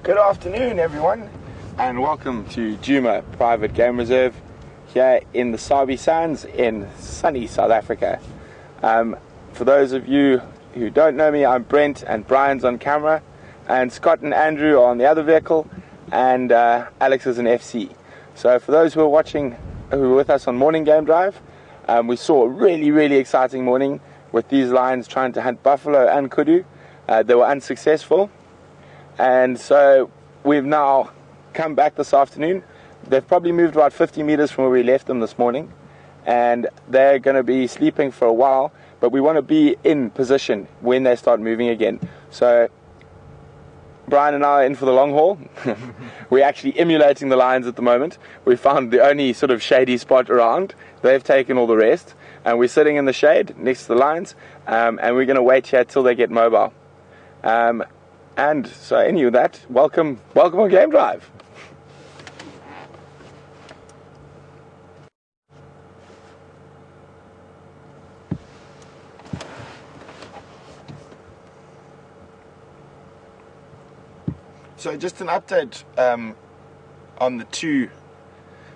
Good afternoon, everyone, and welcome to Djuma Private Game Reserve here in the Sabi Sands in sunny South Africa. For those of you who don't know me, I'm Brent, and Brian's on camera, and Scott and Andrew are on the other vehicle, and Alex is an FC. So for those who are watching, who were with us on morning game drive, we saw a really exciting morning with these lions trying to hunt buffalo and kudu. They were unsuccessful. And so we've now come back this afternoon. They've probably moved about 50 meters from where we left them this morning, and they're going to be sleeping for a while, but we want to be in position when they start moving again. So Brian and I are in for the long haul. We're actually emulating the lions at the moment. We found the only sort of shady spot around. They've taken all the rest, and we're sitting in the shade next to the lions, and we're going to wait here till they get mobile. And so any of that, welcome on Game Drive. So just an update on the two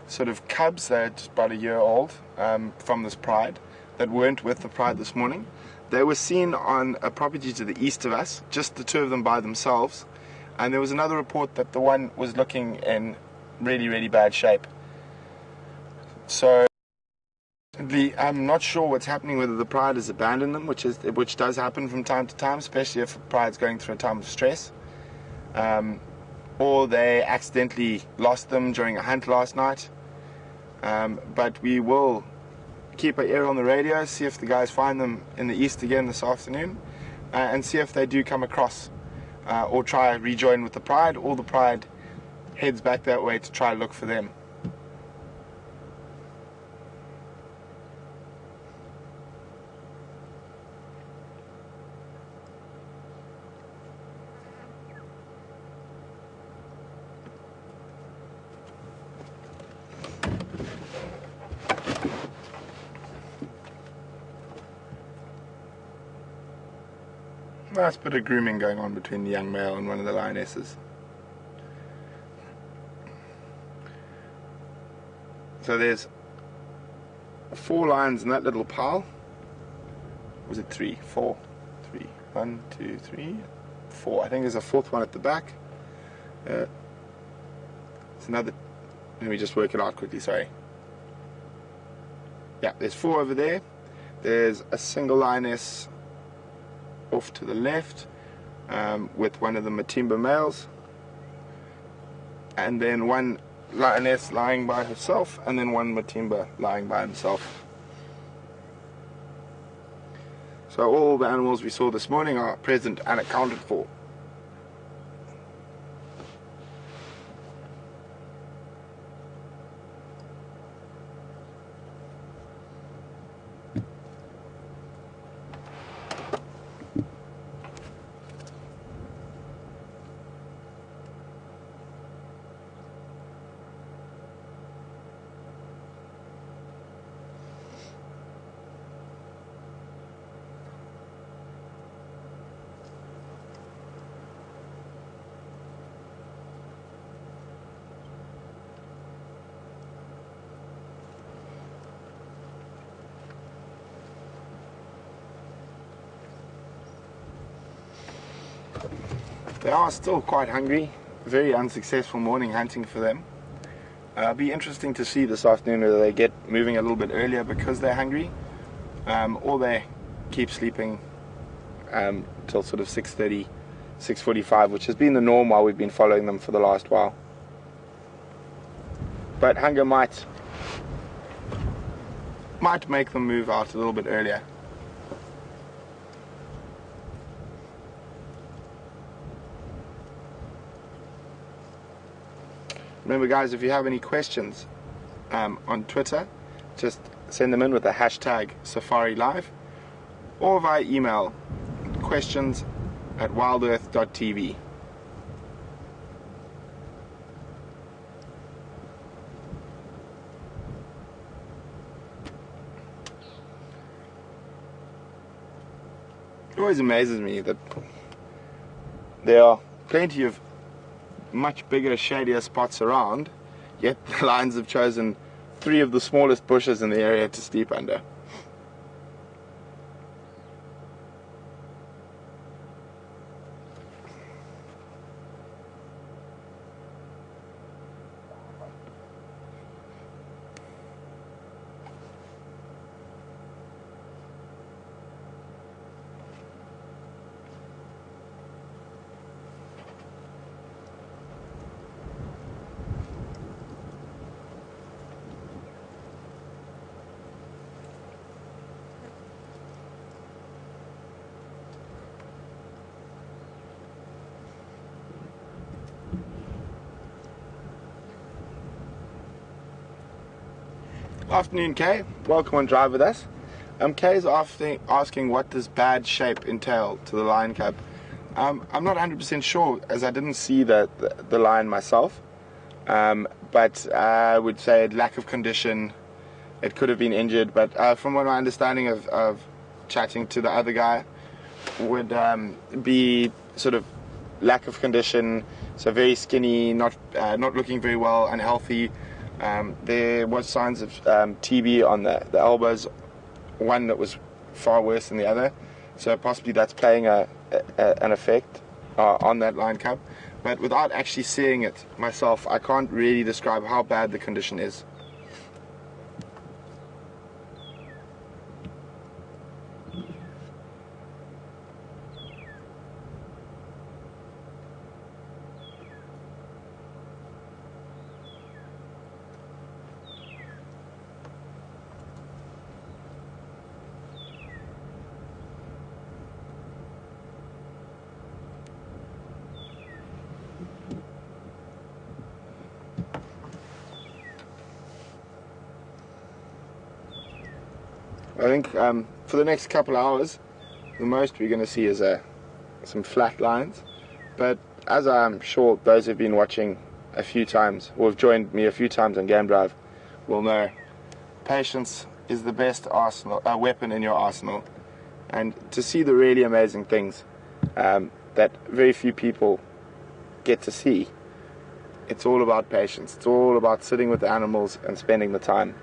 sort of cubs that are about a year old from this pride that weren't with the pride this morning. They were seen on a property to the east of us, just the two of them by themselves, and there was another report that the one was looking in really bad shape. So I'm not sure what's happening, whether the pride has abandoned them, which does happen from time to time, especially if a pride's going through a time of stress, or they accidentally lost them during a hunt last night. But we will keep an ear on the radio, see if the guys find them in the east again this afternoon, and see if they do come across or try to rejoin with the pride, or the pride heads back that way to try to look for them. Nice bit of grooming going on between the young male and one of the lionesses. So there's 4 lions in that little pile. Was it 3? 4? 3. 1, 2, 3, 4. I think there's a 4th one at the back. It's another. Let me just work it out quickly, sorry. Yeah, there's 4 over there. There's a single lioness off to the left with one of the Matimba males, and then one lioness lying by herself, and then one Matimba lying by himself. So all the animals we saw this morning are present and accounted for. They are still quite hungry. Very unsuccessful morning hunting for them. It'll be interesting to see this afternoon whether they get moving a little bit earlier because they're hungry, or they keep sleeping till sort of 6:30, 6:45, which has been the norm while we've been following them for the last while. But hunger might make them move out a little bit earlier. Remember, guys, if you have any questions on Twitter, just send them in with the hashtag SafariLive, or via email, questions@WildEarthTV. It always amazes me that there are plenty of much bigger, shadier spots around, yet the lions have chosen 3 of the smallest bushes in the area to sleep under. Afternoon, Kay. Welcome on Drive with us. Kay is asking what does bad shape entail to the lion cub. I'm not 100% sure, as I didn't see the lion myself, but I would say lack of condition. It could have been injured, but from what my understanding of chatting to the other guy would be sort of lack of condition, so very skinny, not looking very well, unhealthy. There was signs of TB on the elbows, one that was far worse than the other, so possibly that's playing an effect on that lion cub. But without actually seeing it myself, I can't really describe how bad the condition is. I think for the next couple of hours, the most we're going to see is some flat lines. But as I'm sure those who've been watching a few times, or have joined me a few times on Game Drive, will know, patience is the best weapon in your arsenal. And to see the really amazing things that very few people get to see, it's all about patience. It's all about sitting with the animals and spending the time.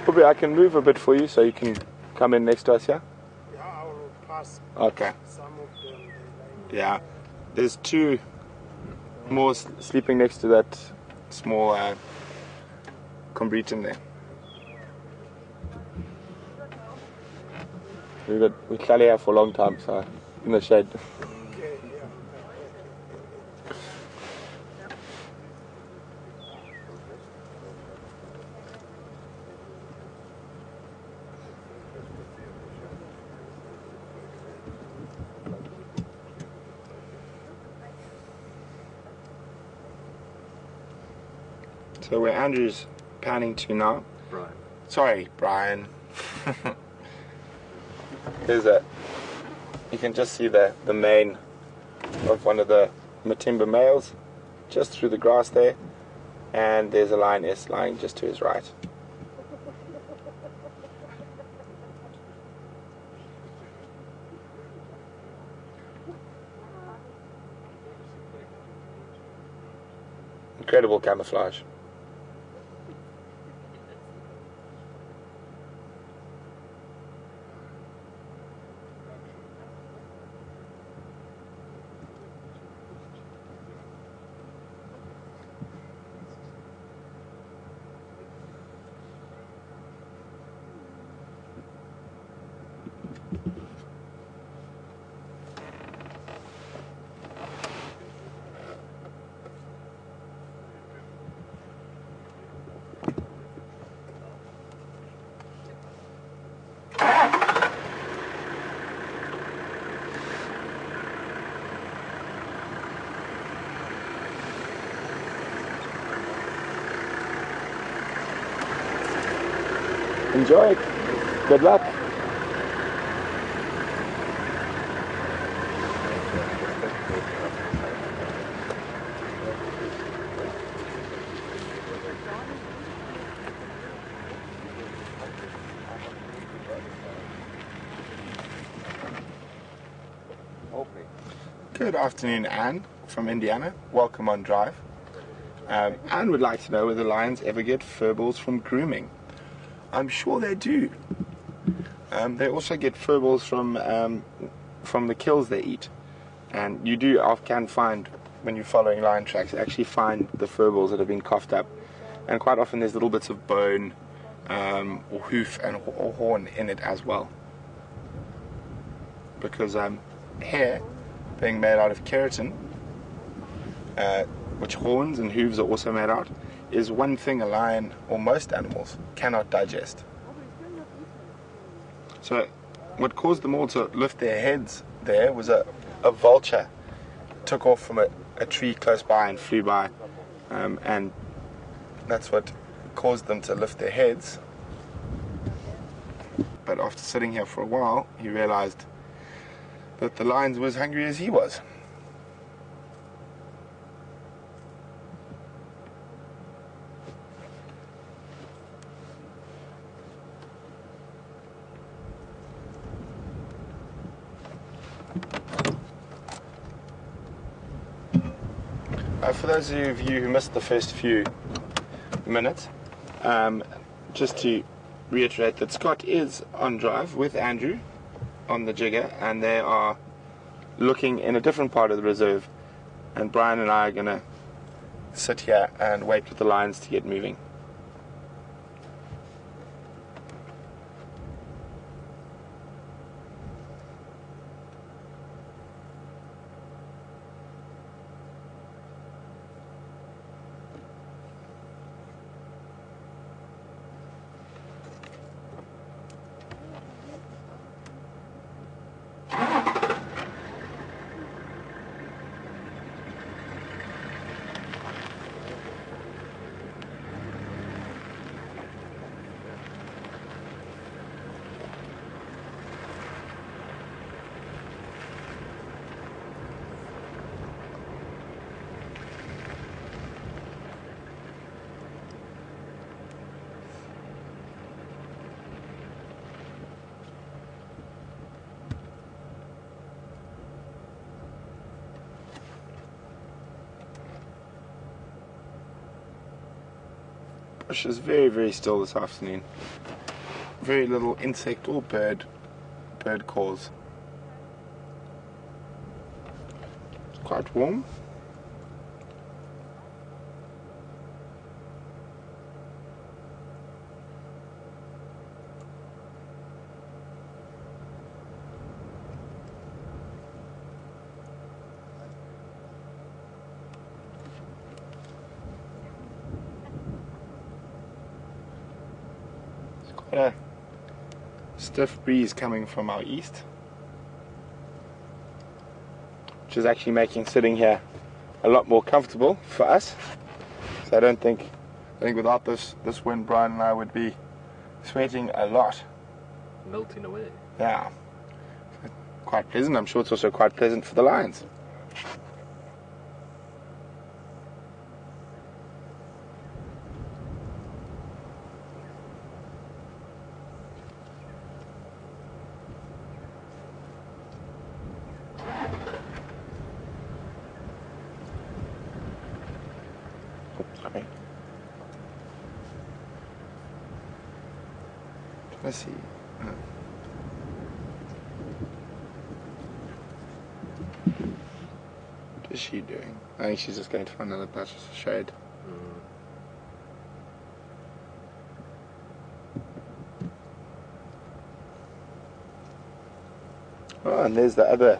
Probably I can move a bit for you so you can come in next to us here. Yeah, I will pass. Okay. Some of them. Yeah. There's 2 more sleeping next to that small combriton there. We clearly here for a long time, so in the shade. Okay, yeah. So where Andrew's panning to now. Brian. Sorry, Brian. Here's you can just see the mane of one of the Matimba males just through the grass there, and there's a lioness lying just to his right. Incredible camouflage. Enjoy it. Good luck. Good afternoon, Anne from Indiana. Welcome on Drive. Anne would like to know whether lions ever get furballs from grooming. I'm sure they do. They also get furballs from the kills they eat. And you can find, when you're following lion tracks, actually find the furballs that have been coughed up. And quite often there's little bits of bone or hoof or horn in it as well. Because hair, being made out of keratin, which horns and hooves are also made out, is one thing a lion, or most animals, cannot digest. So what caused them all to lift their heads there was a vulture took off from a tree close by and flew by, and that's what caused them to lift their heads. But after sitting here for a while, he realized that the lion was hungry as he was. For those of you who missed the first few minutes, just to reiterate that Scott is on drive with Andrew on the jigger, and they are looking in a different part of the reserve, and Brian and I are going to sit here and wait for the lions to get moving. Bush is very, very still this afternoon. Very little insect or bird calls. It's quite warm. A stiff breeze coming from our east, which is actually making sitting here a lot more comfortable for us. So I think without this wind, Brian and I would be sweating a lot. Melting away. Yeah. Quite pleasant. I'm sure it's also quite pleasant for the lions. Let's see. What is she doing? I think she's just going to find another patch of shade. Oh, and there's the other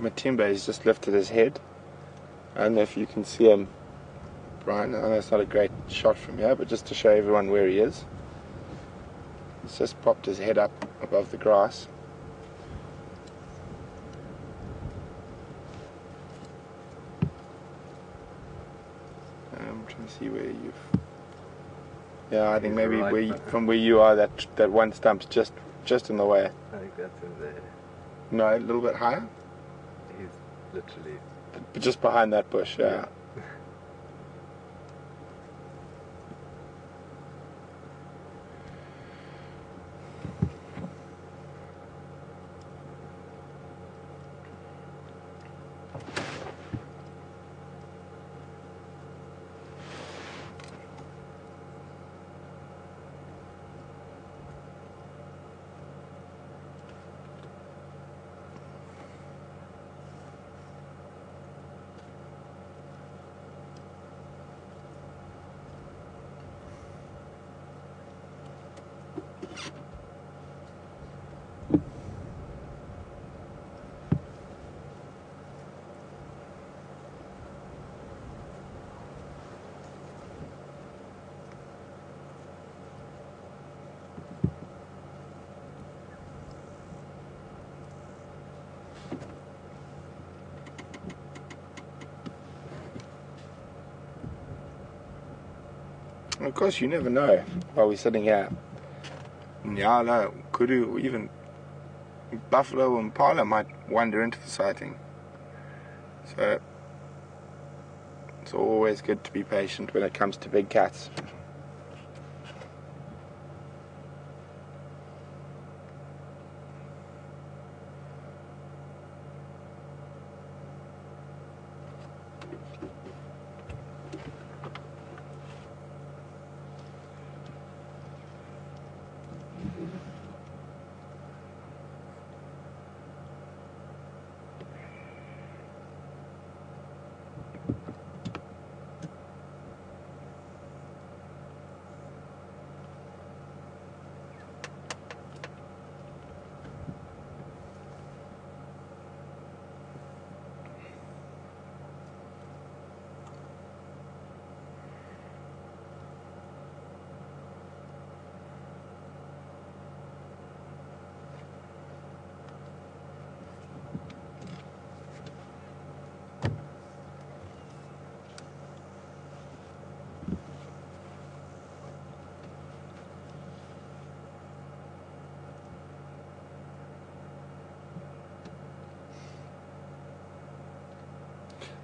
Matimba. He's just lifted his head. I don't know if you can see him, Brian. I know it's not a great shot from here, but just to show everyone where he is. He's just popped his head up above the grass. I'm trying to see where you've... Yeah, I think maybe right from where you are, that one stump's just in the way. I think that's in there. No, a little bit higher? He's literally... But just behind that bush, yeah. And of course, you never know while we're sitting here. Nyala, kudu, or even buffalo and impala might wander into the sighting. So it's always good to be patient when it comes to big cats.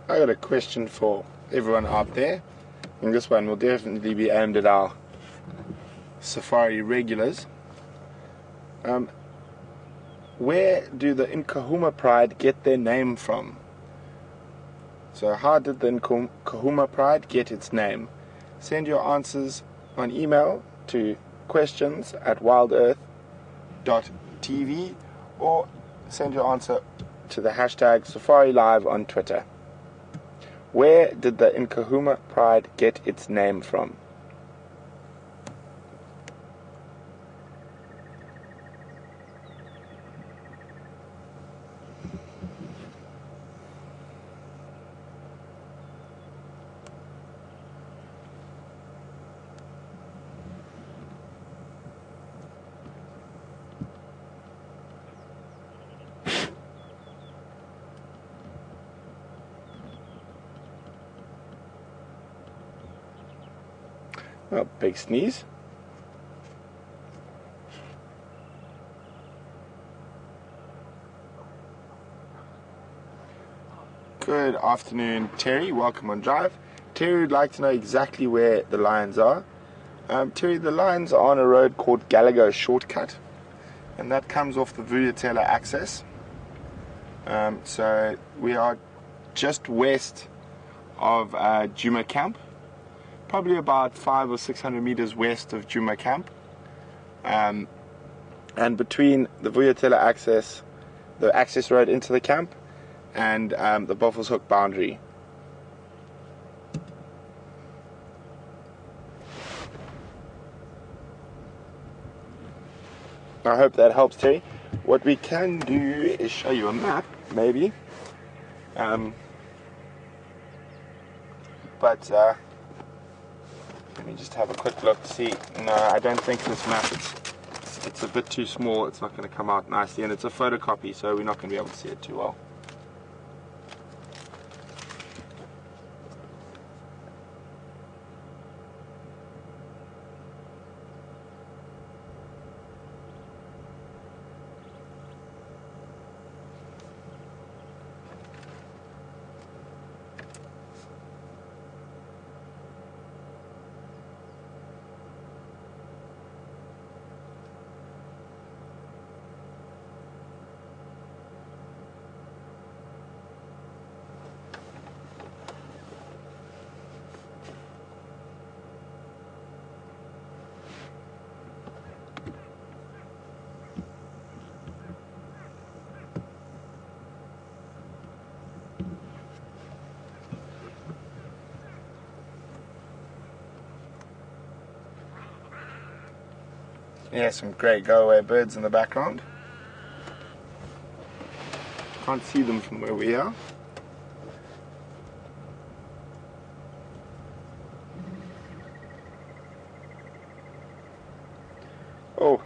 I got a question for everyone out there, and this one will definitely be aimed at our safari regulars. Where do the Nkuhuma Pride get their name from? So how did the Nkuhuma Pride get its name? Send your answers on email to questions@WildEarthTV, or send your answer to the hashtag SafariLive on Twitter. Where did the Nkuhuma Pride get its name from? Oh, big sneeze. Good afternoon, Terry. Welcome on Drive. Terry would like to know exactly where the lions are. Terry, the lions are on a road called Gallagher Shortcut, and that comes off the Vuyatela access. So we are just west of Djuma camp, probably about 500 or 600 meters west of Djuma camp, and between the Vuyatela access, the access road into the camp, and the Buffalo's Hook boundary. I hope that helps, Terry. What we can do is show you a map, maybe. But let me just have a quick look to see. No, I don't think this map, it's a bit too small. It's not going to come out nicely, and it's a photocopy, so we're not going to be able to see it too well. Yeah, some great go-away birds in the background. Can't see them from where we are. Oh.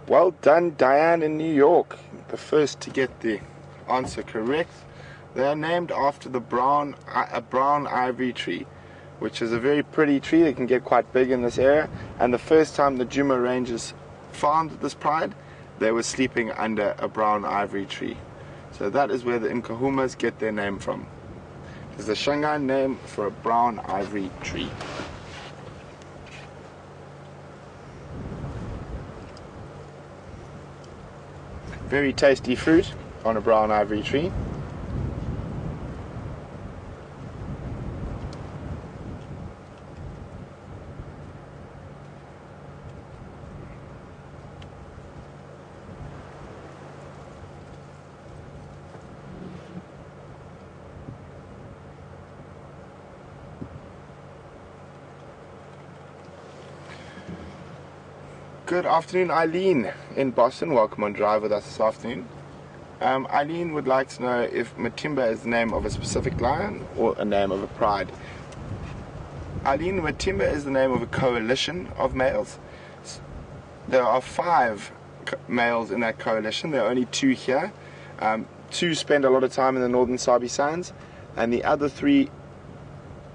Well done, Diane in New York. The first to get the answer correct. They are named after a brown ivory tree, which is a very pretty tree that can get quite big in this area. And the first time the Djuma Rangers found this pride, they were sleeping under a brown ivory tree. So that is where the Nkuhumas get their name from. It's the Shangaan name for a brown ivory tree. Very tasty fruit on a brown ivory tree. Good afternoon, Eileen in Boston. Welcome on Drive with us this afternoon. Eileen would like to know if Matimba is the name of a specific lion or a name of a pride. Eileen, Matimba is the name of a coalition of males. There are 5 males in that coalition. There are only 2 here. 2 spend a lot of time in the northern Sabi Sands, and the other 3,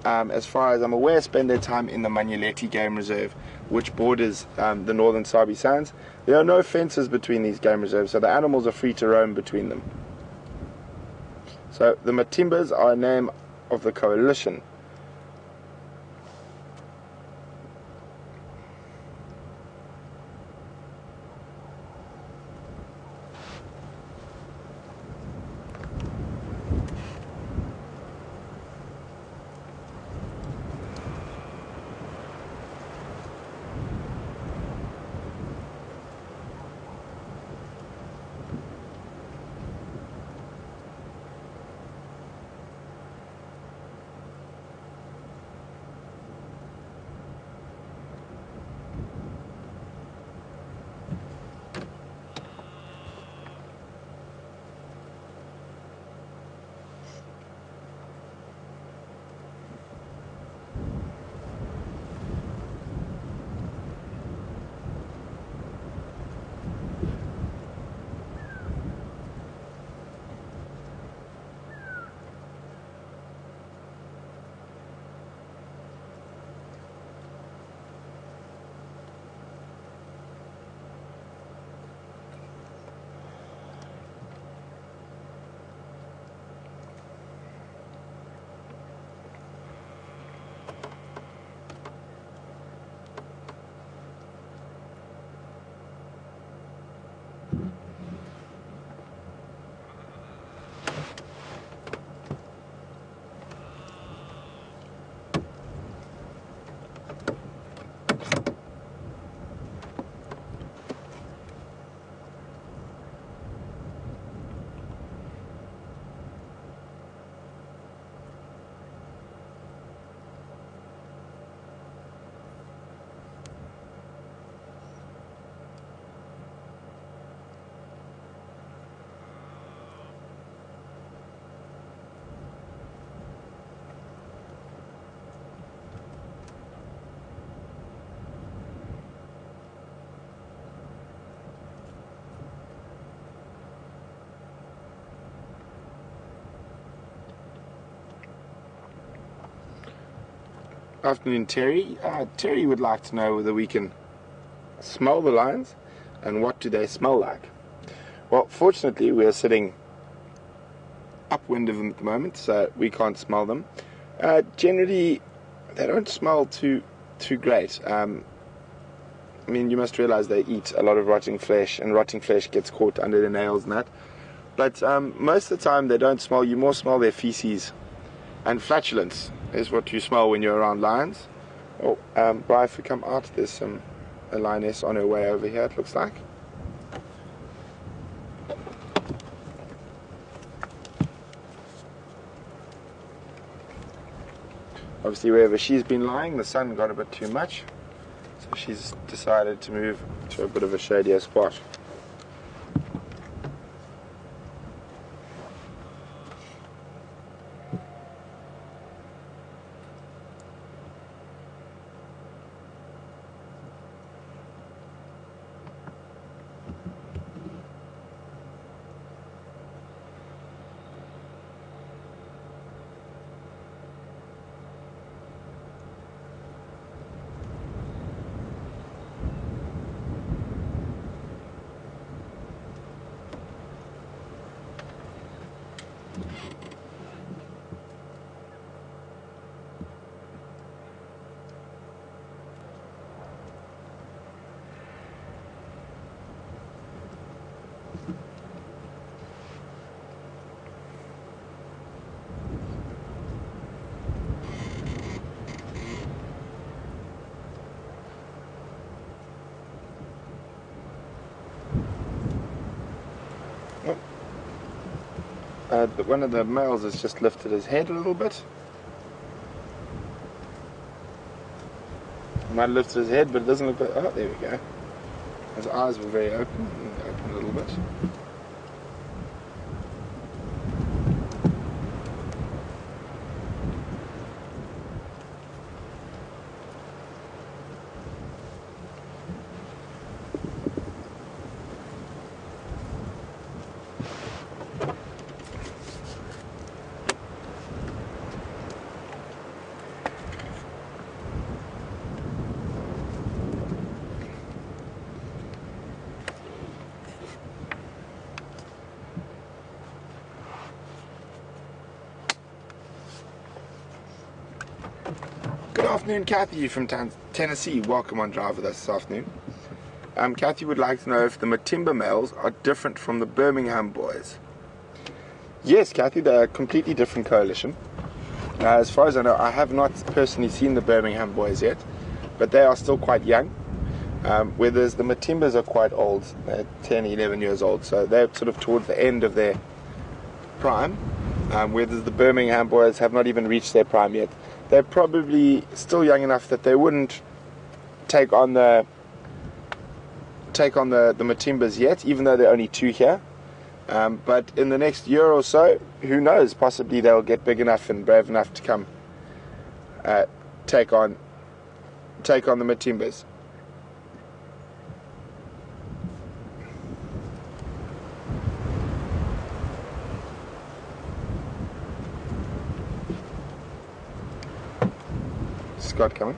as far as I'm aware, spend their time in the Manyeleti Game Reserve, which borders the northern Sabi Sands. There are no fences between these game reserves, so the animals are free to roam between them. So the Matimbas are a name of the coalition. Afternoon, Terry. Terry would like to know whether we can smell the lions and what do they smell like. Well, fortunately, we are sitting upwind of them at the moment, so we can't smell them. Generally, they don't smell too great. I mean, you must realize they eat a lot of rotting flesh, and rotting flesh gets caught under their nails and that. But most of the time, they don't smell. You more smell their feces and flatulence is what you smell when you're around lions. Oh, Bri, if we come out, there's a lioness on her way over here, it looks like. Obviously, wherever she's been lying, the sun got a bit too much, so she's decided to move to a bit of a shadier spot. One of the males has just lifted his head a little bit. He might have lifted his head, but it doesn't look like... Oh, there we go. His eyes were very open. Open a little bit. Good afternoon, Kathy from Tennessee. Welcome on Drive with us this afternoon. Kathy would like to know if the Matimba males are different from the Birmingham boys. Yes, Kathy, they're a completely different coalition. As far as I know, I have not personally seen the Birmingham boys yet, but they are still quite young. Whereas the Matimbas are quite old, they're 10, 11 years old, so they're sort of towards the end of their prime. Whereas the Birmingham boys have not even reached their prime yet. They're probably still young enough that they wouldn't take on the Matimbas yet, even though they're only 2 here. But in the next year or so, who knows? Possibly they'll get big enough and brave enough to come take on the Matimbas. Scott coming.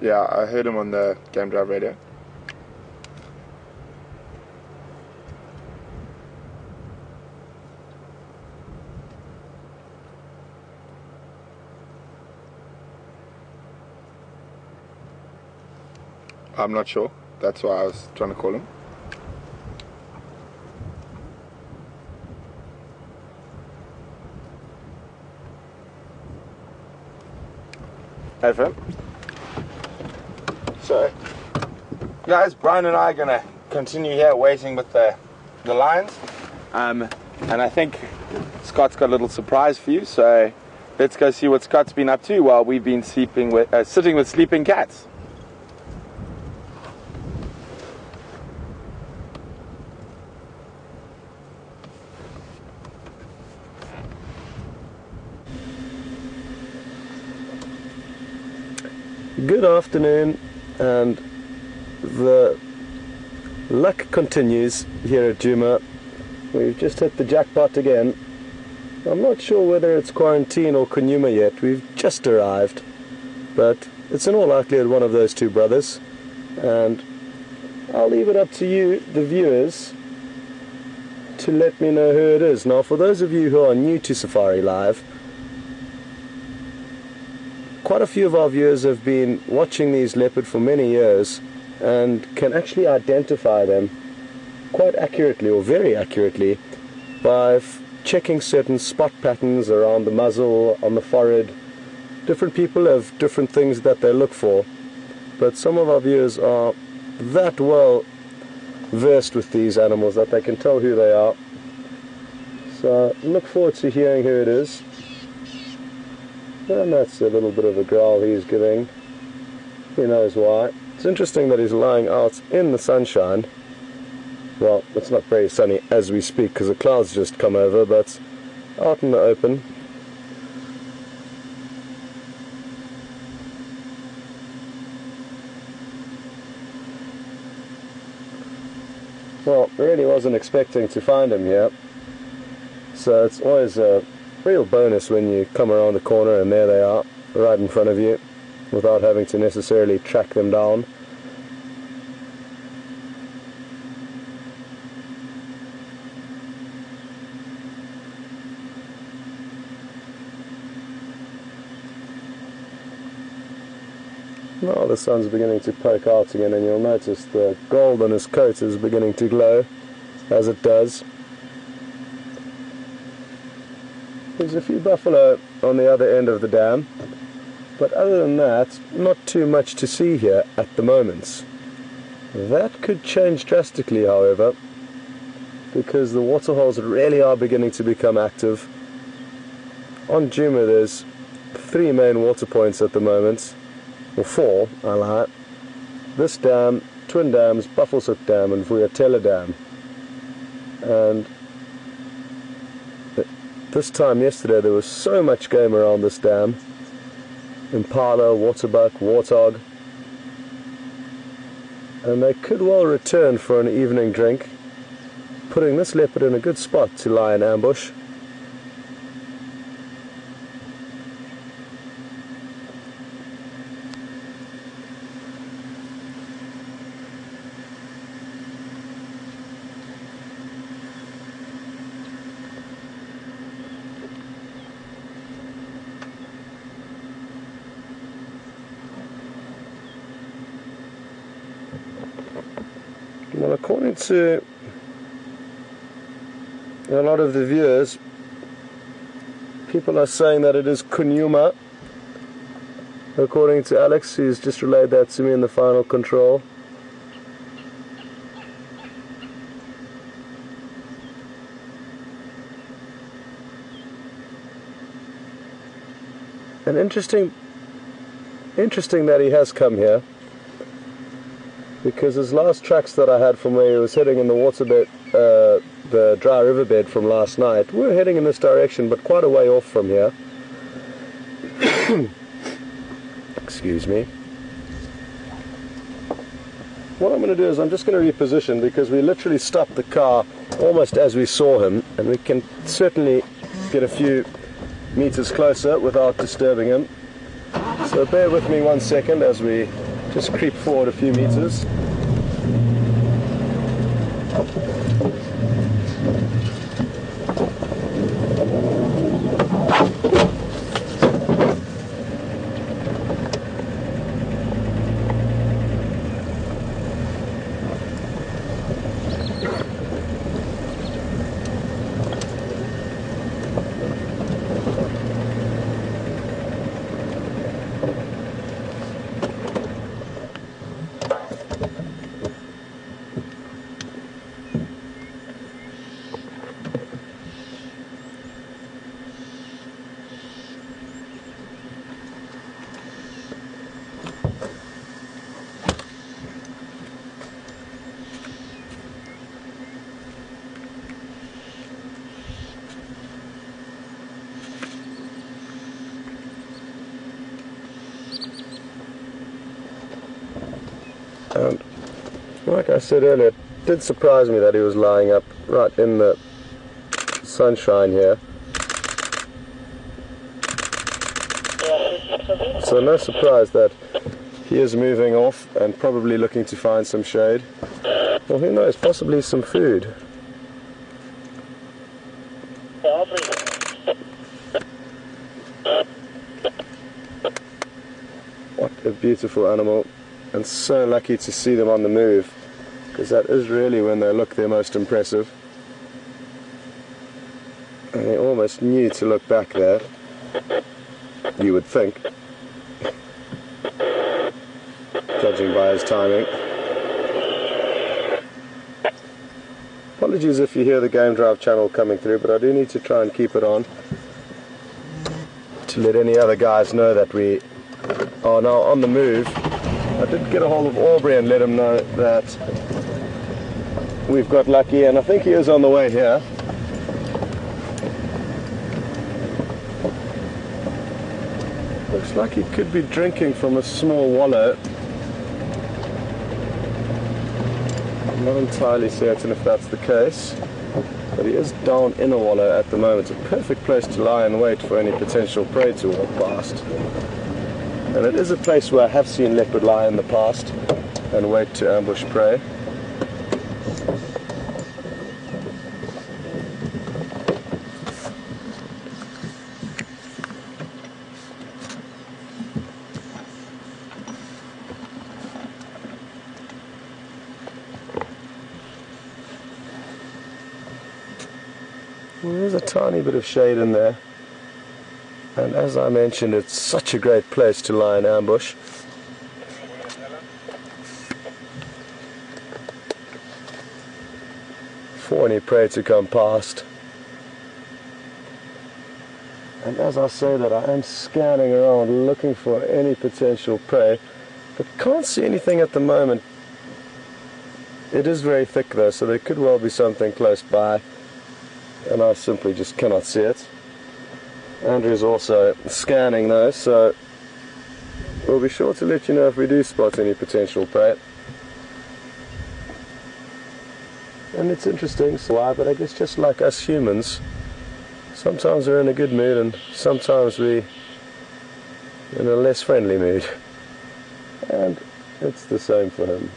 Yeah, I heard him on the Game Drive radio. I'm not sure. That's why I was trying to call him. Hey, Phil. So, guys, Brian and I are going to continue here waiting with the lions. And I think Scott's got a little surprise for you. So, let's go see what Scott's been up to while we've been sitting with sleeping cats. Good afternoon, and the luck continues here at Djuma. We've just hit the jackpot again. I'm not sure whether it's quarantine or Nkuhuma yet. We've just arrived, but it's in all likelihood one of those two brothers, and I'll leave it up to you, the viewers, to let me know who it is. Now, for those of you who are new to Safari Live, quite a few of our viewers have been watching these leopard for many years and can actually identify them quite accurately, or very accurately, by checking certain spot patterns around the muzzle, on the forehead. Different people have different things that they look for, but some of our viewers are that well versed with these animals that they can tell who they are. So look forward to hearing who it is. And that's a little bit of a growl he's giving. Who knows why. It's interesting that he's lying out in the sunshine. Well, it's not very sunny as we speak because the clouds just come over, but out in the open. Well, really wasn't expecting to find him here. So it's always a real bonus when you come around the corner and there they are, right in front of you, without having to necessarily track them down. Now the sun's beginning to poke out again, and you'll notice the gold on his coat is beginning to glow, as it does. There's a few buffalo on the other end of the dam. But other than that, not too much to see here at the moment. That could change drastically, however, because the waterholes really are beginning to become active. On Djuma there's 3 main water points at the moment, or 4, I lie. This dam, Twin Dams, Buffelshoek Dam and Vuyatela Dam. And this time yesterday there was so much game around this dam. Impala, waterbuck, warthog. And they could well return for an evening drink, putting this leopard in a good spot to lie in ambush. Well, according to a lot of the viewers, people are saying that it is Nkuhuma. According to Alex, who's just relayed that to me in the final control. And interesting that he has come here, because his last tracks that I had from where he was heading in the waterbed, the dry riverbed from last night, we're heading in this direction, but quite a way off from here. Excuse me. What I'm going to do is I'm just going to reposition, because we literally stopped the car almost as we saw him, and we can certainly get a few meters closer without disturbing him. So bear with me 1 second as we just creep forward a few meters. And like I said earlier, it did surprise me that he was lying up right in the sunshine here. So no surprise that he is moving off and probably looking to find some shade. Or who knows, possibly some food. What a beautiful animal. And so lucky to see them on the move, because that is really when they look their most impressive. And he almost knew to look back there, you would think, judging by his timing. Apologies if you hear the Game Drive channel coming through, but I do need to try and keep it on to let any other guys know that we are now on the move. I did get a hold of Aubrey and let him know that we've got lucky, and I think he is on the way here. Looks like he could be drinking from a small wallow. I'm not entirely certain if that's the case, but he is down in a wallow at the moment. A perfect place to lie and wait for any potential prey to walk past. And it is a place where I have seen leopard lie in the past and wait to ambush prey. Well, there's a tiny bit of shade in there. And as I mentioned, it's such a great place to lie in ambush. For any prey to come past. And as I say that, I am scanning around looking for any potential prey, but can't see anything at the moment. It is very thick though, so there could well be something close by, and I simply just cannot see it. Andrew's also scanning though, so we'll be sure to let you know if we do spot any potential prey. And it's interesting, so why? But I guess just like us humans, sometimes we're in a good mood and sometimes we're in a less friendly mood. And it's the same for him.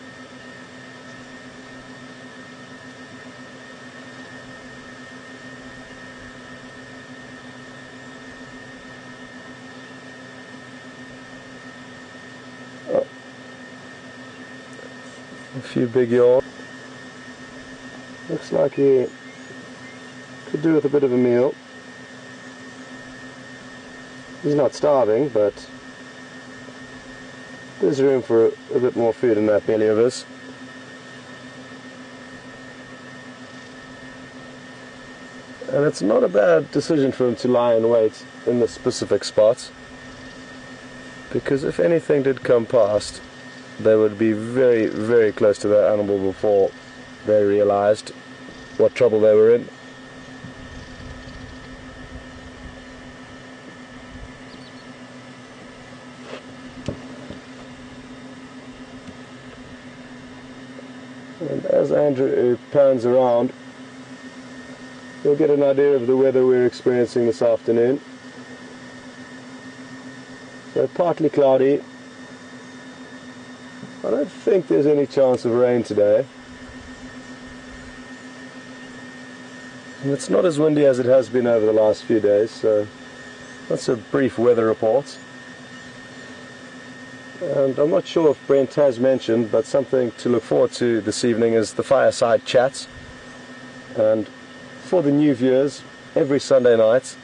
Oh. A few big yawns. Looks like he could do with a bit of a meal. He's not starving, but there's room for a bit more food in that belly of his. And it's not a bad decision for him to lie in wait in the specific spots, because if anything did come past, they would be very, very close to that animal before they realized what trouble they were in. And as Andrew pans around, you'll get an idea of the weather we're experiencing this afternoon. So partly cloudy. I don't think there's any chance of rain today. And it's not as windy as it has been over the last few days, so that's a brief weather report. And I'm not sure if Brent has mentioned, but something to look forward to this evening is the fireside chat. And for the new viewers, every Sunday night,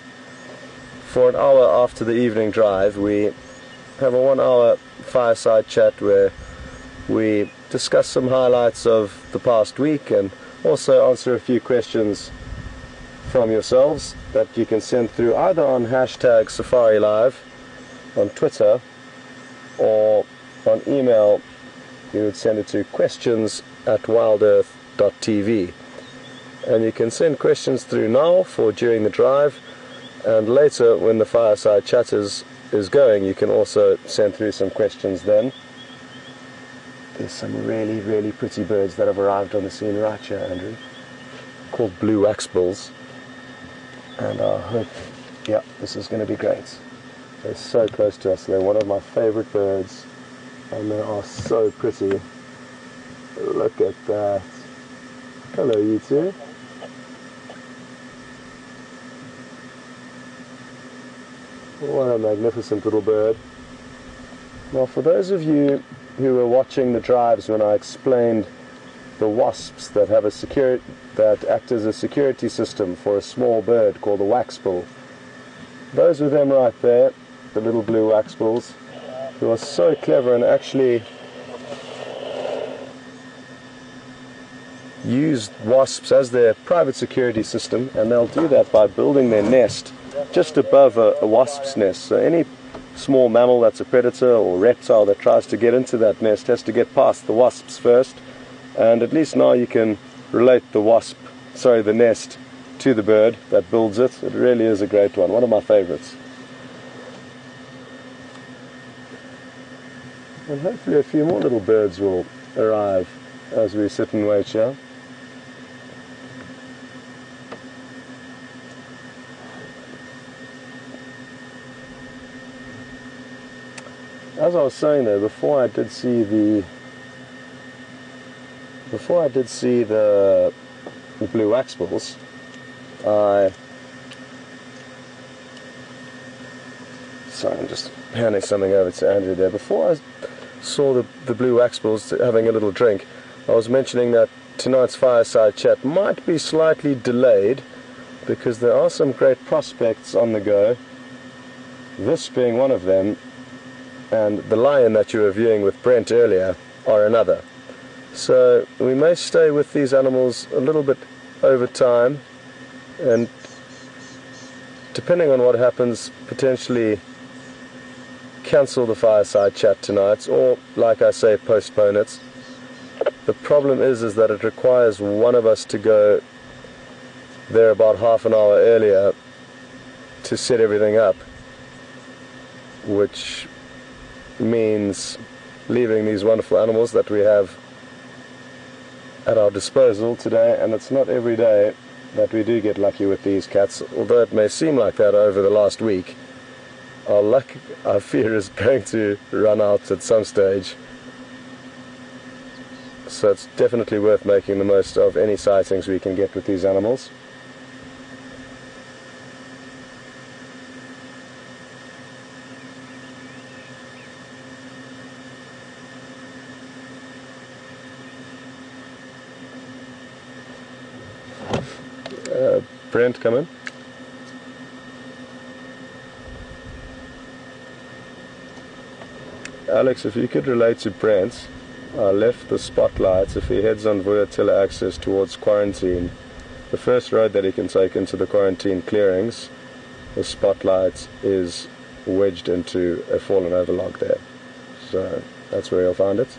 for an hour after the evening drive, we have a 1 hour fireside chat where we discuss some highlights of the past week and also answer a few questions from yourselves that you can send through either on hashtag Safari Live on Twitter, or on email you would send it to questions@WildEarthTV. And you can send questions through now for during the drive, and later when the fireside chat is going, you can also send through some questions then. There's some really, really pretty birds that have arrived on the scene right here, Andrew, called blue waxbills. And I hope, yeah, this is going to be great. They're so close to us. They're one of my favorite birds, and they are so pretty. Look at that. Hello, you two. What a magnificent little bird. Now, for those of you who were watching the drives when I explained the wasps that have that act as a security system for a small bird called the waxbill, those were them right there, the little blue waxbills, who are so clever and actually use wasps as their private security system, and they'll do that by building their nest just above a wasp's nest. So any small mammal that's a predator or reptile that tries to get into that nest has to get past the wasps first, and at least now you can relate the nest to the bird that builds it. It really is a great one of my favorites. And hopefully a few more little birds will arrive as we sit and wait here. As I was saying though, before I did see the blue waxbills, sorry, I'm just handing something over to Andrew there. Before I saw the blue waxbills having a little drink, I was mentioning that tonight's fireside chat might be slightly delayed because there are some great prospects on the go this being one of them, and the lion that you were viewing with Brent earlier are another. So we may stay with these animals a little bit over time, and depending on what happens, potentially cancel the fireside chat tonight, or, like I say, postpone it. The problem is that it requires one of us to go there about half an hour earlier to set everything up, which means leaving these wonderful animals that we have at our disposal today. And it's not every day that we do get lucky with these cats, although it may seem like that over the last week. Our luck, I fear, is going to run out at some stage. So it's definitely worth making the most of any sightings we can get with these animals. Brent, come in. Alex, if you could relate to Brent, I left the spotlights. If he heads on Vuyatilla access towards quarantine, the first road that he can take into the quarantine clearings, the spotlight is wedged into a fallen overlog there. So that's where you'll find it.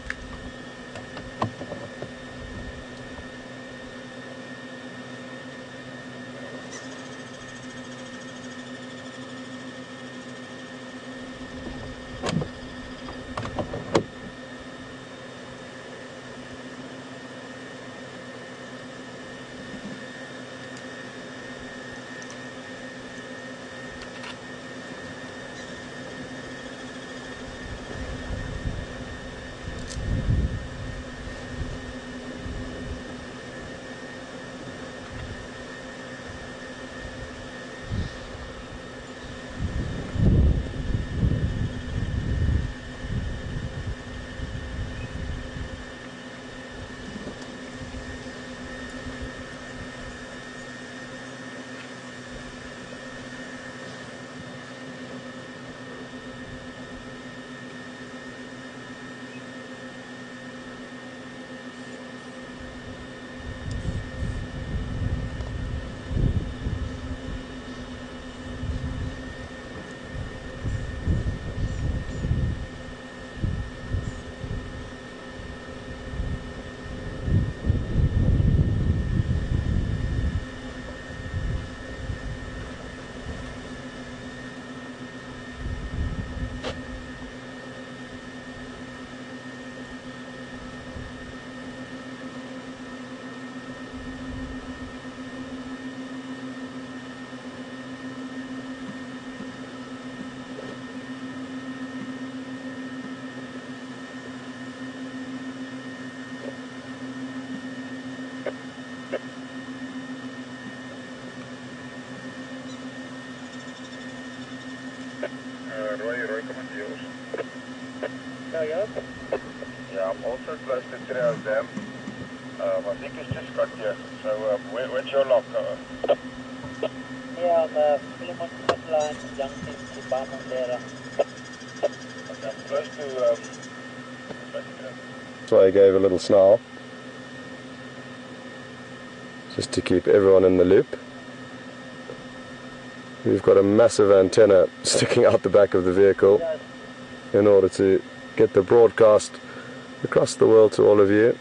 Roy, come on, yours. Yeah, I'm also close to Trail Dam. I think it's just got here. So, where's your lock? Yeah, I'm Philemon Hotline, junction to Bamondera. Okay, I'm close to That's why I gave a little snarl, just to keep everyone in the loop. We've got a massive antenna sticking out the back of the vehicle in order to get the broadcast across the world to all of you.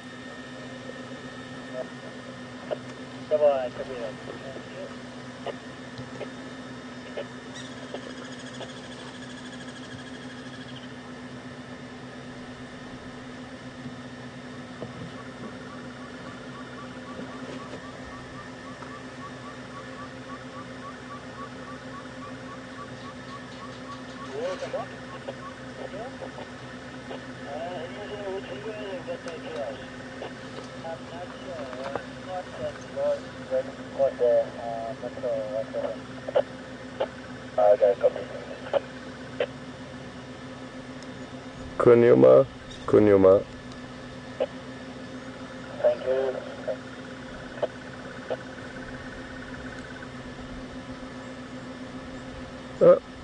Nkuhuma. Thank you.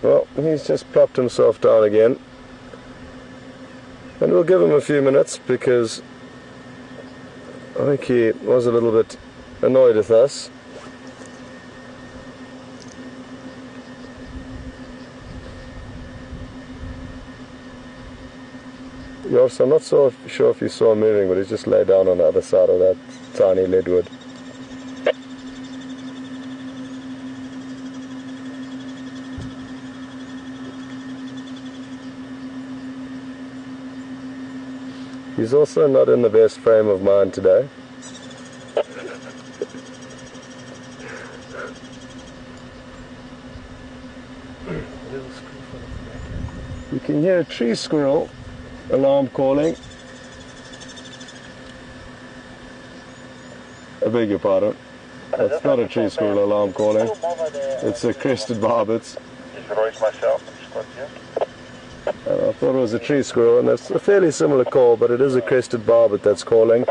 Well, he's just plopped himself down again. And we'll give him a few minutes because I think he was a little bit annoyed with us. Yours, I'm not so sure if you saw him moving, but he's just laid down on the other side of that tiny leadwood. He's also not in the best frame of mind today. You can hear a tree squirrel alarm calling. I beg your pardon. That's not a tree squirrel alarm calling. It's a crested barbet. It's Royce myself. I'm Scott here. I thought it was a tree squirrel, and it's a fairly similar call, but it is a crested barbet that's calling,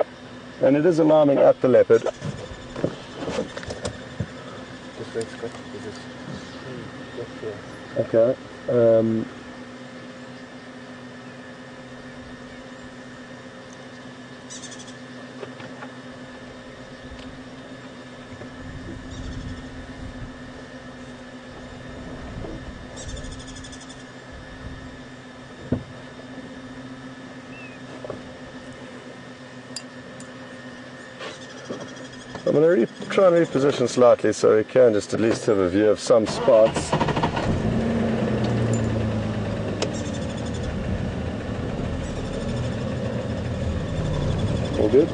and it is alarming at the leopard. Just wait, Scott. Okay. I'm going to try and reposition slightly so we can just at least have a view of some spots. All good?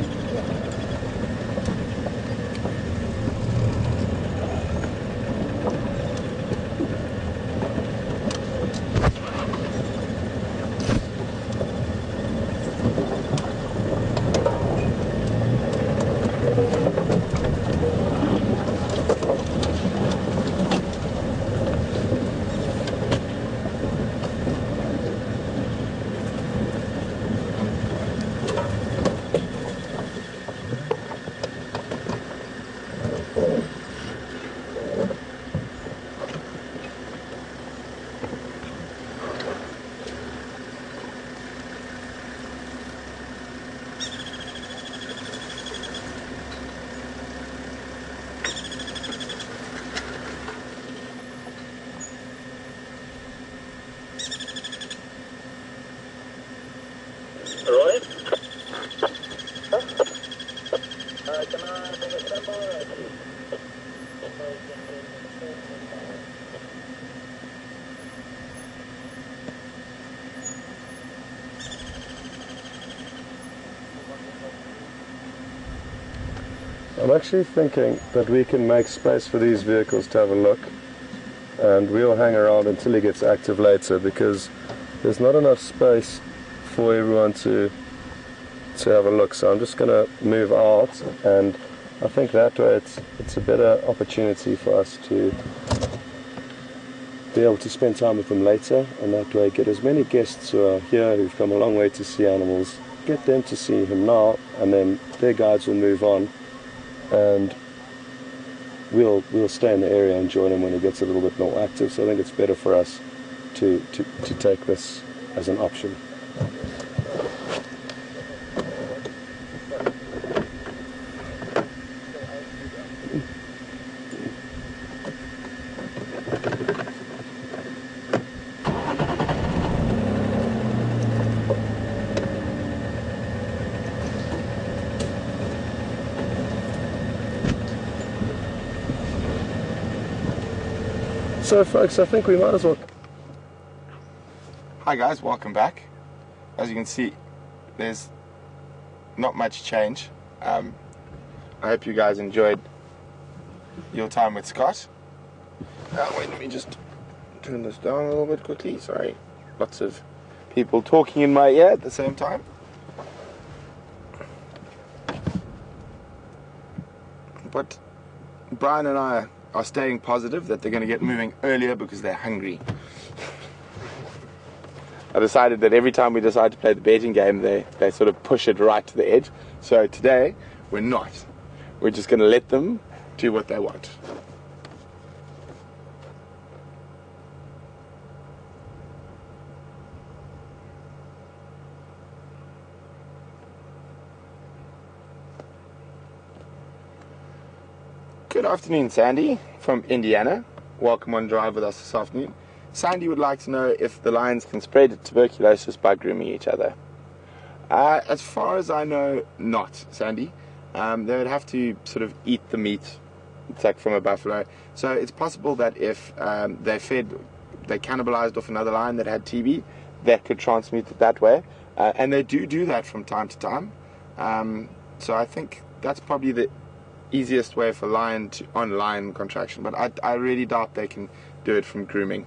Roy? Can I take a step over? I'm actually thinking that we can make space for these vehicles to have a look, and we'll hang around until he gets active later, because there's not enough space for everyone to have a look. So I'm just going to move out, and I think that way it's a better opportunity for us to be able to spend time with them later, and that way get as many guests who are here who've come a long way to see animals, get them to see him now, and then their guides will move on, and we'll stay in the area and join him when he gets a little bit more active. So I think it's better for us to take this as an option. So folks, I think we might as well... Hi guys, welcome back. As you can see, there's not much change. I hope you guys enjoyed your time with Scott. Wait, let me just turn this down a little bit quickly. Sorry, lots of people talking in my ear at the same time. But Brian and I are staying positive that they're going to get moving earlier because they're hungry. I decided that every time we decide to play the betting game, they sort of push it right to the edge. So today, we're not. We're just going to let them do what they want. Good afternoon, Sandy from Indiana. Welcome on Drive with us this afternoon. Sandy would like to know if the lions can spread tuberculosis by grooming each other. As far as I know, not, Sandy. They would have to sort of eat the meat, it's like from a buffalo. So it's possible that if they cannibalized off another lion that had TB, that could transmute it that way. And they do that from time to time. So I think that's probably the easiest way for lion contraction. But I really doubt they can do it from grooming.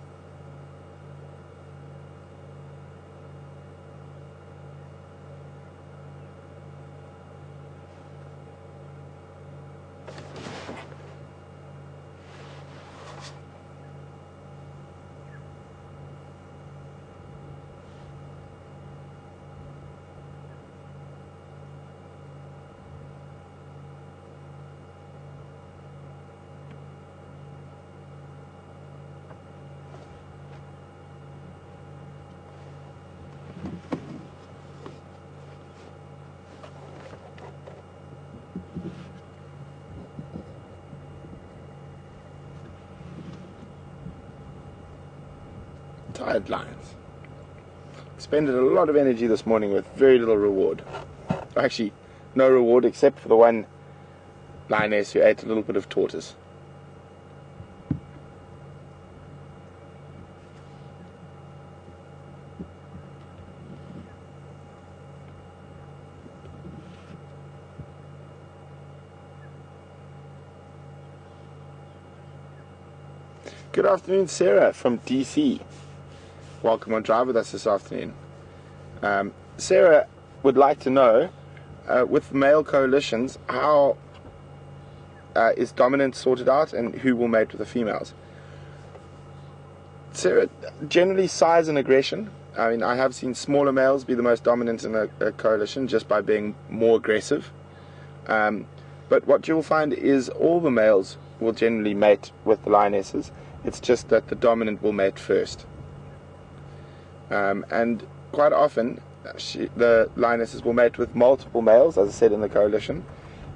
Tired lions. Expended a lot of energy this morning with very little reward. Actually, no reward except for the one lioness who ate a little bit of tortoise. Good afternoon, Sarah from DC. Welcome on Drive with us this afternoon. Sarah would like to know, with male coalitions, how is dominance sorted out and who will mate with the females? Sarah, generally size and aggression. I mean, I have seen smaller males be the most dominant in a coalition just by being more aggressive. But what you'll find is all the males will generally mate with the lionesses. It's just that the dominant will mate first. And quite often, the lionesses will mate with multiple males, as I said, in the coalition.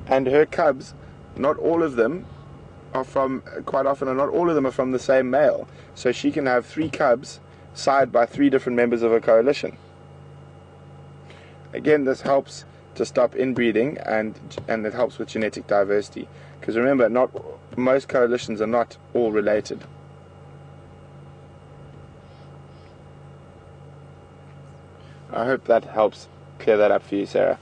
And her cubs, not all of them are from the same male. So she can have 3 cubs sired by 3 different members of a coalition. Again, this helps to stop inbreeding and it helps with genetic diversity. Because remember, most coalitions are not all related. I hope that helps clear that up for you, Sarah.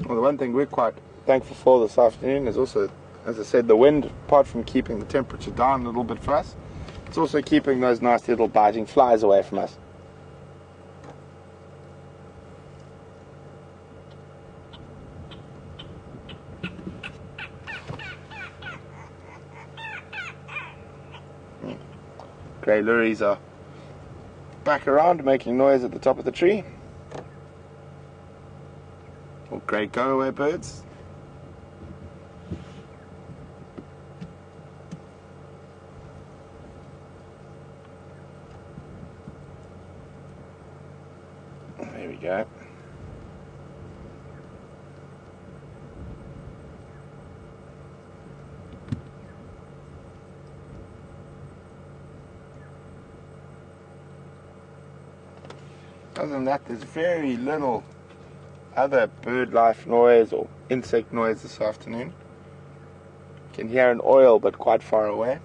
Well, the one thing we're quite thankful for this afternoon is also, as I said, the wind. Apart from keeping the temperature down a little bit for us, it's also keeping those nasty little biting flies away from us. Grey lories are back around making noise at the top of the tree. Or grey go-away birds. There we go. Other than that, there's very little other bird life noise or insect noise this afternoon. Can hear an oil, but quite far away.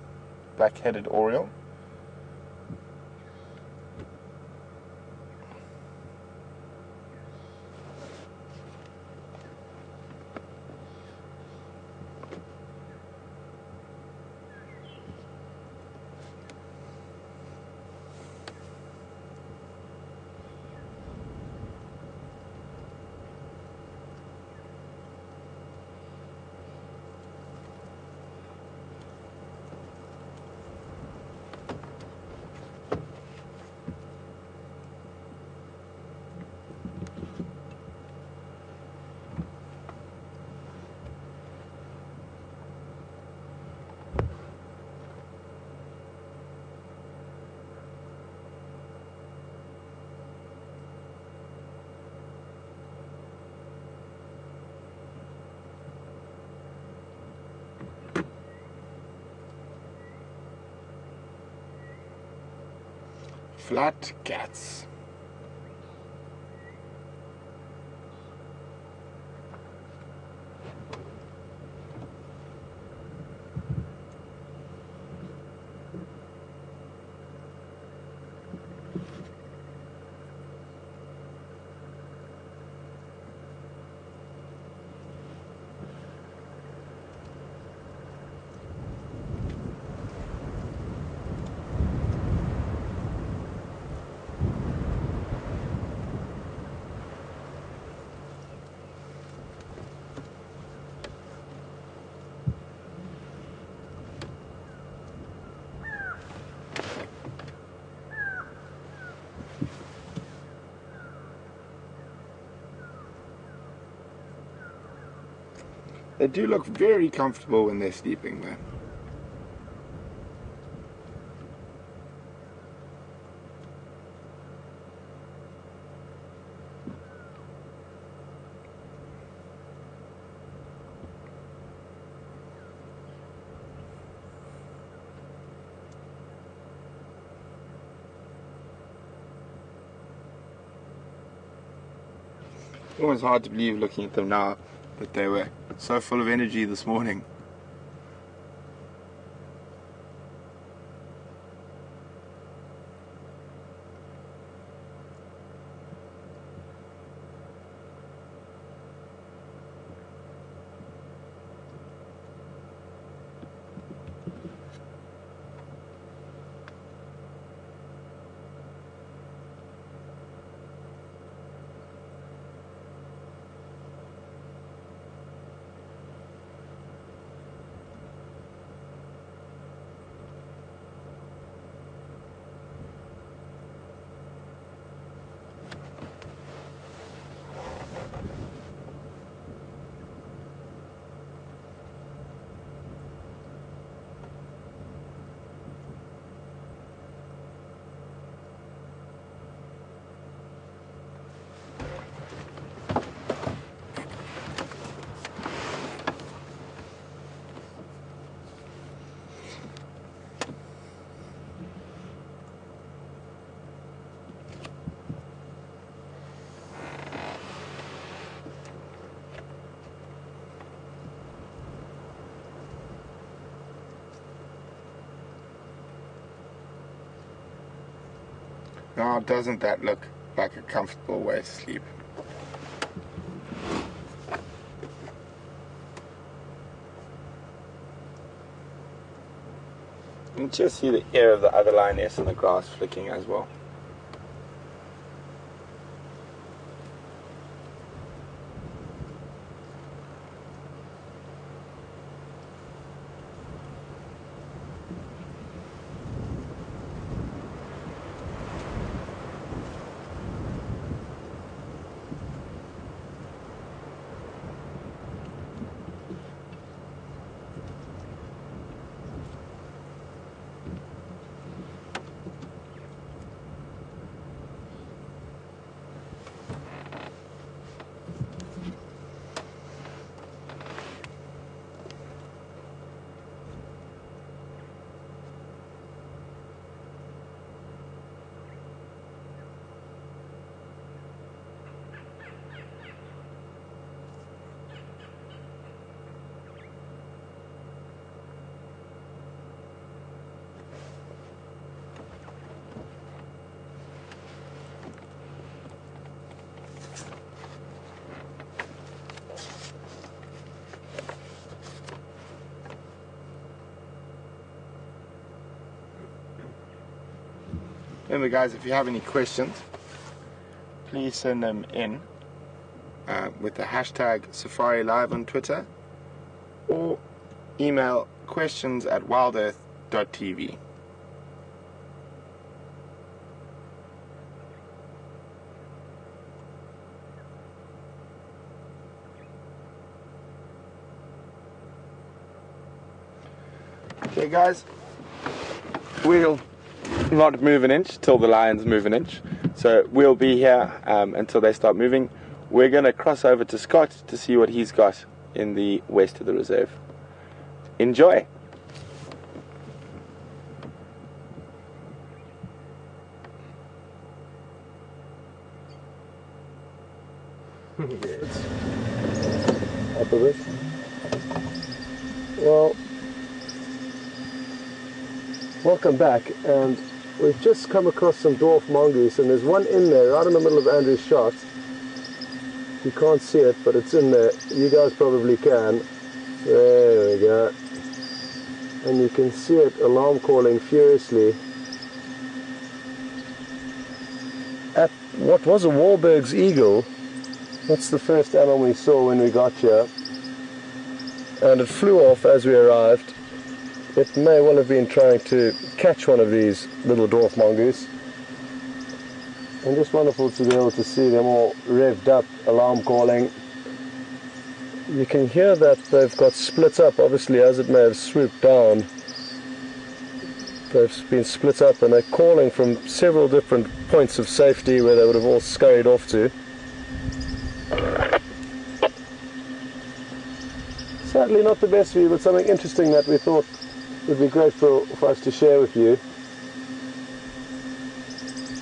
Black-headed oriole. Flat cats. They do look very comfortable when they're sleeping though. Almost hard to believe looking at them now that they were so full of energy this morning. Now, doesn't that look like a comfortable way to sleep? You can just see the ear of the other lioness in the grass flicking as well. Remember guys, if you have any questions, please send them in with the hashtag Safari Live on Twitter, or email questions@WildEarthTV. Okay guys, we'll not move an inch till the lions move an inch, so we'll be here until they start moving. We're going to cross over to Scott to see what he's got in the west of the reserve. Enjoy! Up of it. Well, welcome back, and we've just come across some dwarf mongoose, and there's one in there right in the middle of Andrew's shot. You can't see it, but it's in there. You guys probably can. There we go. And you can see it alarm calling furiously at what was a Wahlberg's eagle. That's the first animal we saw when we got here, and it flew off as we arrived. It may well have been trying to catch one of these little dwarf mongoose. And just wonderful to be able to see them all revved up, alarm calling. You can hear that they've got split up, obviously, as it may have swooped down. They've been split up and they're calling from several different points of safety where they would have all scurried off to. Sadly not the best view, but something interesting that we thought would be great for us to share with you.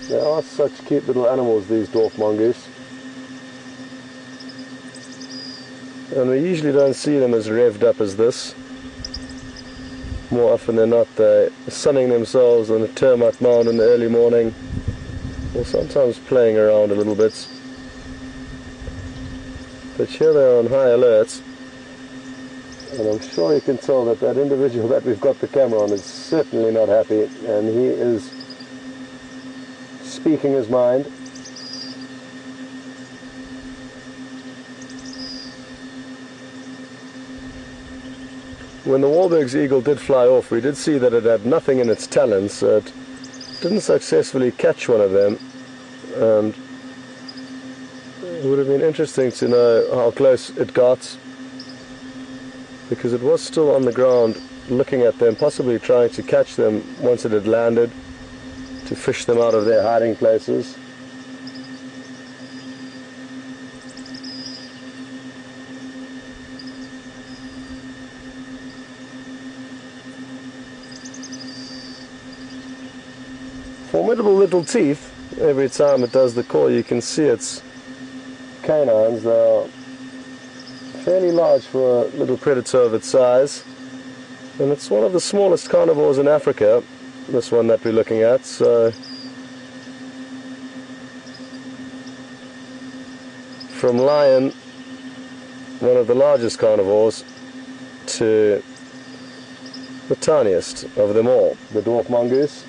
They are such cute little animals, these dwarf mongoose. And we usually don't see them as revved up as this. More often than not, they're sunning themselves on a termite mound in the early morning, or sometimes playing around a little bit. But here they are on high alert, and I'm sure you can tell that that individual that we've got the camera on is certainly not happy, and he is speaking his mind. When the Wahlberg's eagle did fly off, we did see that it had nothing in its talons, so it didn't successfully catch one of them, and it would have been interesting to know how close it got, because it was still on the ground looking at them, possibly trying to catch them once it had landed, to fish them out of their hiding places. Formidable little teeth. Every time it does the call, you can see its canines. They are fairly large for a little predator of its size, and it's one of the smallest carnivores in Africa, this one that we're looking at. So from lion, one of the largest carnivores, to the tiniest of them all, the dwarf mongoose.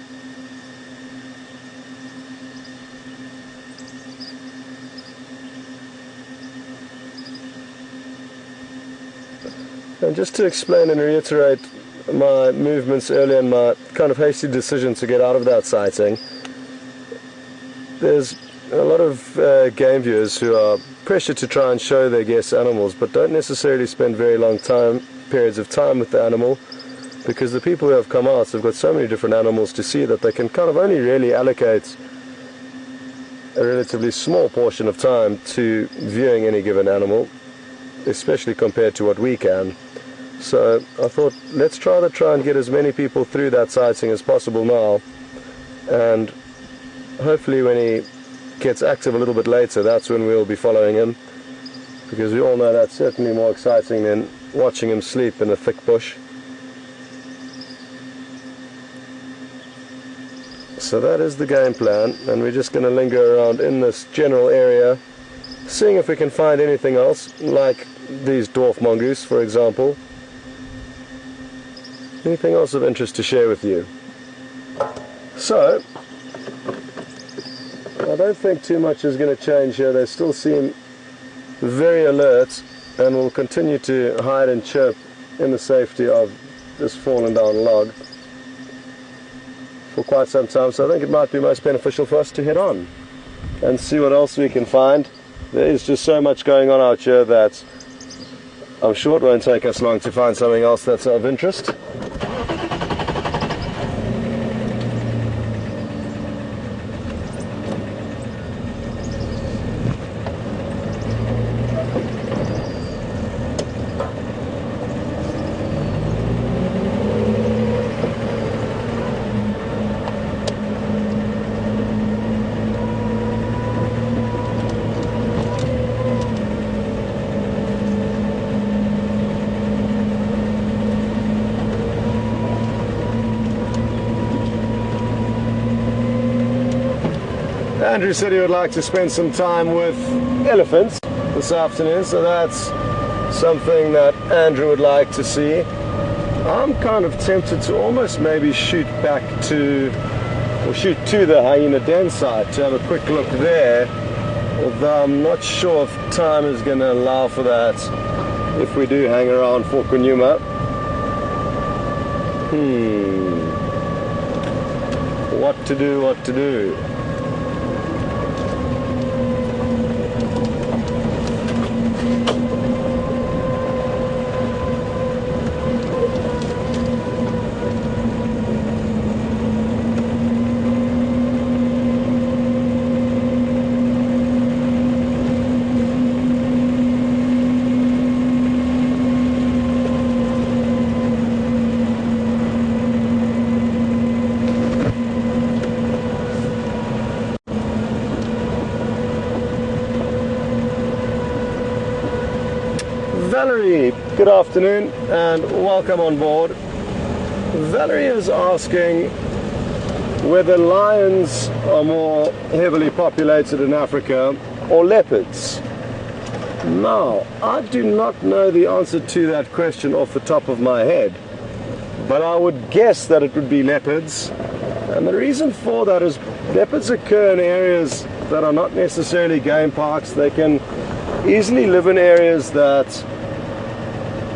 And just to explain and reiterate my movements earlier and my kind of hasty decision to get out of that sighting, there's a lot of game viewers who are pressured to try and show their guests animals, but don't necessarily spend very long periods of time with the animal, because the people who have come out have got so many different animals to see that they can kind of only really allocate a relatively small portion of time to viewing any given animal, especially compared to what we can. So I thought, let's try and get as many people through that sighting as possible now, and hopefully when he gets active a little bit later, that's when we'll be following him, because we all know that's certainly more exciting than watching him sleep in a thick bush. So that is the game plan, and we're just going to linger around in this general area, seeing if we can find anything else, like these dwarf mongoose, for example. Anything else of interest to share with you. So, I don't think too much is going to change here. They still seem very alert and will continue to hide and chirp in the safety of this fallen down log for quite some time. So I think it might be most beneficial for us to head on and see what else we can find. There is just so much going on out here that I'm sure it won't take us long to find something else that's of interest. Andrew said he would like to spend some time with elephants this afternoon, so that's something that Andrew would like to see. I'm kind of tempted to almost maybe shoot back to, or shoot to the hyena den site to have a quick look there, although I'm not sure if time is going to allow for that if we do hang around for Nkuhuma. What to do? Valerie, good afternoon and welcome on board. Valerie is asking whether lions are more heavily populated in Africa or leopards. Now, I do not know the answer to that question off the top of my head, but I would guess that it would be leopards. And the reason for that is leopards occur in areas that are not necessarily game parks. They can easily live in areas that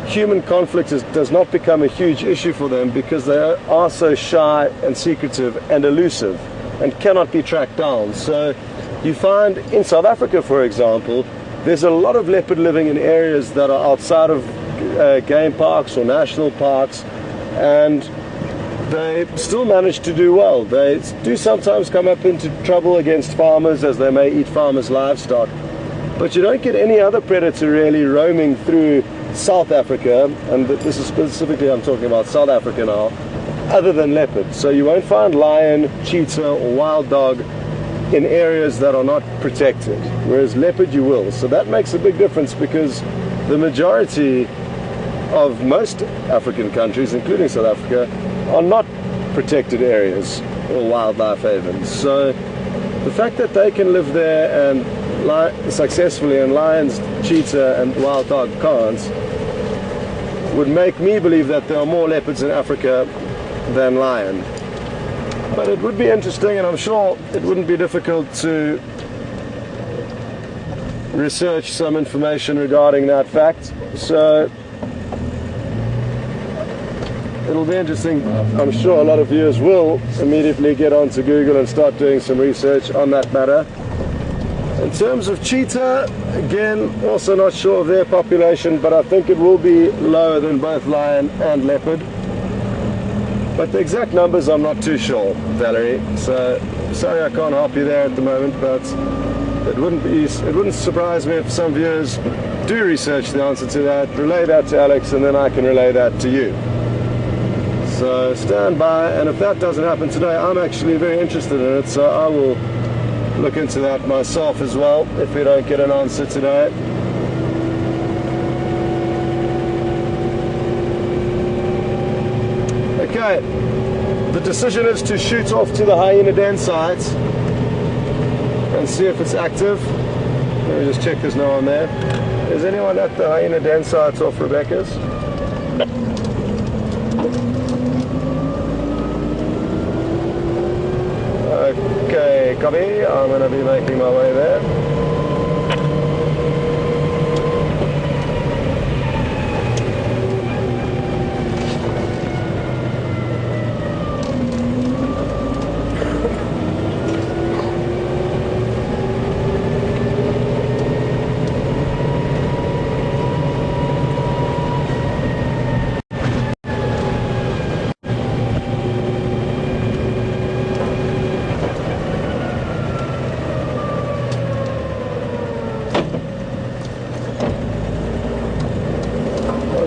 human conflict does not become a huge issue for them because they are so shy and secretive and elusive and cannot be tracked down. So you find in South Africa, for example, there's a lot of leopard living in areas that are outside of game parks or national parks, and they still manage to do well. They do sometimes come up into trouble against farmers as they may eat farmers' livestock, but you don't get any other predator really roaming through South Africa, and this is specifically, I'm talking about South Africa now, other than leopard. So you won't find lion, cheetah or wild dog in areas that are not protected, whereas leopard you will. So that makes a big difference because the majority of most African countries, including South Africa, are not protected areas or wildlife havens. So the fact that they can live there and successfully, and lions, cheetah and wild dog can't, would make me believe that there are more leopards in Africa than lion. But it would be interesting, and I'm sure it wouldn't be difficult to research some information regarding that fact. So it'll be interesting. I'm sure a lot of viewers will immediately get onto Google and start doing some research on that matter. In terms of cheetah, again, also not sure of their population, but I think it will be lower than both lion and leopard. But the exact numbers I'm not too sure, Valerie. So sorry I can't help you there at the moment, but it wouldn't surprise me if some viewers do research the answer to that, relay that to Alex, and then I can relay that to you. So stand by, and if that doesn't happen today, I'm actually very interested in it, so I will look into that myself as well if we don't get an answer today. Okay, the decision is to shoot off to the hyena den site and see if it's active. Let me just check there's no one there. Is anyone at the hyena den site off Rebecca's? Okay, Okay, copy. I'm going to be making my way there.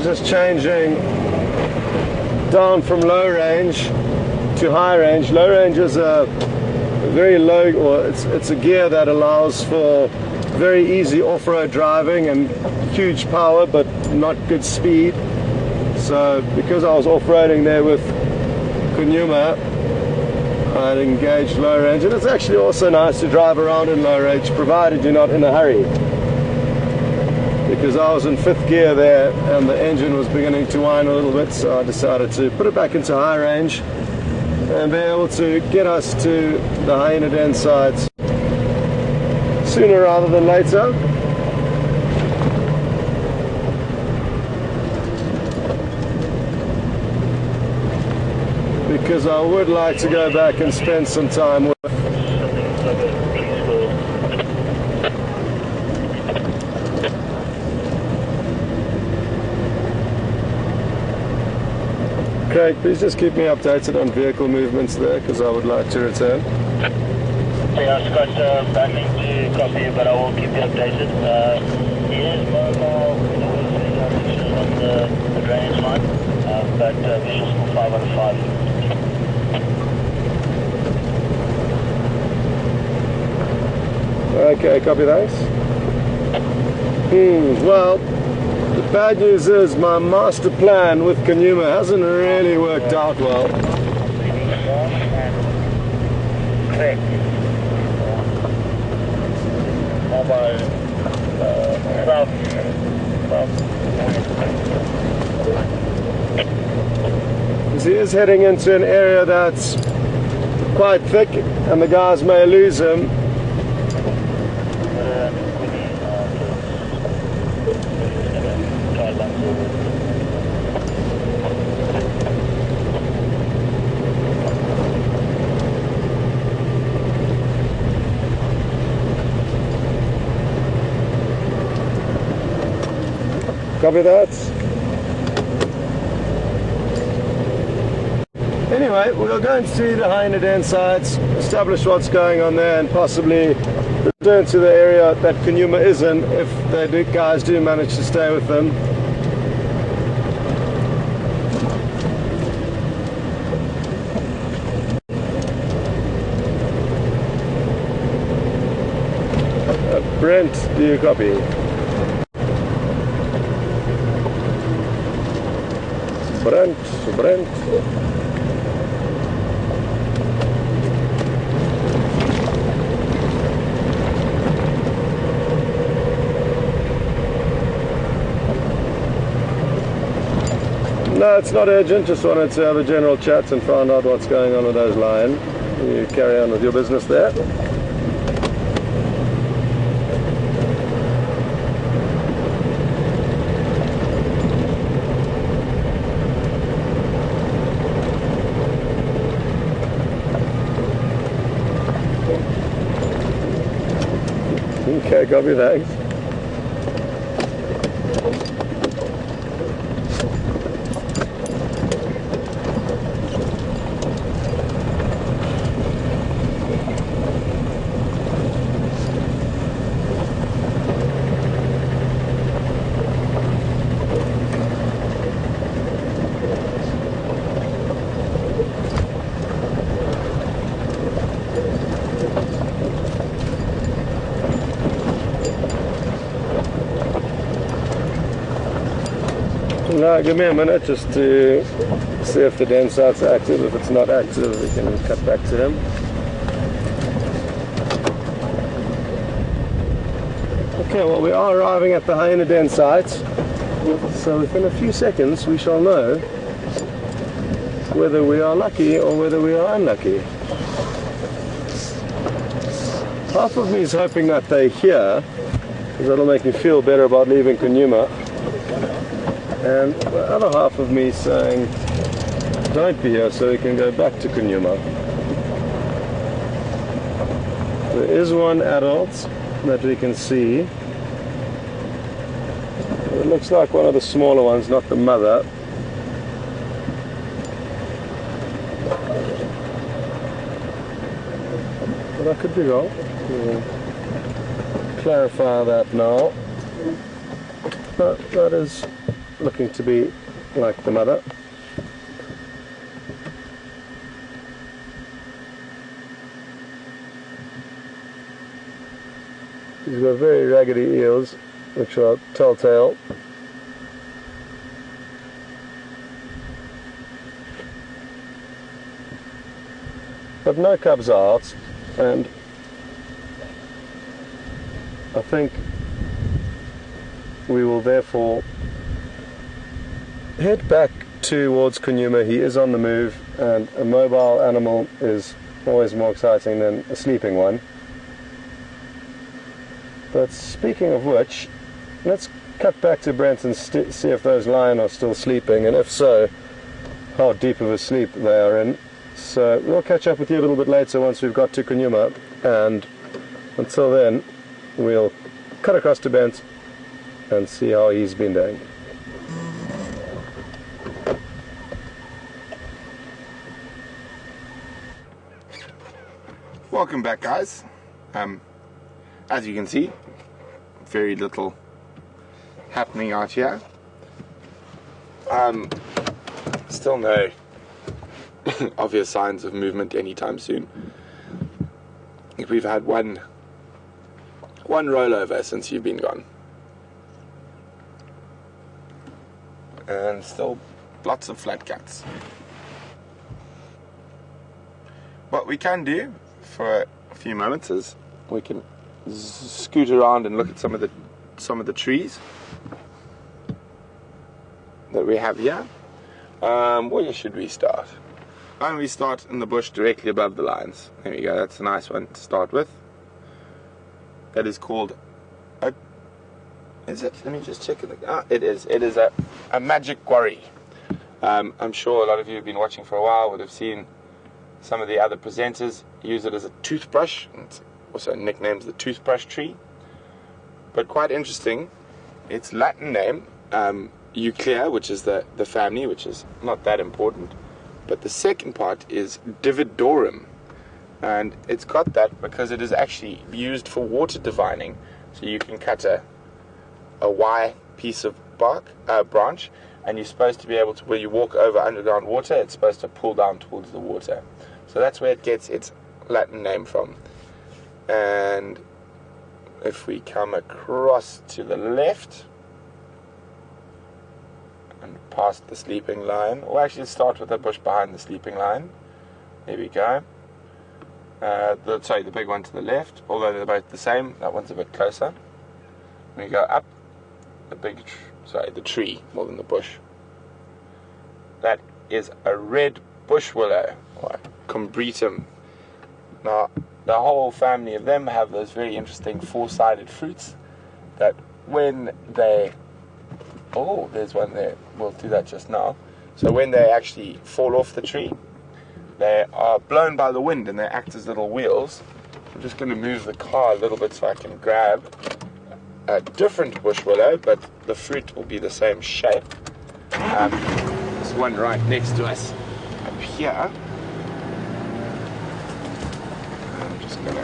Just changing down from low range to high range. Low range is a very low, or it's a gear that allows for very easy off-road driving and huge power but not good speed. So because I was off-roading there with Nkuhuma, I'd engaged low range, and it's actually also nice to drive around in low range provided you're not in a hurry. Because I was in 5th gear there and the engine was beginning to whine a little bit, so I decided to put it back into high range and be able to get us to the hyena den sites sooner rather than later. Because I would like to go back and spend some time with Craig, please just keep me updated on vehicle movements there, because I would like to return. Yeah, Scott, battling to copy, but I will keep you updated. He is mobile, on the drainage line, but visuals for 5 out of 5. Okay, copy, thanks. Well, the bad news is my master plan with Nkuhuma hasn't really worked out well. Because he is heading into an area that's quite thick and the guys may lose him. Copy that. Anyway, we're going to see the hyena den sites, establish what's going on there, and possibly return to the area that Nkuhuma is in if the guys do manage to stay with them. Brent, do you copy? Brent. No, it's not urgent, just wanted to have a general chat and find out what's going on with those lions. You carry on with your business there. Okay, copy, thanks. No, give me a minute just to see if the den site's active. If it's not active, we can cut back to him. Okay, well, we are arriving at the hyena den site, so within a few seconds we shall know whether we are lucky or whether we are unlucky. Half of me is hoping that they're here, because that'll make me feel better about leaving Nkuhuma. And the other half of me is saying, don't be here so we can go back to Nkuhuma. There is one adult that we can see. It looks like one of the smaller ones, not the mother. But I could be wrong. We'll clarify that now. But that is looking to be like the mother. He's got very raggedy ears, which are telltale. But no cubs are out, and I think we will therefore head back towards Nkuhuma. He is on the move, and a mobile animal is always more exciting than a sleeping one. But speaking of which, let's cut back to Brent and see if those lions are still sleeping, and if so, how deep of a sleep they are in. So we'll catch up with you a little bit later once we've got to Nkuhuma, and until then, we'll cut across to Brent and see how he's been doing. Welcome back, guys. As you can see, very little happening out here. Still no obvious signs of movement anytime soon. I think we've had one rollover since you've been gone, and still lots of flat cats. What we can do for a few moments is we can scoot around and look at some of the trees that we have here. Where should we start? Why don't we start in the bush directly above the lines? There we go, that's a nice one to start with. That is called a... Is it? Let me just check it. It is. It is a magic quarry. I'm sure a lot of you have been watching for a while would have seen some of the other presenters use it as a toothbrush. It's also nicknamed the toothbrush tree. But quite interesting, its Latin name, Euclea, which is the family, which is not that important. But the second part is Dividorum. And it's got that because it is actually used for water divining. So you can cut a Y piece of branch, and you're supposed to be able to, where you walk over underground water, it's supposed to pull down towards the water. So that's where it gets its Latin name from. And if we come across to the left and past the sleeping lion, or actually start with the bush behind the sleeping lion. There we go. The big one to the left, although they're both the same. That one's a bit closer. We go up the tree more than the bush. That is a red bush willow, or combretum. Now, the whole family of them have those very interesting four-sided fruits that when they... Oh, there's one there. We'll do that just now. So when they actually fall off the tree, they are blown by the wind and they act as little wheels. I'm just going to move the car a little bit so I can grab a different bush willow, but the fruit will be the same shape. There's one right next to us up here. I'm just going to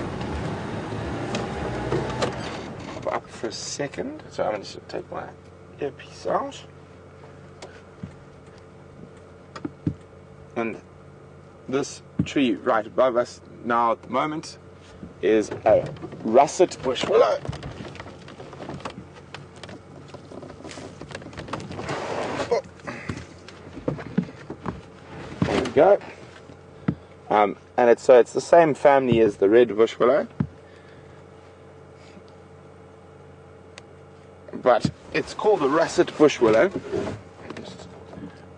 pop up for a second. So I'm just going to take my earpiece out. And this tree right above us now at the moment is a russet bush willow. Oh. There we go. And it's the same family as the red bush willow, but it's called a russet bush willow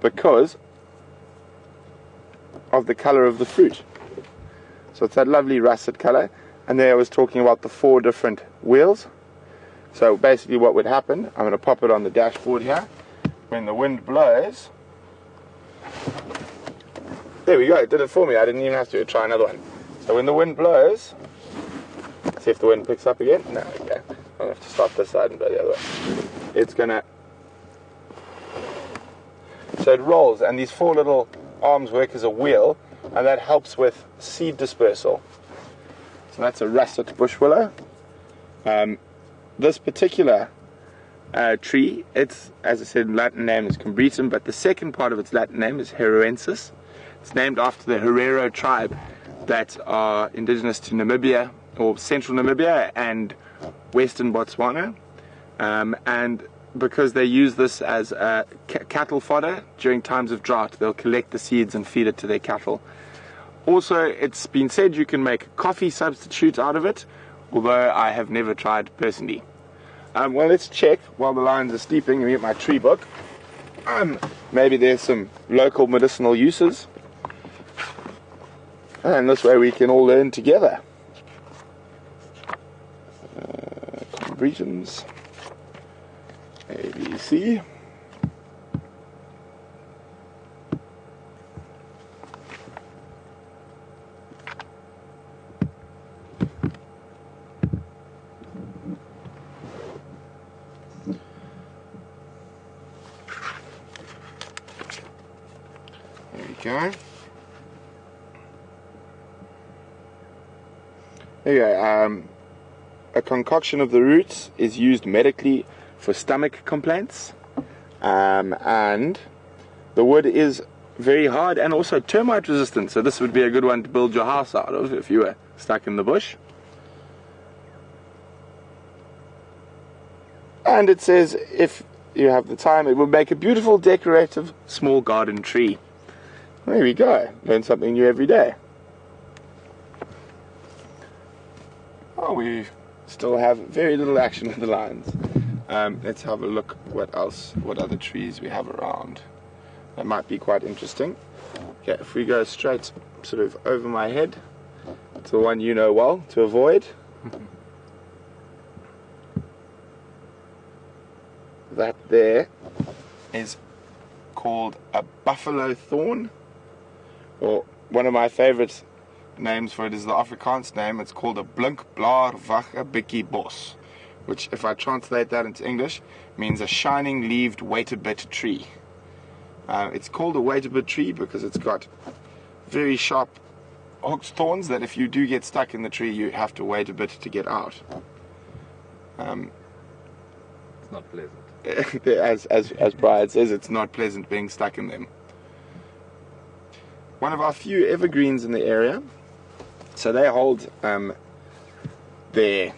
because of the color of the fruit. So it's that lovely russet color, And there I was talking about the 4 different wheels. So basically what would happen, I'm going to pop it on the dashboard here. When the wind blows, there we go, it did it for me. I didn't even have to try another one. So when the wind blows, see if the wind picks up again. No, okay. I'll have to stop this side and blow the other way. It's going to, so it rolls, and these 4 little arms work as a wheel, and that helps with seed dispersal. So that's a russet bush willow. This particular tree, it's, as I said, Latin name is Combretum, but the second part of its Latin name is Heroensis. It's named after the Herero tribe that are indigenous to Namibia, or central Namibia and western Botswana. And because they use this as cattle fodder during times of drought, they'll collect the seeds and feed it to their cattle. Also, it's been said you can make a coffee substitute out of it, although I have never tried personally. Well, let's check while the lions are sleeping and get my tree book. Maybe there's some local medicinal uses, and this way we can all learn together. Combretums, ABC. There we go. A concoction of the roots is used medically for stomach complaints, and the wood is very hard and also termite resistant, so this would be a good one to build your house out of if you were stuck in the bush. And it says if you have the time, it will make a beautiful decorative small garden tree. There we go. Learn something new every day. Oh, we still have very little action with the lions. Let's have a look what other trees we have around. That might be quite interesting. Okay, if we go straight sort of over my head to the one you know well to avoid. That there is called a buffalo thorn. Or one of my favorite names for it is the Afrikaans name. It's called a blinkblaar wache bikkie bos, which, if I translate that into English, means a shining leaved wait-a-bit tree. It's called a wait-a-bit tree because it's got very sharp hooked thorns that if you do get stuck in the tree, you have to wait a bit to get out. It's not pleasant. As Brian says, it's not pleasant being stuck in them. One of our few evergreens in the area, so they hold their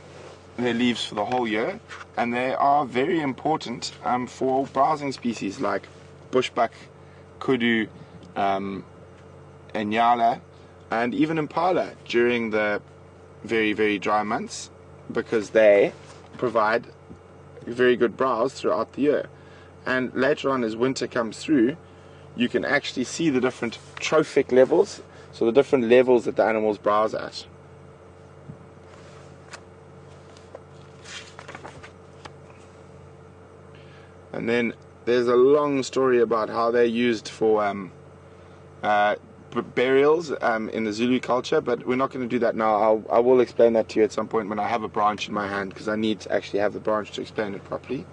leaves for the whole year, and they are very important for browsing species like bushbuck, kudu, enyala, and even impala during the very, very dry months, because they provide very good browse throughout the year. And later on, as winter comes through, you can actually see the different trophic levels, so the different levels that the animals browse at. And then there's a long story about how they're used for burials in the Zulu culture, but we're not going to do that now. I will explain that to you at some point when I have a branch in my hand, because I need to actually have the branch to explain it properly.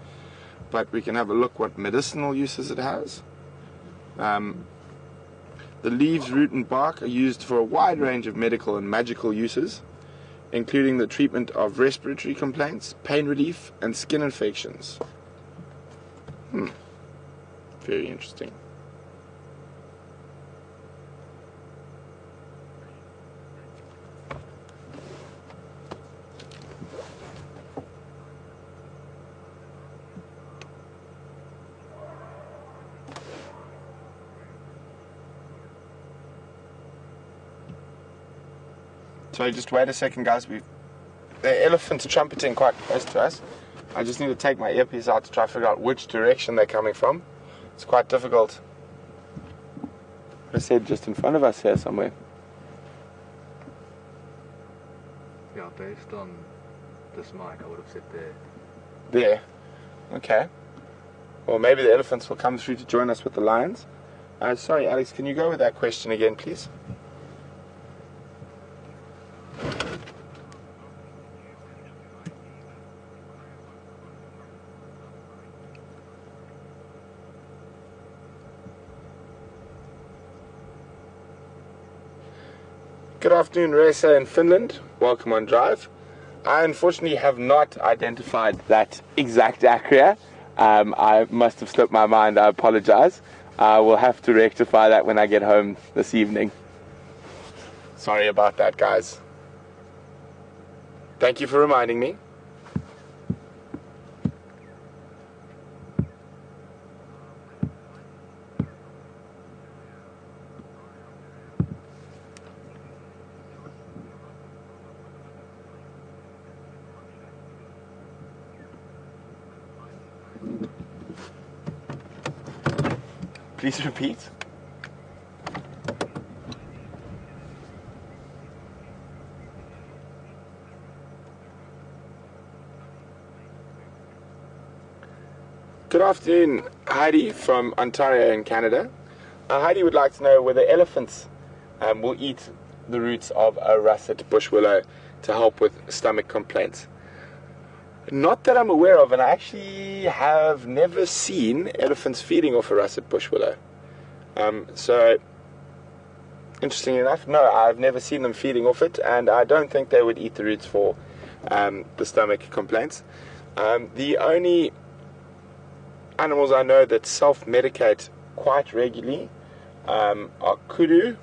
But we can have a look what medicinal uses it has. The leaves, root and bark are used for a wide range of medical and magical uses, including the treatment of respiratory complaints, pain relief, and skin infections. Very interesting. So just wait a second, guys. The elephant's trumpeting quite close to us. I just need to take my earpiece out to try to figure out which direction they're coming from. It's quite difficult. I said just in front of us here somewhere. Yeah. based on this mic, I would have said there. There. Okay. Well, maybe the elephants will come through to join us with the lions. Sorry, Alex, can you go with that question again, please? Good afternoon, Reza in Finland. Welcome on Drive. I unfortunately have not identified that exact acria. I must have slipped my mind. I apologize. I will have to rectify that when I get home this evening. Sorry about that, guys. Thank you for reminding me. Please repeat. Good afternoon, Heidi from Ontario in Canada. Heidi would like to know whether elephants will eat the roots of a russet bush willow to help with stomach complaints. Not that I'm aware of, and I actually have never seen elephants feeding off a russet bush willow. So, interestingly enough, no, I've never seen them feeding off it, and I don't think they would eat the roots for the stomach complaints. The only animals I know that self-medicate quite regularly are kudu,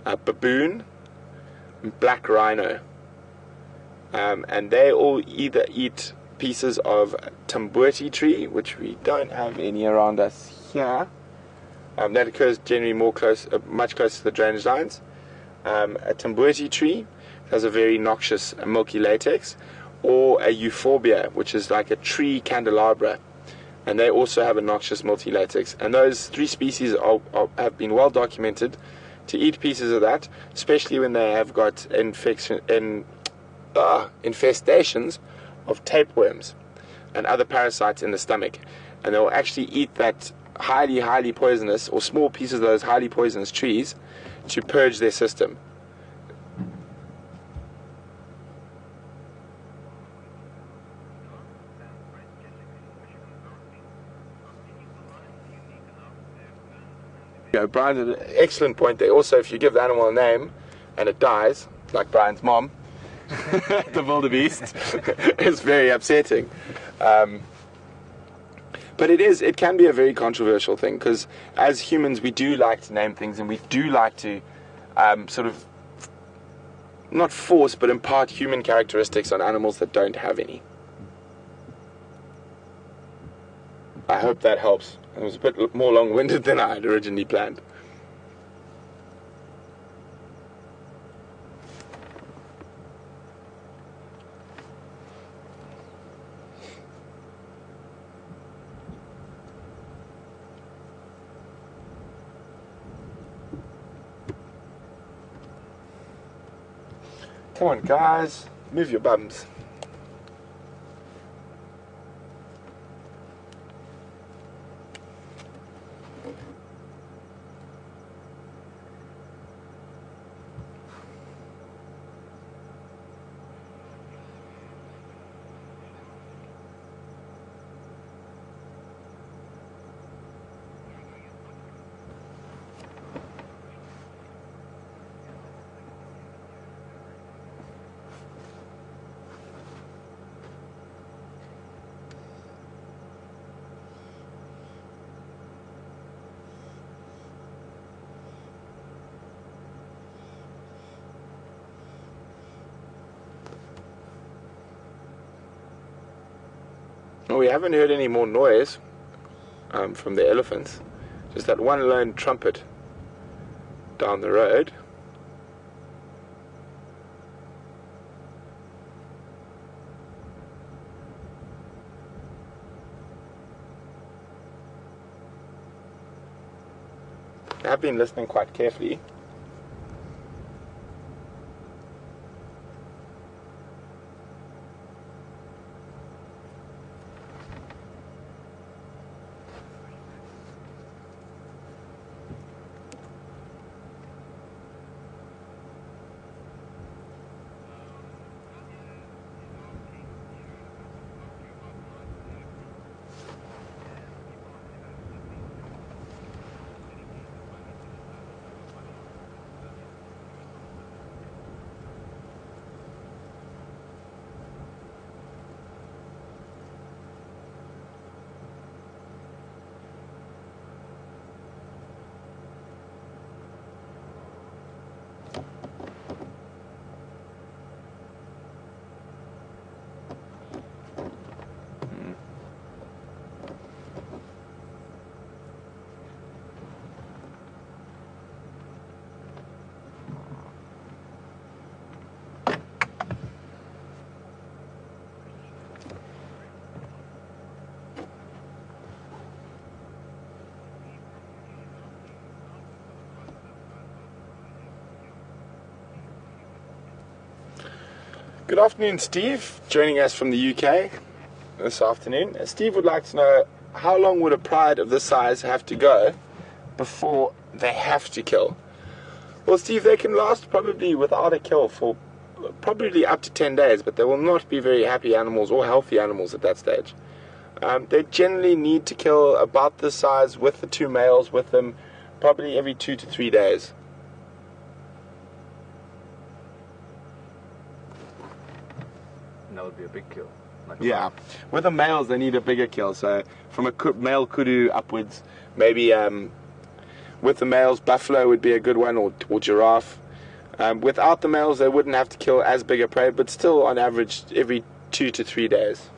baboon, and black rhino. And they all either eat pieces of tambuti tree, which we don't have any around us here. That occurs generally much closer to the drainage lines. A tambuti tree has a very noxious milky latex, or a euphorbia, which is like a tree candelabra, and they also have a noxious milky latex. And those three species have been well documented to eat pieces of that, especially when they have got infestations of tapeworms and other parasites in the stomach, and they'll actually eat that highly poisonous, or small pieces of those highly poisonous trees, to purge their system. Brian had an excellent point there. Also, if you give the animal a name and it dies, like Brian's mom, the wildebeest, it's very upsetting. But it can be a very controversial thing, because as humans we do like to name things, and we do like to sort of not force but impart human characteristics on animals that don't have any. I hope that helps. It was a bit more long-winded than I had originally planned. Come on, guys, move your bums. Well, we haven't heard any more noise from the elephants. Just that one lone trumpet down the road. I've been listening quite carefully. Good afternoon, Steve, joining us from the UK this afternoon. Steve would like to know, how long would a pride of this size have to go before they have to kill? Well, Steve, they can last probably without a kill for probably up to 10 days, but they will not be very happy animals or healthy animals at that stage. They generally need to kill about this size with the 2 males with them probably every 2 to 3 days. And that would be a big kill. Yeah, with the males they need a bigger kill, so from a male kudu upwards, maybe with the males buffalo would be a good one, or giraffe. Without the males they wouldn't have to kill as big a prey, but still on average every 2 to 3 days.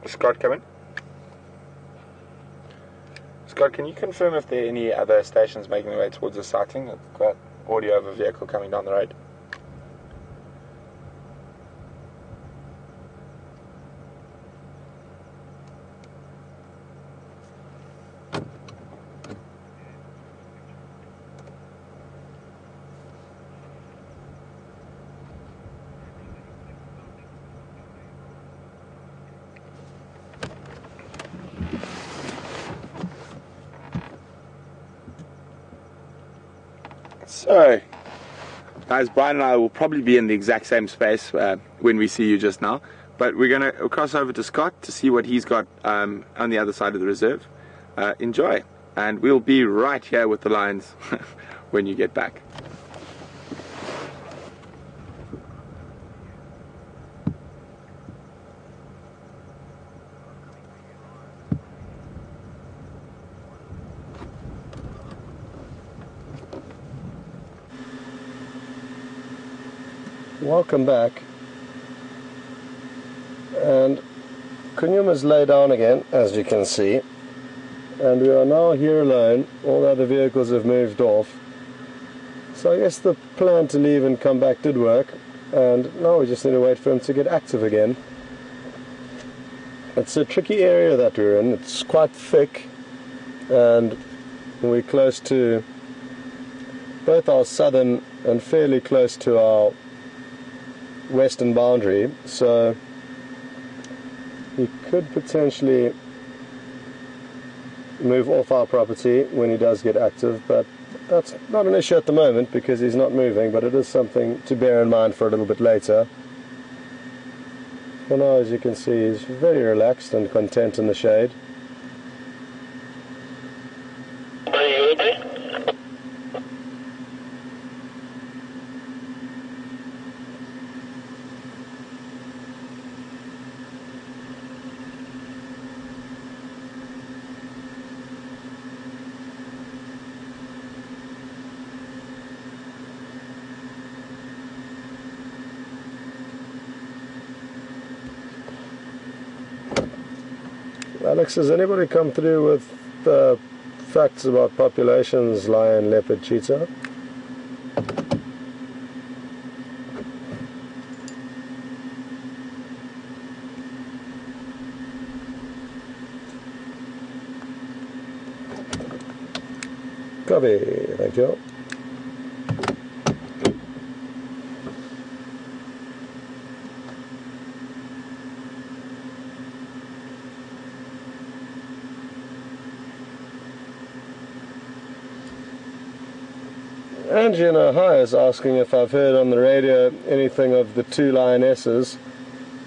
Scott, come in. Scott, can you confirm if there are any other stations making their way towards the cycling? I've got audio of a vehicle coming down the road. So, guys, Brian and I will probably be in the exact same space when we see you just now, but we're going to cross over to Scott to see what he's got on the other side of the reserve. Enjoy, and we'll be right here with the lions when you get back. Welcome back, and Nkuhuma's lay down again, as you can see, and we are now here alone. All the other vehicles have moved off, so I guess the plan to leave and come back did work, and now we just need to wait for him to get active again. It's a tricky area that we're in. It's quite thick, and we're close to both our southern and fairly close to our western boundary, so he could potentially move off our property when he does get active, but that's not an issue at the moment because he's not moving, but it is something to bear in mind for a little bit later. For now, as you can see, he's very relaxed and content in the shade. Alex, has anybody come through with the facts about populations, lion, leopard, cheetah? Copy, thank you. Angie in Ohio is asking if I've heard on the radio anything of the 2 lionesses,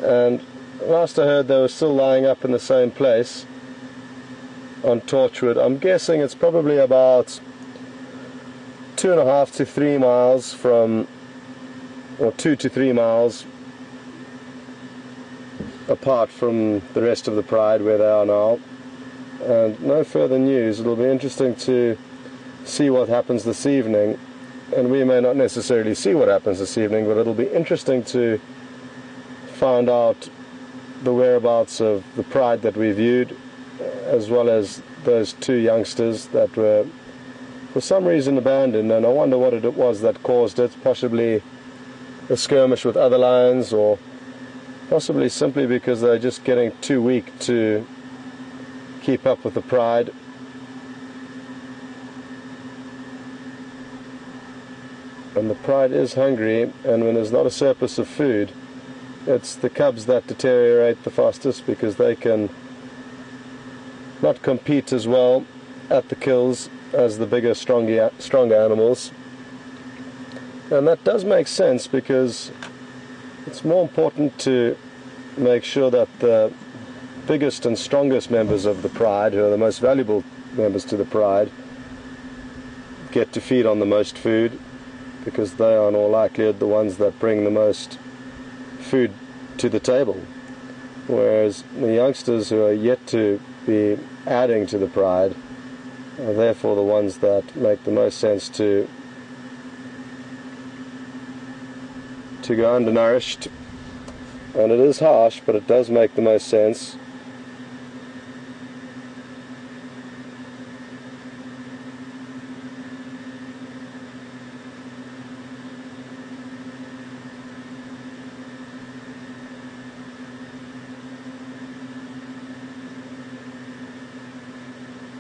and last I heard they were still lying up in the same place on Torchwood. I'm guessing it's probably about 2.5 to 3 miles from, or 2 to 3 miles apart from the rest of the pride where they are now, and no further news. It'll be interesting to see what happens this evening, and we may not necessarily see what happens this evening, but it'll be interesting to find out the whereabouts of the pride that we viewed as well as those 2 youngsters that were for some reason abandoned, and I wonder what it was that caused it. Possibly a skirmish with other lions, or possibly simply because they're just getting too weak to keep up with the pride. And the pride is hungry, and when there's not a surplus of food, it's the cubs that deteriorate the fastest, because they can not compete as well at the kills as the bigger, stronger animals. And that does make sense, because it's more important to make sure that the biggest and strongest members of the pride, who are the most valuable members to the pride, get to feed on the most food, because they are in all likelihood the ones that bring the most food to the table. Whereas the youngsters who are yet to be adding to the pride are therefore the ones that make the most sense to go undernourished. And it is harsh, but it does make the most sense.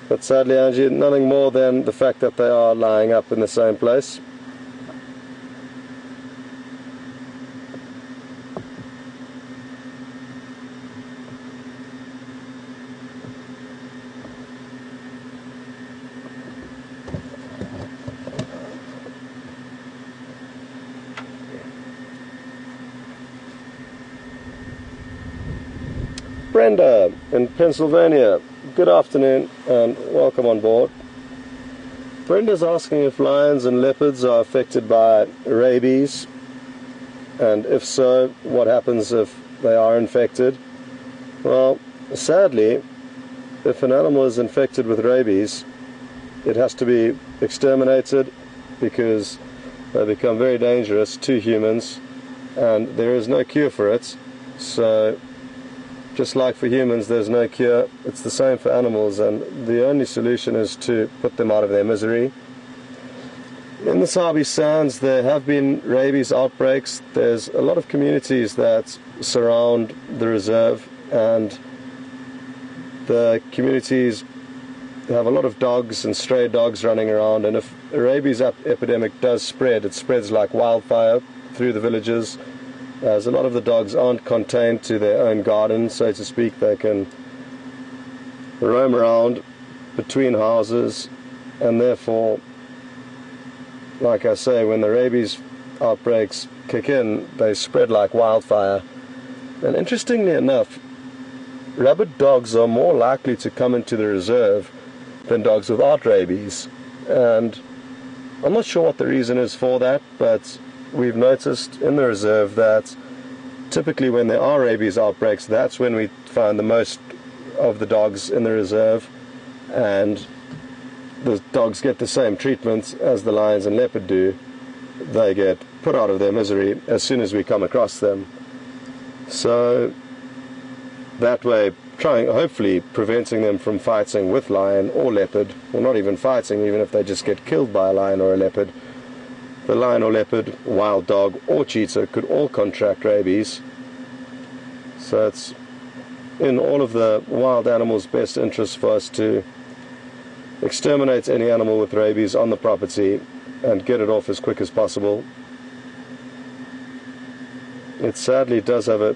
But sadly, Angie, nothing more than the fact that they are lying up in the same place. Brenda in Pennsylvania, good afternoon and welcome on board. Brenda's asking if lions and leopards are affected by rabies, and if so, what happens if they are infected. Well, sadly, if an animal is infected with rabies, it has to be exterminated, because they become very dangerous to humans, and there is no cure for it. So just like for humans there's no cure, it's the same for animals, and the only solution is to put them out of their misery. In the Sabi Sands there have been rabies outbreaks. There's a lot of communities that surround the reserve, and the communities have a lot of dogs and stray dogs running around, and if a rabies epidemic does spread, it spreads like wildfire through the villages. As a lot of the dogs aren't contained to their own garden, so to speak, they can roam around between houses, and therefore, like I say, when the rabies outbreaks kick in, they spread like wildfire. And interestingly enough, rabid dogs are more likely to come into the reserve than dogs without rabies, and I'm not sure what the reason is for that, but we've noticed in the reserve that typically when there are rabies outbreaks, that's when we find the most of the dogs in the reserve, and the dogs get the same treatment as the lions and leopard do. They get put out of their misery as soon as we come across them. So that way, hopefully preventing them from fighting with lion or leopard, or not even fighting, even if they just get killed by a lion or a leopard. The lion or leopard, wild dog or cheetah could all contract rabies. So it's in all of the wild animals' best interest for us to exterminate any animal with rabies on the property and get it off as quick as possible. It sadly does have a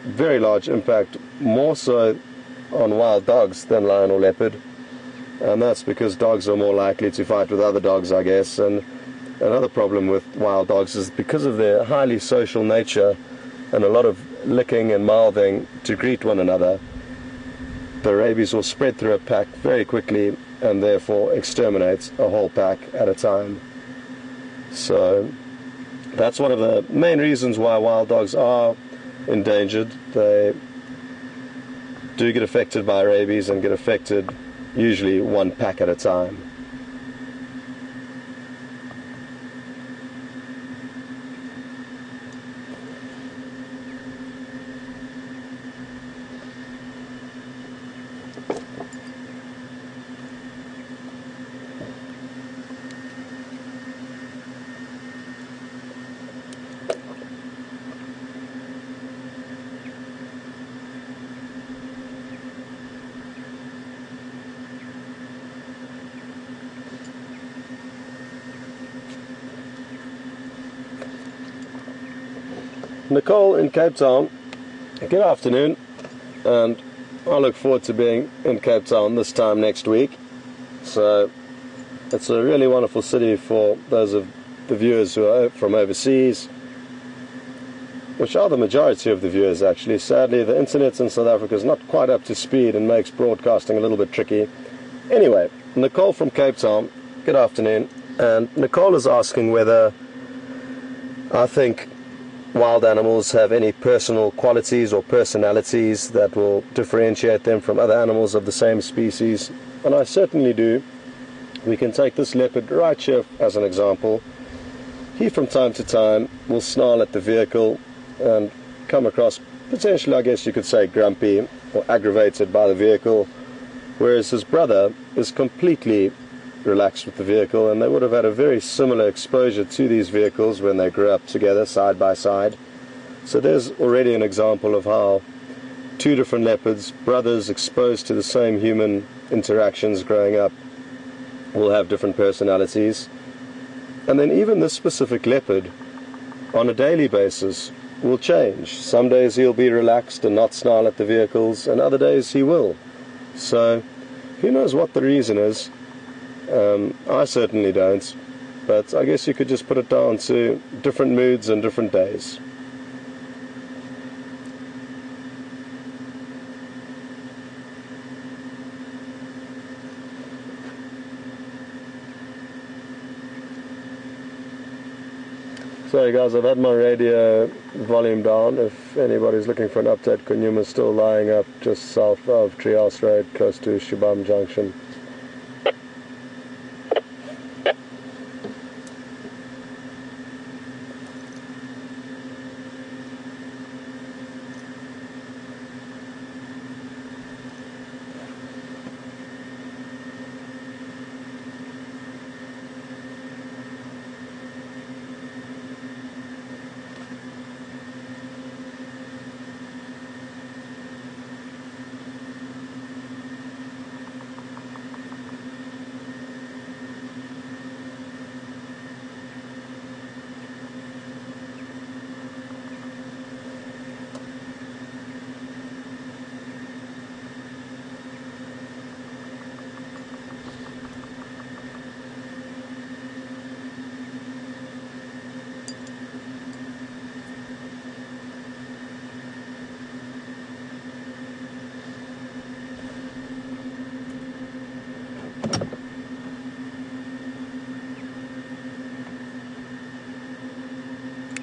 very large impact, more so on wild dogs than lion or leopard, and that's because dogs are more likely to fight with other dogs, I guess. And another problem with wild dogs is because of their highly social nature and a lot of licking and mouthing to greet one another, the rabies will spread through a pack very quickly and therefore exterminate a whole pack at a time. So that's one of the main reasons why wild dogs are endangered. They do get affected by rabies and get affected usually one pack at a time. Nicole in Cape Town, good afternoon, and I look forward to being in Cape Town this time next week. So it's a really wonderful city for those of the viewers who are from overseas, which are the majority of the viewers actually. Sadly, the internet in South Africa is not quite up to speed and makes broadcasting a little bit tricky. Anyway, Nicole from Cape Town, good afternoon, and Nicole is asking whether I think wild animals have any personal qualities or personalities that will differentiate them from other animals of the same species, and I certainly do. We can take this leopard right here as an example. He from time to time will snarl at the vehicle and come across potentially, I guess you could say, grumpy or aggravated by the vehicle, whereas his brother is completely relaxed with the vehicle, and they would have had a very similar exposure to these vehicles when they grew up together side by side. So there's already an example of how two different leopards, brothers exposed to the same human interactions growing up, will have different personalities. And then even this specific leopard on a daily basis will change. Some days he'll be relaxed and not snarl at the vehicles, and other days he will. So who knows what the reason is? I certainly don't, but I guess you could just put it down to different moods and different days. Sorry guys, I've had my radio volume down. If anybody's looking for an update, Nkuhuma is still lying up just south of Treehouse Road, close to Shibam Junction.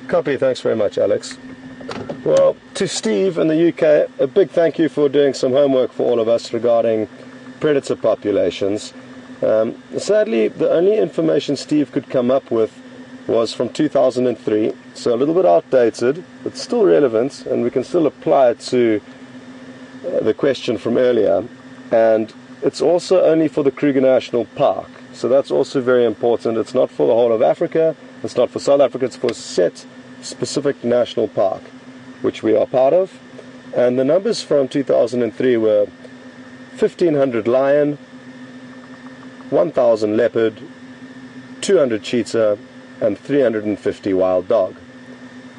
Copy, thanks very much, Alex. Well, to Steve in the UK, a big thank you for doing some homework for all of us regarding predator populations. Sadly, the only information Steve could come up with was from 2003, so a little bit outdated, but still relevant, and we can still apply it to the question from earlier. And it's also only for the Kruger National Park, so that's also very important. It's not for the whole of Africa, it's not for South Africa, it's for a set specific national park, which we are part of. And the numbers from 2003 were 1,500 lion, 1,000 leopard, 200 cheetah, and 350 wild dog.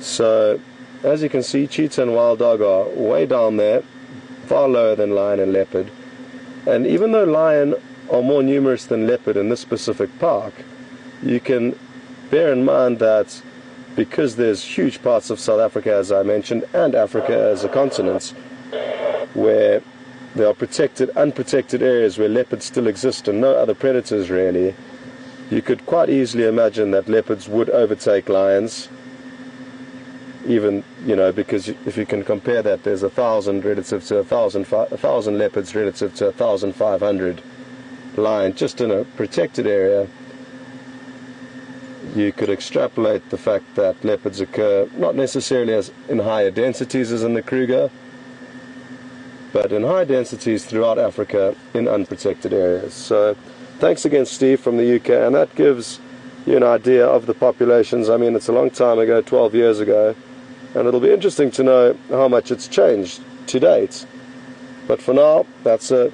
So, as you can see, cheetah and wild dog are way down there, far lower than lion and leopard. And even though lion are more numerous than leopard in this specific park, you can bear in mind that because there's huge parts of South Africa, as I mentioned, and Africa as a continent, where there are protected, unprotected areas where leopards still exist and no other predators really, you could quite easily imagine that leopards would overtake lions, even, you know, because if you can compare that, there's 1,000 relative to 1,000 leopards relative to 1,500 lion just in a protected area. You could extrapolate the fact that leopards occur not necessarily as in higher densities as in the Kruger, but in high densities throughout Africa in unprotected areas. So thanks again, Steve, from the UK, and that gives you an idea of the populations. I mean, it's a long time ago, 12 years ago, and it'll be interesting to know how much it's changed to date. But for now, that's a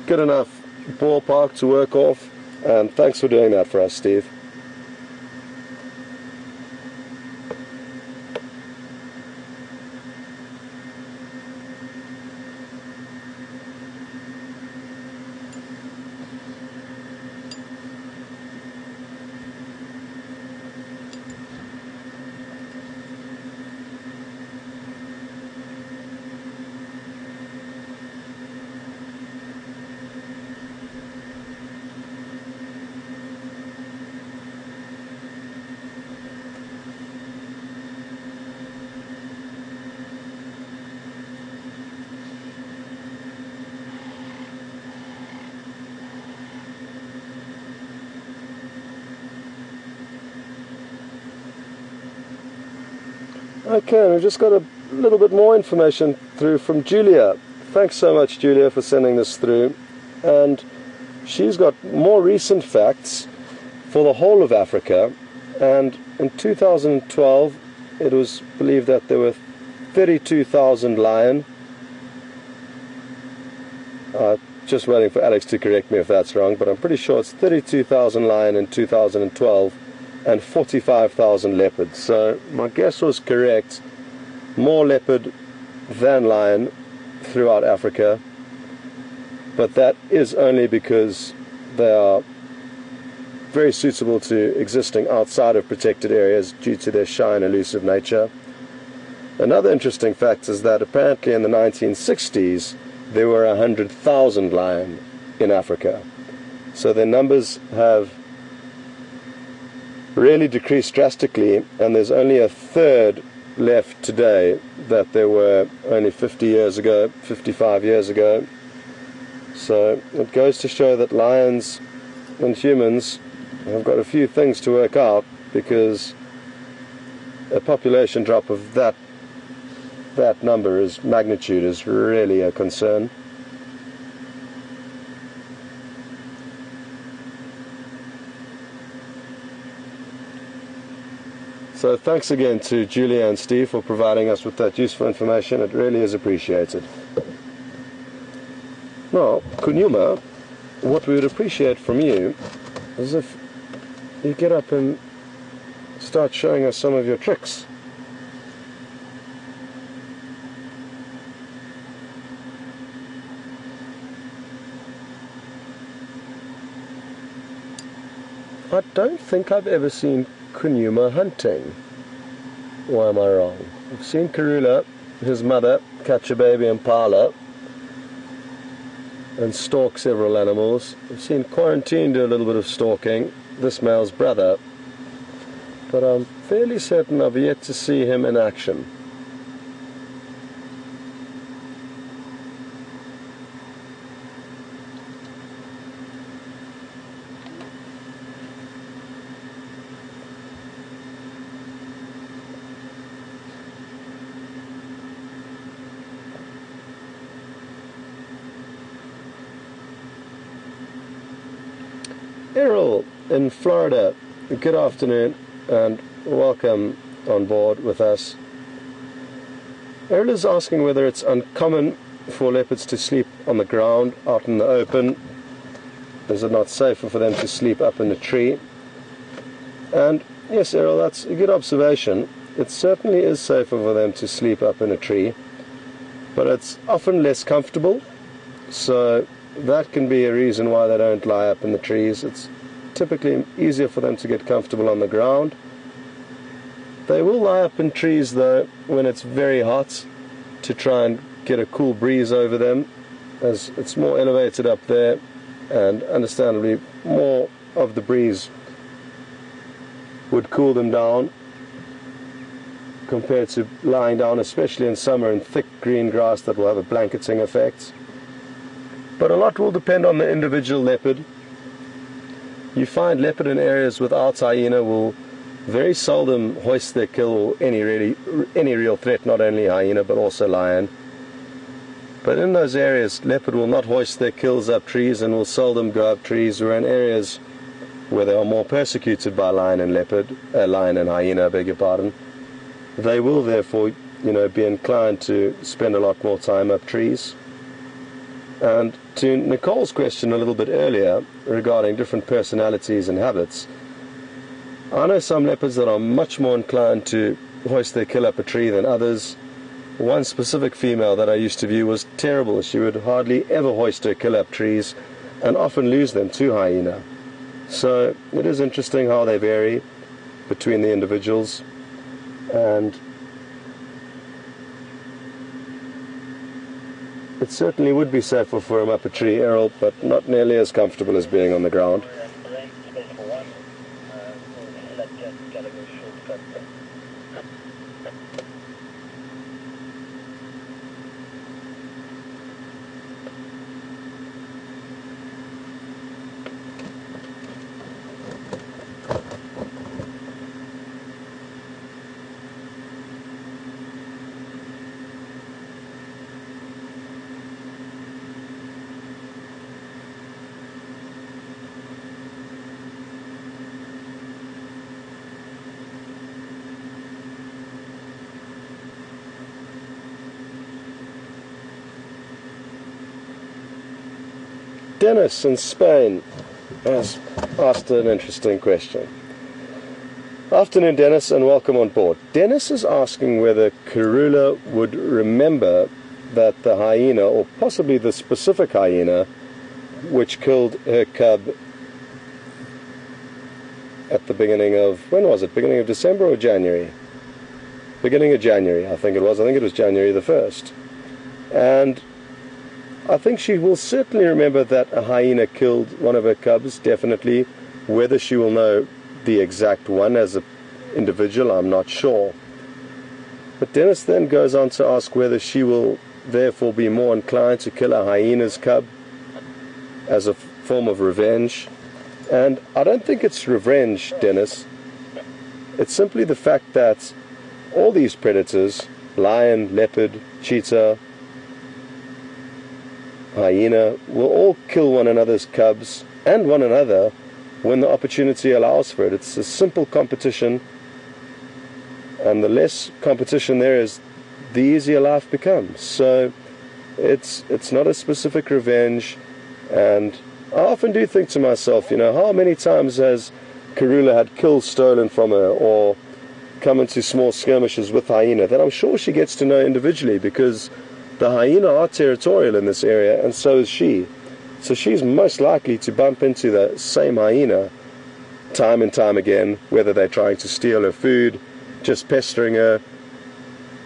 good enough ballpark to work off, and thanks for doing that for us, Steve. Okay, we've just got a little bit more information through from Julia. Thanks so much, Julia, for sending this through. And she's got more recent facts for the whole of Africa. And in 2012, it was believed that there were 32,000 lion. Just waiting for Alex to correct me if that's wrong, but I'm pretty sure it's 32,000 lion in 2012 and 45,000 leopards. So my guess was correct. More leopard than lion throughout Africa, but that is only because they are very suitable to existing outside of protected areas due to their shy and elusive nature. Another interesting fact is that apparently in the 1960s there were 100,000 lion in Africa. So their numbers have really decreased drastically, and there's only a third left today that there were only 50 years ago, 55 years ago. So it goes to show that lions and humans have got a few things to work out, because a population drop of that number is magnitude is really a concern. So thanks again to Julia and Steve for providing us with that useful information. It really is appreciated. Now, Nkuhuma, what we would appreciate from you is if you get up and start showing us some of your tricks. I don't think I've ever seen Nkuhuma hunting. Or am I wrong? I've seen Karula, his mother, catch a baby impala and stalk several animals. I've seen Quarantine do a little bit of stalking, this male's brother, but I'm fairly certain I've yet to see him in action. Errol in Florida, good afternoon and welcome on board with us. Errol is asking whether it's uncommon for leopards to sleep on the ground out in the open. Is it not safer for them to sleep up in a tree? And yes, Errol, that's a good observation. It certainly is safer for them to sleep up in a tree, but it's often less comfortable, so that can be a reason why they don't lie up in the trees. It's typically easier for them to get comfortable on the ground. They will lie up in trees though when it's very hot, to try and get a cool breeze over them, as it's more elevated up there, and understandably more of the breeze would cool them down compared to lying down, especially in summer, in thick green grass that will have a blanketing effect. But a lot will depend on the individual leopard. You find leopard in areas without hyena will very seldom hoist their kill, or any real threat, not only hyena but also lion. But in those areas, leopard will not hoist their kills up trees and will seldom go up trees, or in areas where they are more persecuted by lion and hyena, beg your pardon. They will therefore, be inclined to spend a lot more time up trees. And to Nicole's question a little bit earlier regarding different personalities and habits, I know some leopards that are much more inclined to hoist their kill up a tree than others. One specific female that I used to view was terrible. She would hardly ever hoist her kill up trees and often lose them to hyena. So it is interesting how they vary between the individuals. And it certainly would be safer for him up a tree, Errol, but not nearly as comfortable as being on the ground. Dennis in Spain has asked an interesting question. Afternoon, Dennis, and welcome on board. Dennis is asking whether Karula would remember that the hyena, or possibly the specific hyena, which killed her cub at the beginning of, when was it? Beginning of December or January? Beginning of January, I think it was. I think it was January the 1st. And I think she will certainly remember that a hyena killed one of her cubs, definitely. Whether she will know the exact one as an individual, I'm not sure. But Dennis then goes on to ask whether she will therefore be more inclined to kill a hyena's cub as a form of revenge. And I don't think it's revenge, Dennis. It's simply the fact that all these predators, lion, leopard, cheetah, hyena, will all kill one another's cubs and one another when the opportunity allows for it. It's a simple competition, and the less competition there is, the easier life becomes. So it's not a specific revenge. And I often do think to myself, how many times has Karula had kills stolen from her or come into small skirmishes with hyena that I'm sure she gets to know individually, because the hyena are territorial in this area, and so is she. So she's most likely to bump into the same hyena time and time again, whether they're trying to steal her food, just pestering her,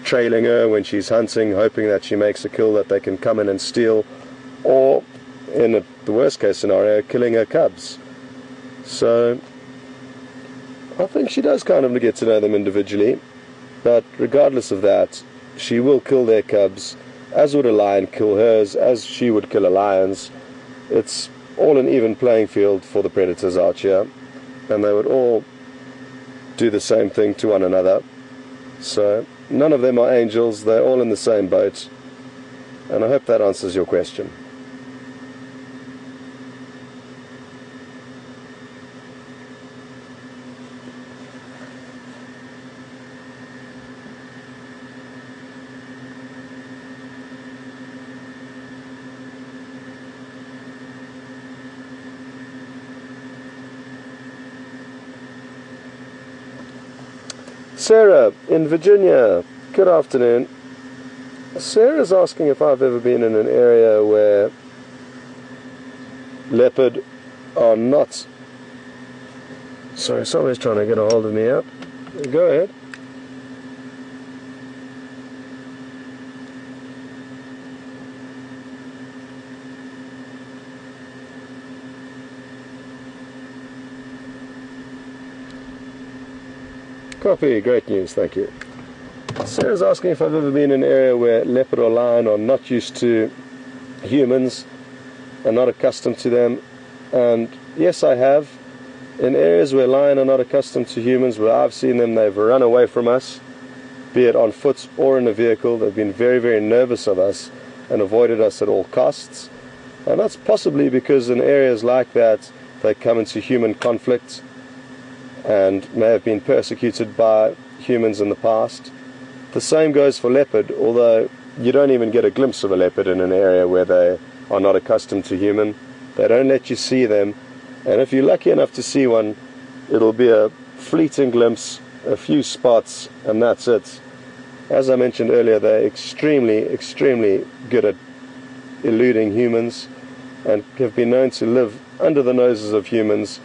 trailing her when she's hunting, hoping that she makes a kill that they can come in and steal, or in the worst case scenario, killing her cubs. So I think she does kind of get to know them individually, but regardless of that, she will kill their cubs, as would a lion kill hers, as she would kill a lion's. It's all an even playing field for the predators out here, and they would all do the same thing to one another. So none of them are angels, they're all in the same boat, and I hope that answers your question. Sarah in Virginia, good afternoon. Sarah's asking if I've ever been in an area where leopard are not... Sorry, somebody's trying to get a hold of me out. Go ahead. Copy, great news, thank you. Sarah's asking if I've ever been in an area where leopard or lion are not used to humans and not accustomed to them. And yes, I have. In areas where lion are not accustomed to humans, where I've seen them, they've run away from us, be it on foot or in a vehicle. They've been very, very nervous of us and avoided us at all costs. And that's possibly because in areas like that, they come into human conflict and may have been persecuted by humans in the past. The same goes for leopard, although you don't even get a glimpse of a leopard in an area where they are not accustomed to human. They don't let you see them, and if you're lucky enough to see one, it'll be a fleeting glimpse, a few spots, and that's it. As I mentioned earlier, they're extremely, extremely good at eluding humans and have been known to live under the noses of humans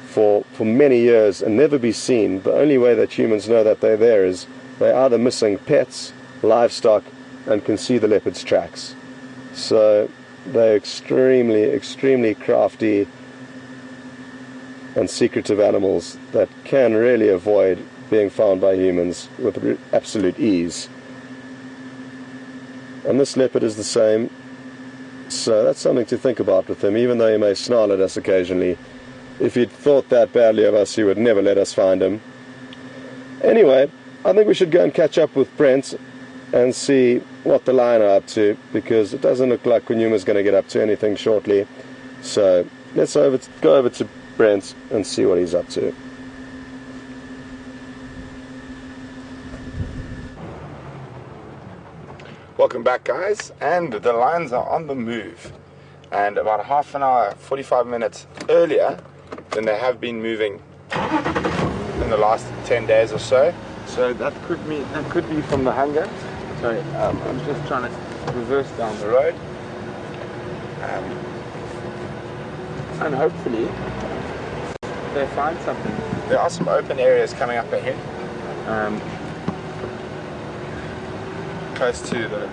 for many years and never be seen. The only way that humans know that they're there is they're either missing pets, livestock, and can see the leopard's tracks. So they're extremely, extremely crafty and secretive animals that can really avoid being found by humans with absolute ease. And this leopard is the same, so that's something to think about with him, even though he may snarl at us occasionally. If he'd thought that badly of us, he would never let us find him. Anyway, I think we should go and catch up with Brent and see what the lion are up to, because it doesn't look like Nkuhuma's going to get up to anything shortly. So let's go over to Brent and see what he's up to. Welcome back, guys, and the lions are on the move. and about half an hour, 45 minutes earlier than they have been moving in the last 10 days or so. So that could be from the hunger. So I'm just trying to reverse down the road, and hopefully they find something. There are some open areas coming up ahead, close to the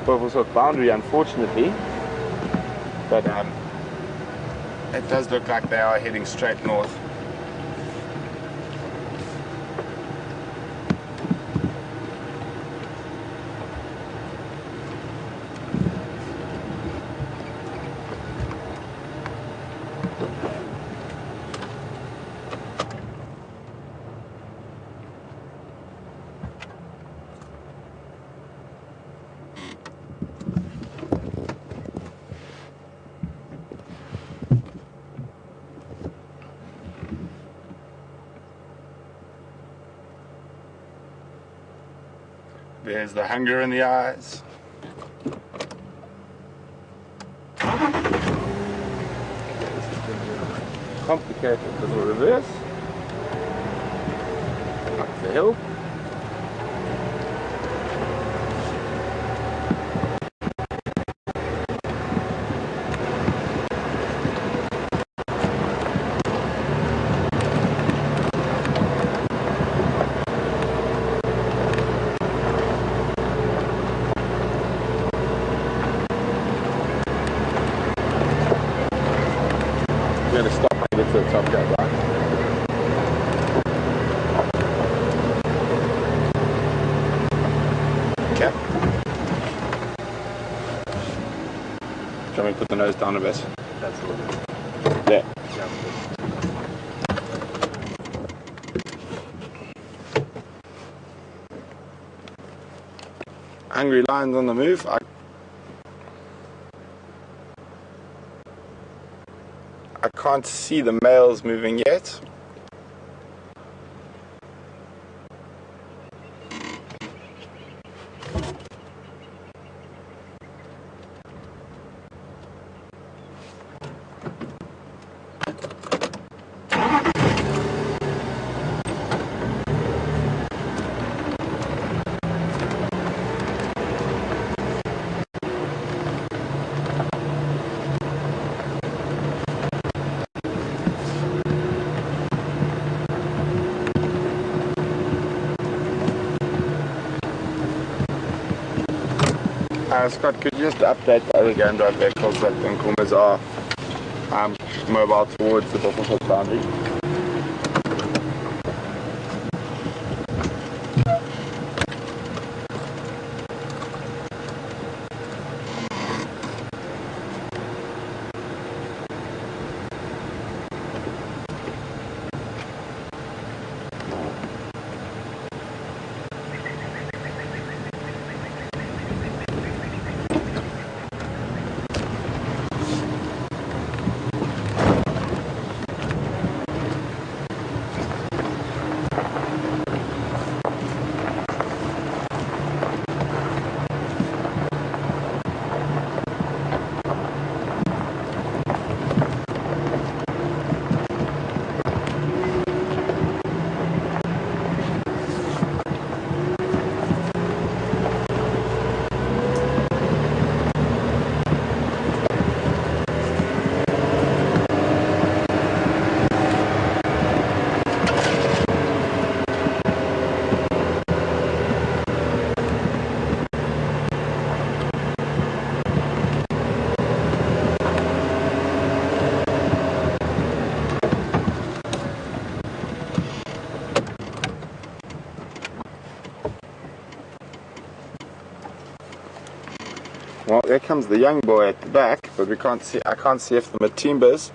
Buffelshoek boundary, unfortunately, but it does look like they are heading straight north. There's the hunger in the eyes. Complicated little reverse. Up the hill. I'm going to stop and get to the top gate, right? Okay. Try me to put the nose down a bit. That's all. There. Hungry lions on the move. I can't see the males moving yet. Scott, could you just update the other game drive vehicles that the Nkuhumas are mobile towards the Buffelshoek boundary? Well, there comes the young boy at the back, but we can't see. I can't see if the Matimbas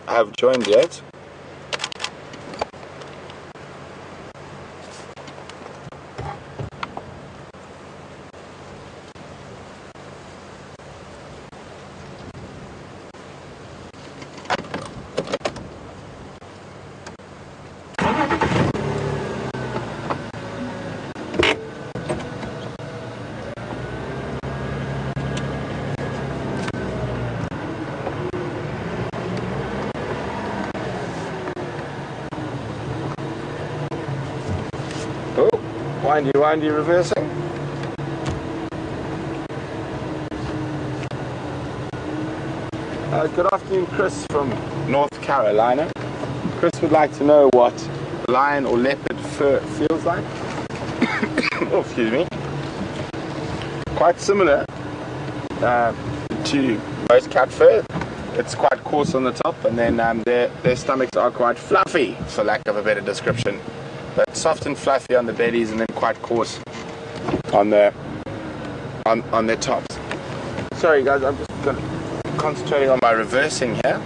have joined yet. Windy reversing. Good afternoon, Chris from North Carolina. Chris would like to know what lion or leopard fur feels like. Oh, excuse me. Quite similar to most cat fur. It's quite coarse on the top, and then their stomachs are quite fluffy, for lack of a better description. But soft and fluffy on the bellies, and then quite coarse on their tops. Sorry guys, I'm just concentrating on my reversing here.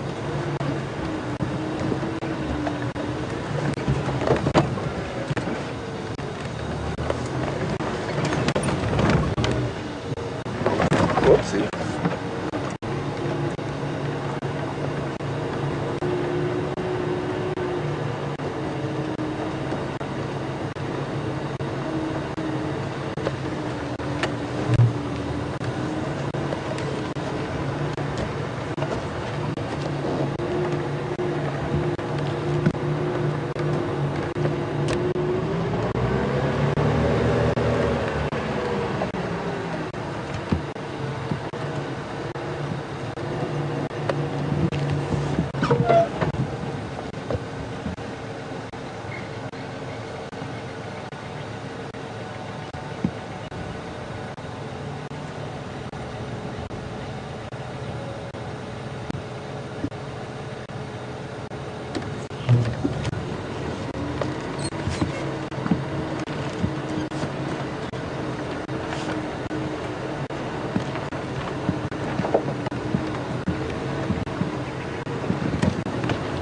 Whoopsie.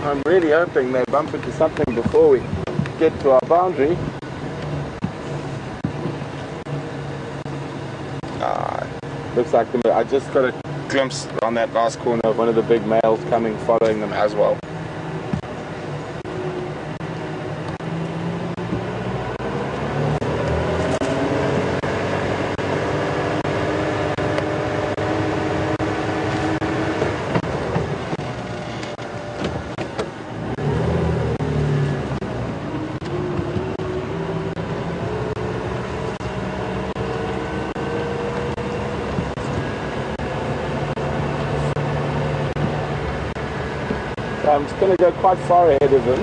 I'm really hoping they bump into something before we get to our boundary. Looks like I just got a glimpse on that last corner of one of the big males coming, following them as well. I'm just going to go quite far ahead of them,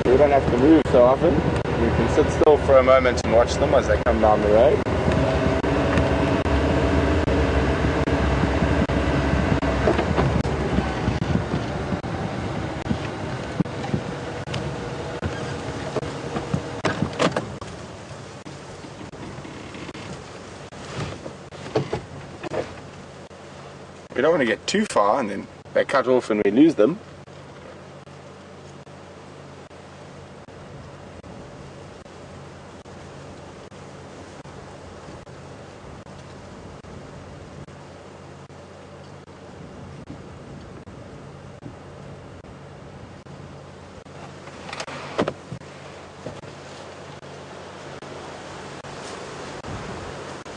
so we don't have to move so often. We can sit still for a moment and watch them as they come down the road. We don't want to get too far and then they cut off and we lose them.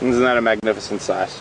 Isn't that a magnificent sight?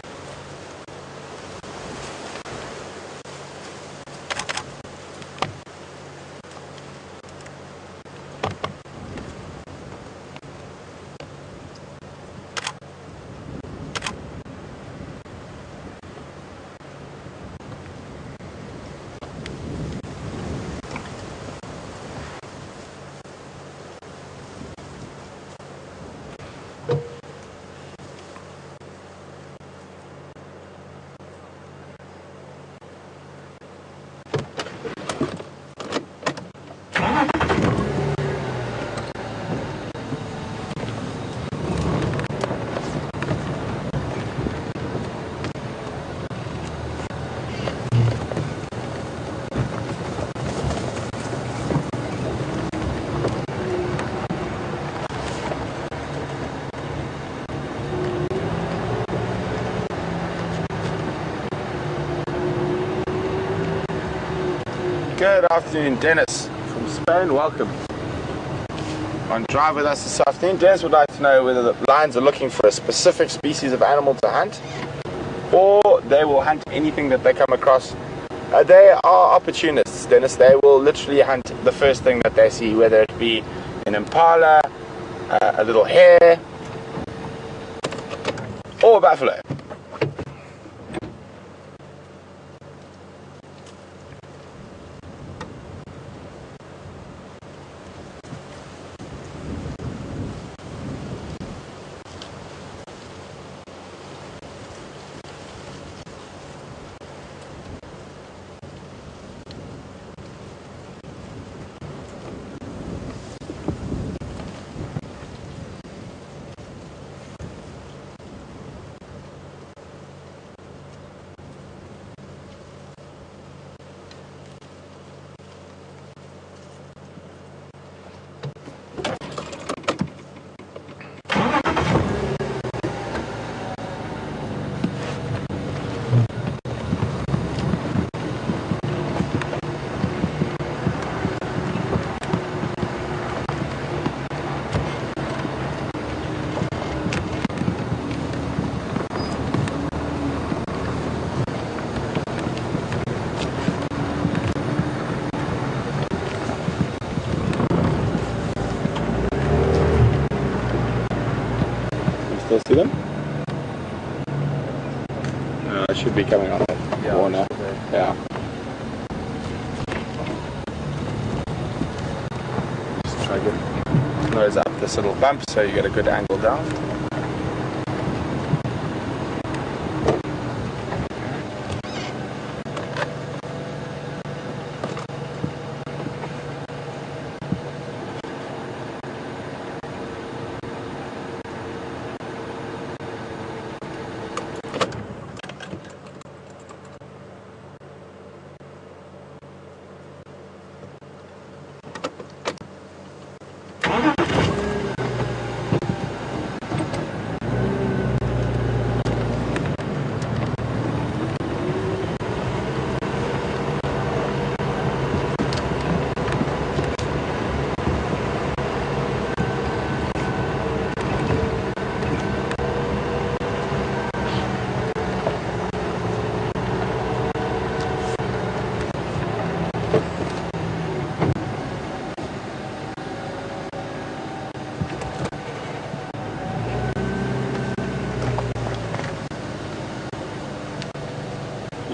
Good afternoon, Dennis from Spain. Welcome. On Drive with us this afternoon, Dennis would like to know whether the lions are looking for a specific species of animal to hunt, or they will hunt anything that they come across. They are opportunists, Dennis. They will literally hunt the first thing that they see, whether it be an impala, a little hare, or a buffalo. Still see them? It should be coming on the corner. Yeah. Just try to get nose up this little bump so you get a good angle down.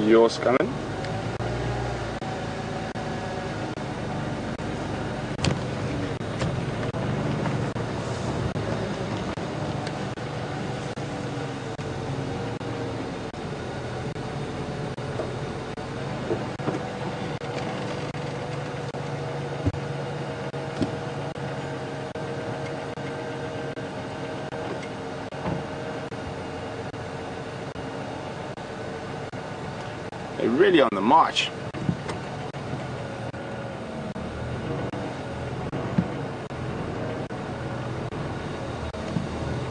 Yours coming. They're really on the march.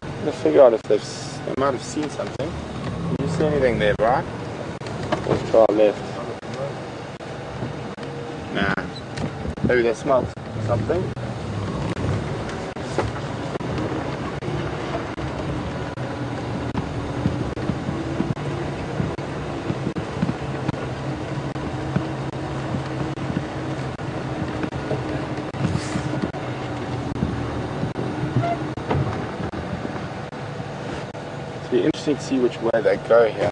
I'm gonna figure out if they might have seen something. Did you see anything there, Brian? Let's try left. Nah. Maybe they smelled something. It'll be interesting to see which way they go here.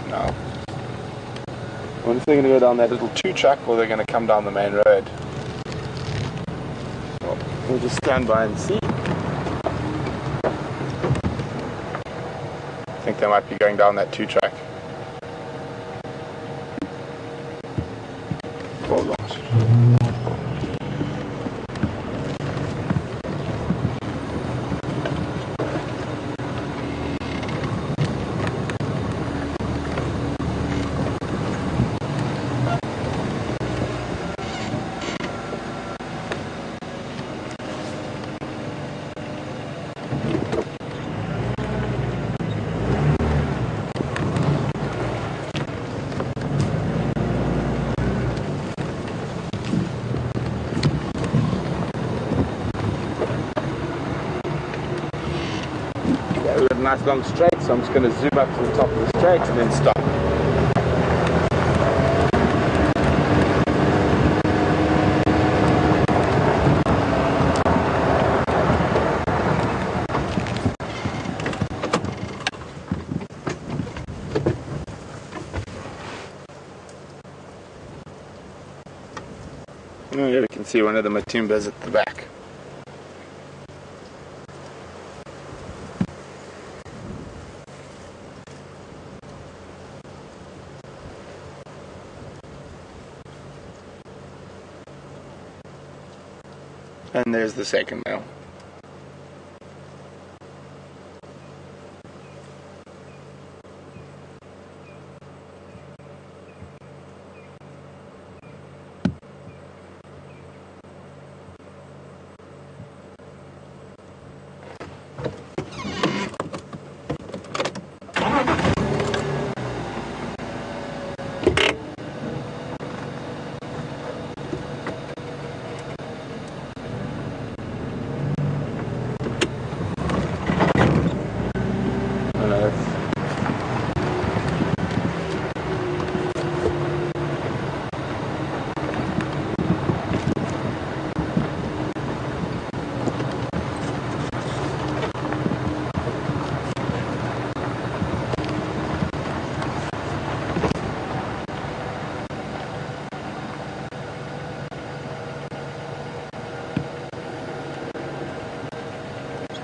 No. I wonder if they're going to go down that little 2-track or they're going to come down the main road. So we'll just stand by and see. I think they might be going down that 2-track. Oh gosh. We've got a nice long straight, so I'm just going to zoom up to the top of the straight and then stop. Here we can see one of the Matimbas at the back. And there's the second male.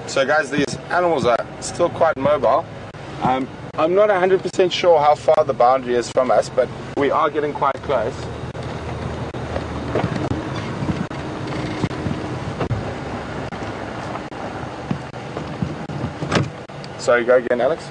So guys, these animals are still quite mobile. I'm not 100% sure how far the boundary is from us, but we are getting quite close. Sorry, go again, Alex.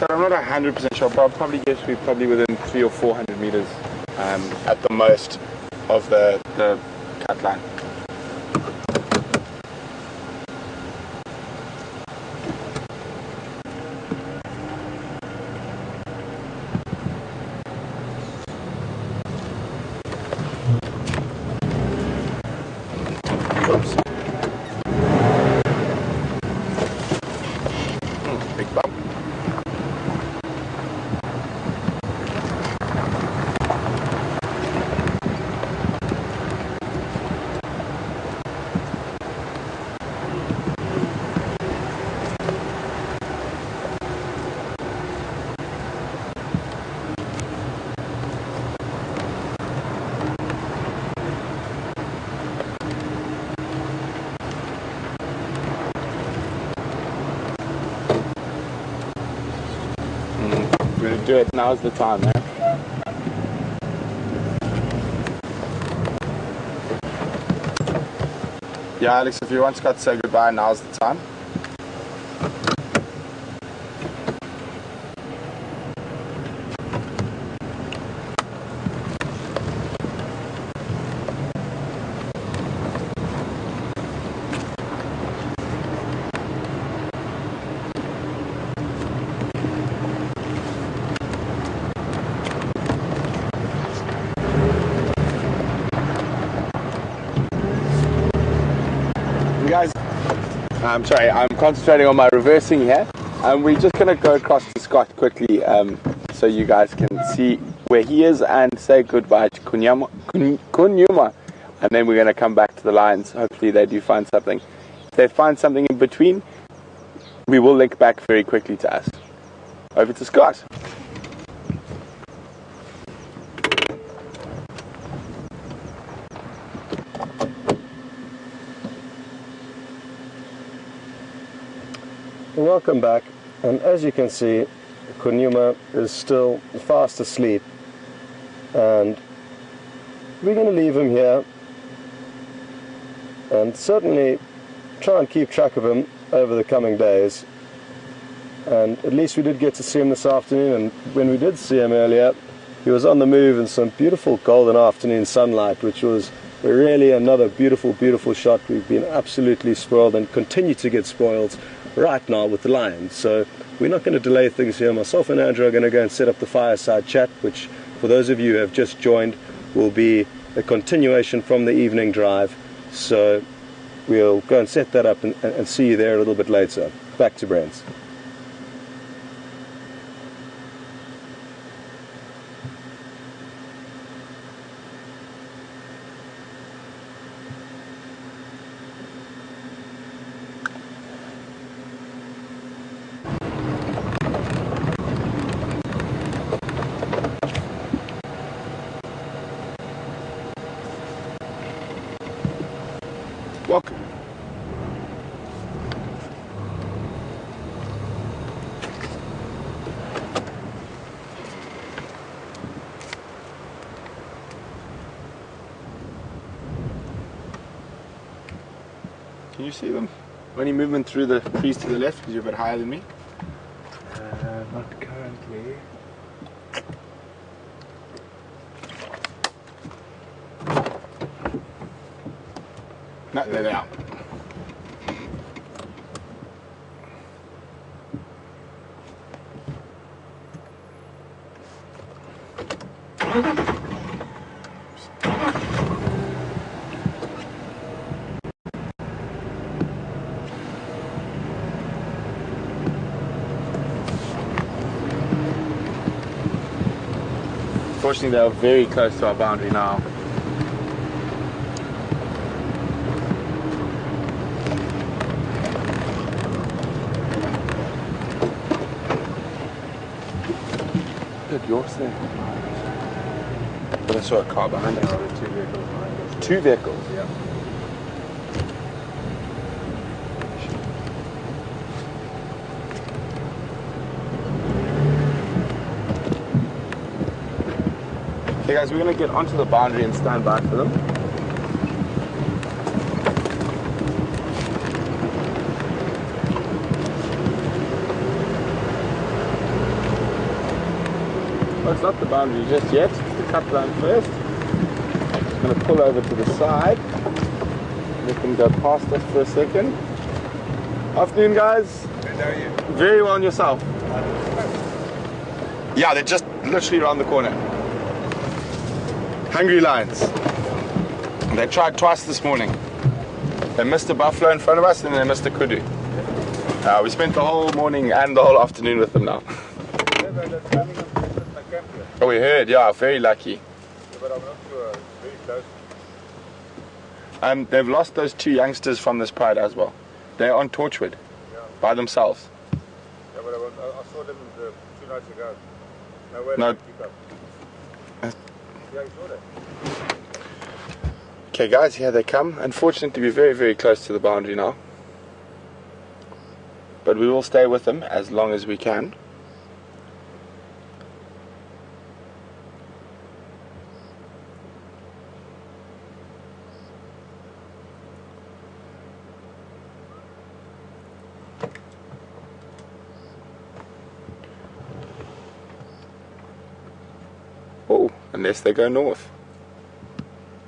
I'm not 100% sure, but I'll probably guess we're probably within 300 or 400 meters at the most of the cut line. Oops. Big bump. We're gonna do it, now's the time, man. Yeah, Alex, if you want Scott to say goodbye, now's the time. Guys, I'm sorry, I'm concentrating on my reversing here. We're just going to go across to Scott quickly so you guys can see where he is and say goodbye to Nkuhuma. And then we're going to come back to the lions. Hopefully they do find something. If they find something in between, we will link back very quickly to us. Over to Scott. Welcome back, and as you can see, Nkuhuma is still fast asleep, and we're going to leave him here and certainly try and keep track of him over the coming days. And at least we did get to see him this afternoon, and when we did see him earlier, he was on the move in some beautiful golden afternoon sunlight, which was really another beautiful, beautiful shot. We've been absolutely spoiled and continue to get spoiled right now with the lions. So we're not going to delay things here. Myself and Andrew are going to go and set up the fireside chat, which for those of you who have just joined will be a continuation from the evening drive. So we'll go and set that up and see you there a little bit later. Back to Brent's. Welcome. Can you see them? Any movement through the trees to the left because you're a bit higher than me? Not currently. No, there they are. Unfortunately, they are very close to our boundary now. Look, yours there. But I saw a car behind us. There are 2 vehicles behind us. 2 vehicles? Yeah. Okay guys, we're going to get onto the boundary and stand by for them. Well, it's not the boundary just yet, it's the cut line first. Just going to pull over to the side. Let them go past us for a second. Afternoon guys. And how are you? Very well, and yourself? Yeah, they're just literally around the corner. Hungry lions. They tried twice this morning. They missed a buffalo in front of us and they missed a kudu. We spent the whole morning and the whole afternoon with them now. Oh, we heard, yeah, very lucky. Yeah, but I'm not sure. Very close. They've lost those 2 youngsters from this pride as well. They're on Torchwood by themselves. Yeah, but I saw them 2 nights ago. Nowhere No. to pick up. Yeah, you saw that. Okay guys, here they come. Unfortunately, we're very, very close to the boundary now. But we will stay with them as long as we can. Oh, unless they go north.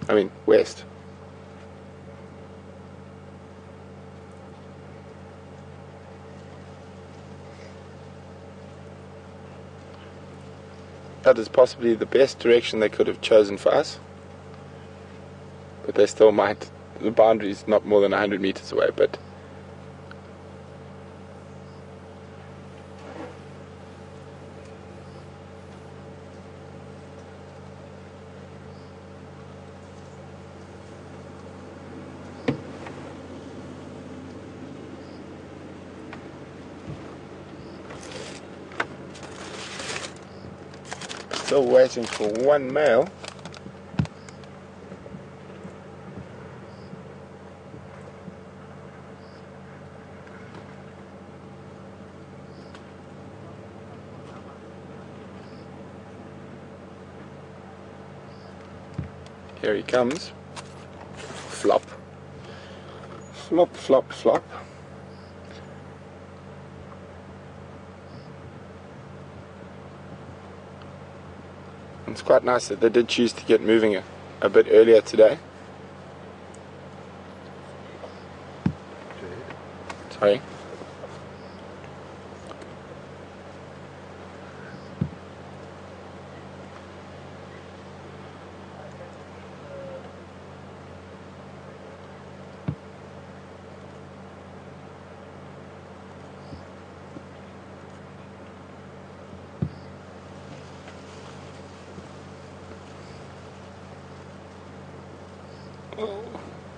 I mean, west. That is possibly the best direction they could have chosen for us. But they still might. The boundary is not more than 100 meters away, but still waiting for one male. Here he comes. Flop. Flop, flop, flop. It's quite nice that they did choose to get moving a bit earlier today. Sorry.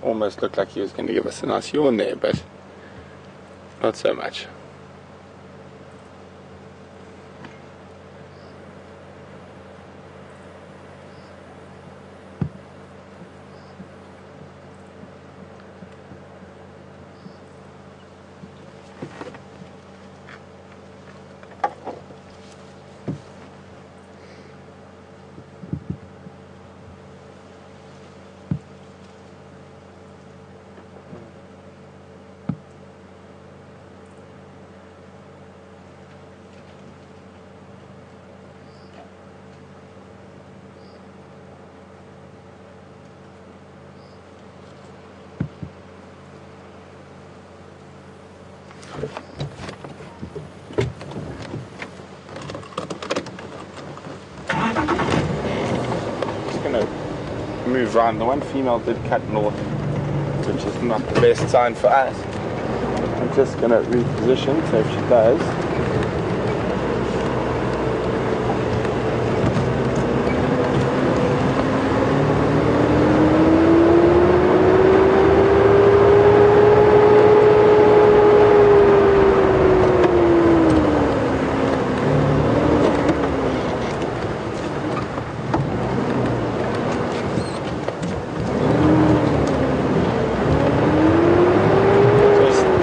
Almost looked like he was going to give us a nice yawn there, but not so much. Just gonna move around. The one female did cut north, which is not the best sign for us. I'm just gonna reposition, so if she does.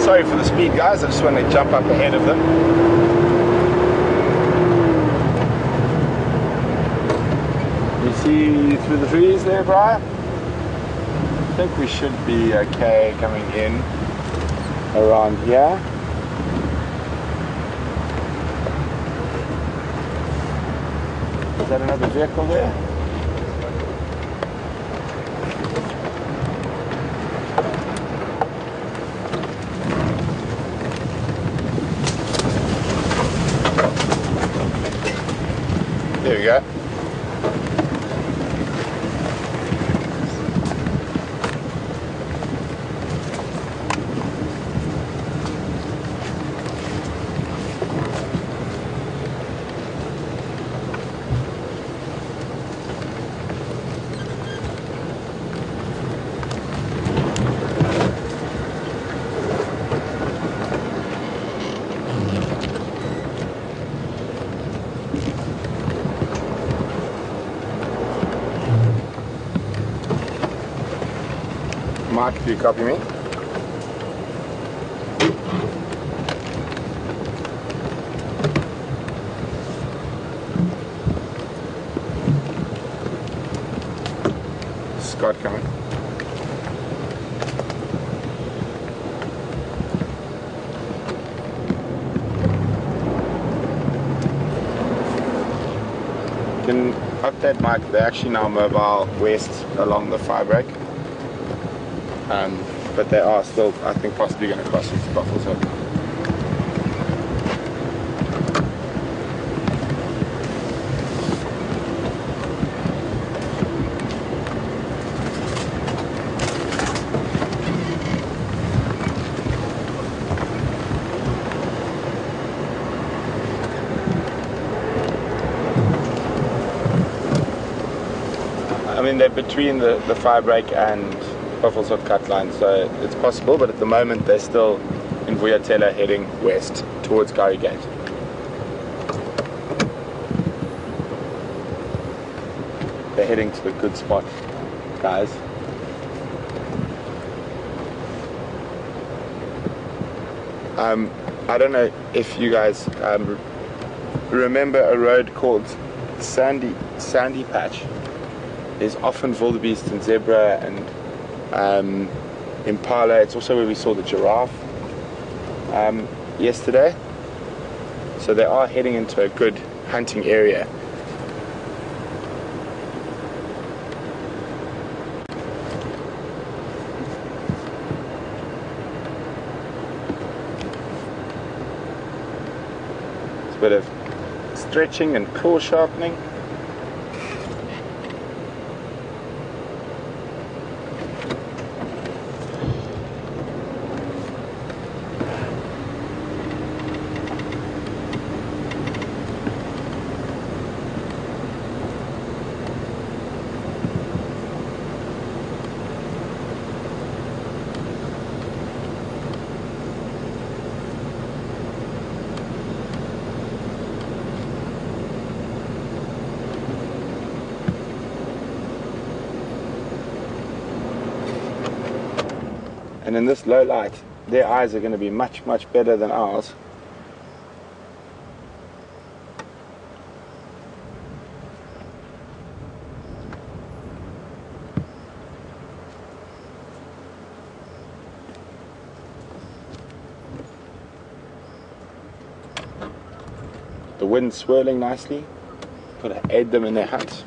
Sorry for the speed, guys. I just want to jump up ahead of them. You see through the trees there, Brian? I think we should be okay coming in around here. Is that another vehicle there? There we go. Mark, do you copy me? Scott coming. Can update Mike, they're actually now mobile west along the firebreak. But they are still, I think, possibly going to cross into Buffalo's Hook. I mean, they're between the firebreak and Buffalo's Hook cut line, so it's possible, but at the moment they're still in Vuyatela heading west towards Gary Gate. They're heading to the good spot, guys. I don't know if you guys remember a road called Sandy Patch. There's often wildebeest and zebra and impala. It's also where we saw the giraffe yesterday. So they are heading into a good hunting area. It's a bit of stretching and claw sharpening. And in this low light, their eyes are going to be much, much better than ours. The wind's swirling nicely. Got to aid them in their hunt.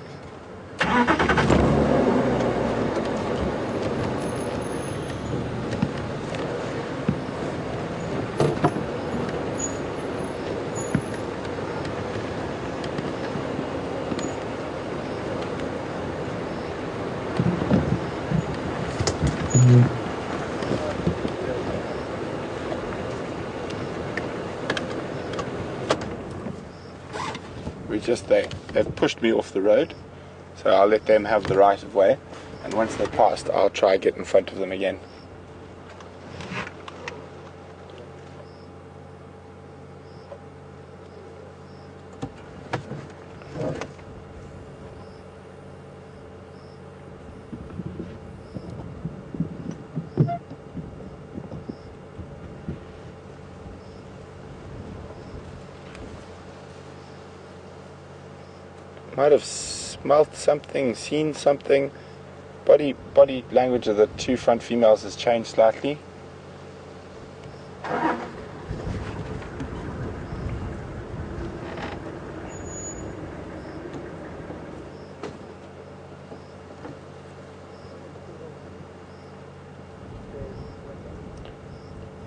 We're just there. They've pushed me off the road, so I'll let them have the right of way, and once they're passed, I'll try get in front of them again. Might have smelt something, seen something. Body language of the two front females has changed slightly.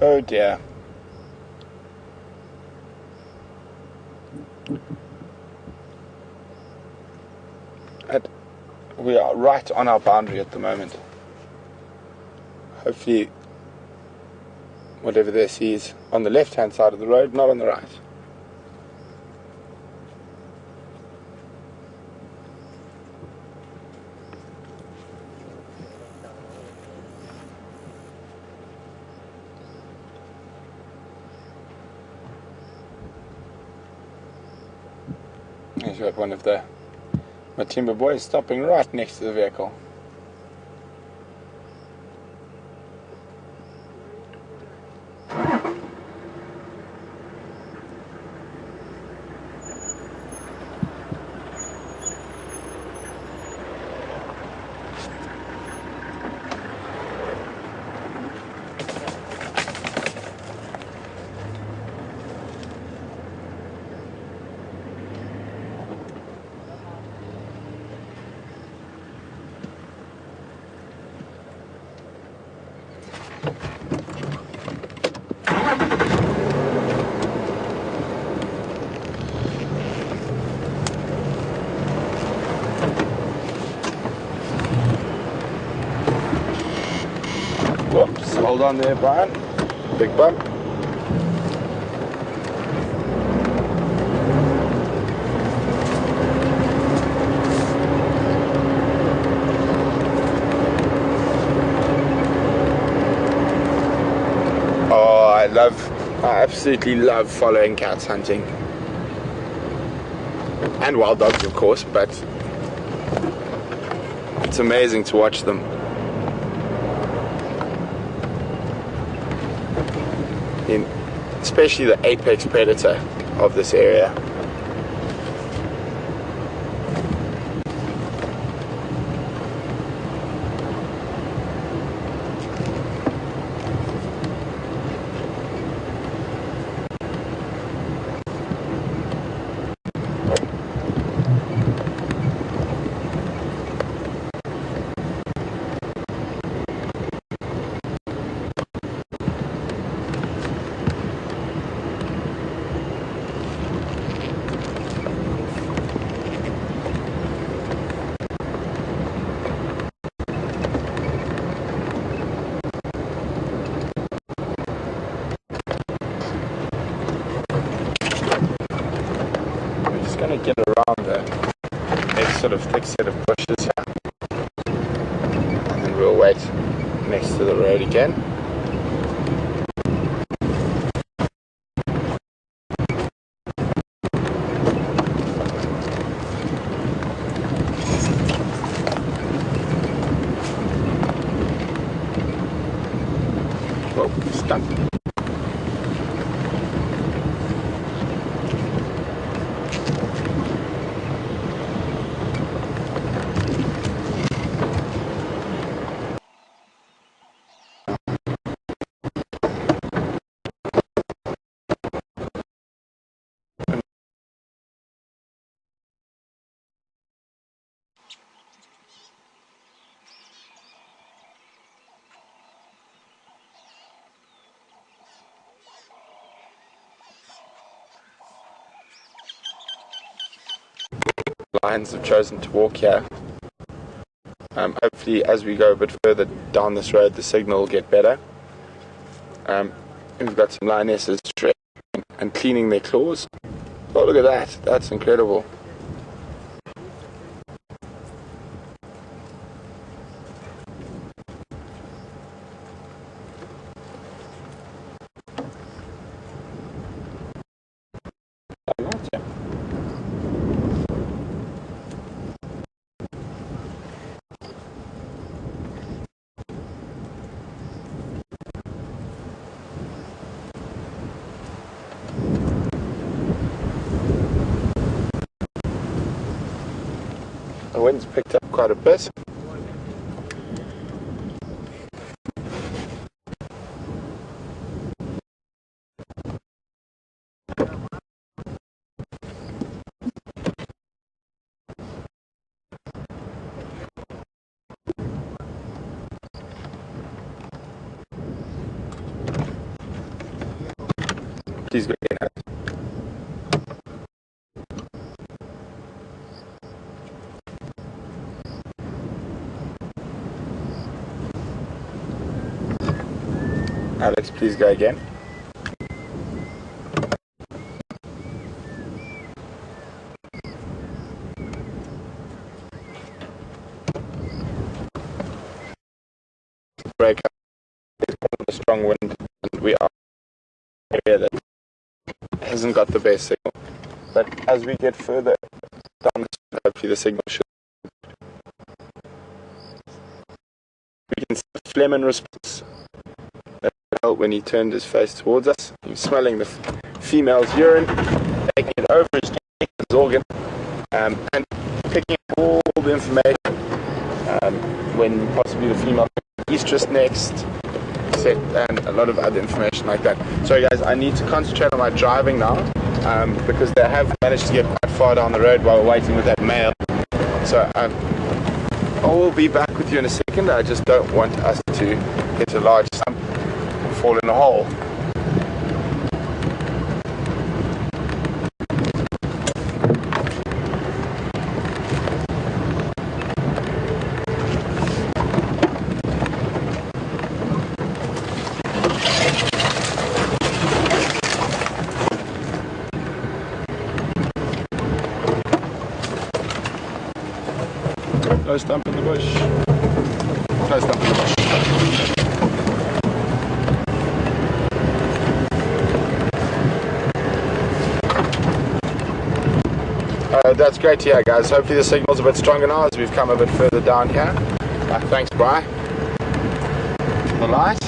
Oh dear. We are right on our boundary at the moment. Hopefully whatever they see is on the left hand side of the road, not on the right. He's got one of the Matimba boys stopping right next to the vehicle. Whoops, hold on there, Brian. Big bump. Oh, I absolutely love following cats hunting. And wild dogs, of course, but it's amazing to watch them. Especially the apex predator of this area. Going to get around the next sort of thick set of bushes here, and then we'll wait next to the road again. Whoa, stuck. Lions have chosen to walk here. Hopefully as we go a bit further down this road the signal will get better. We've got some lionesses and cleaning their claws. Oh, look at that, that's incredible. The wind's picked up quite a bit. Please go ahead. Alex, please go again. Break up. It's a strong wind, and we are in an area that hasn't got the best signal. But as we get further down the street, hopefully the signal should. We can see the phlegm response. When he turned his face towards us, he was smelling the female's urine, taking it over his organ, and picking up all the information when possibly the female estrus next, and a lot of other information like that. Sorry guys, I need to concentrate on my driving now, because they have managed to get quite far down the road while we're waiting with that male. So I will be back with you in a second. I just don't want us to hit a large stump and fall in a hole. No stump in the bush. No stump in the bush. That's great to hear, guys. Hopefully the signal's a bit stronger now as we've come a bit further down here. Thanks, Bri. The light.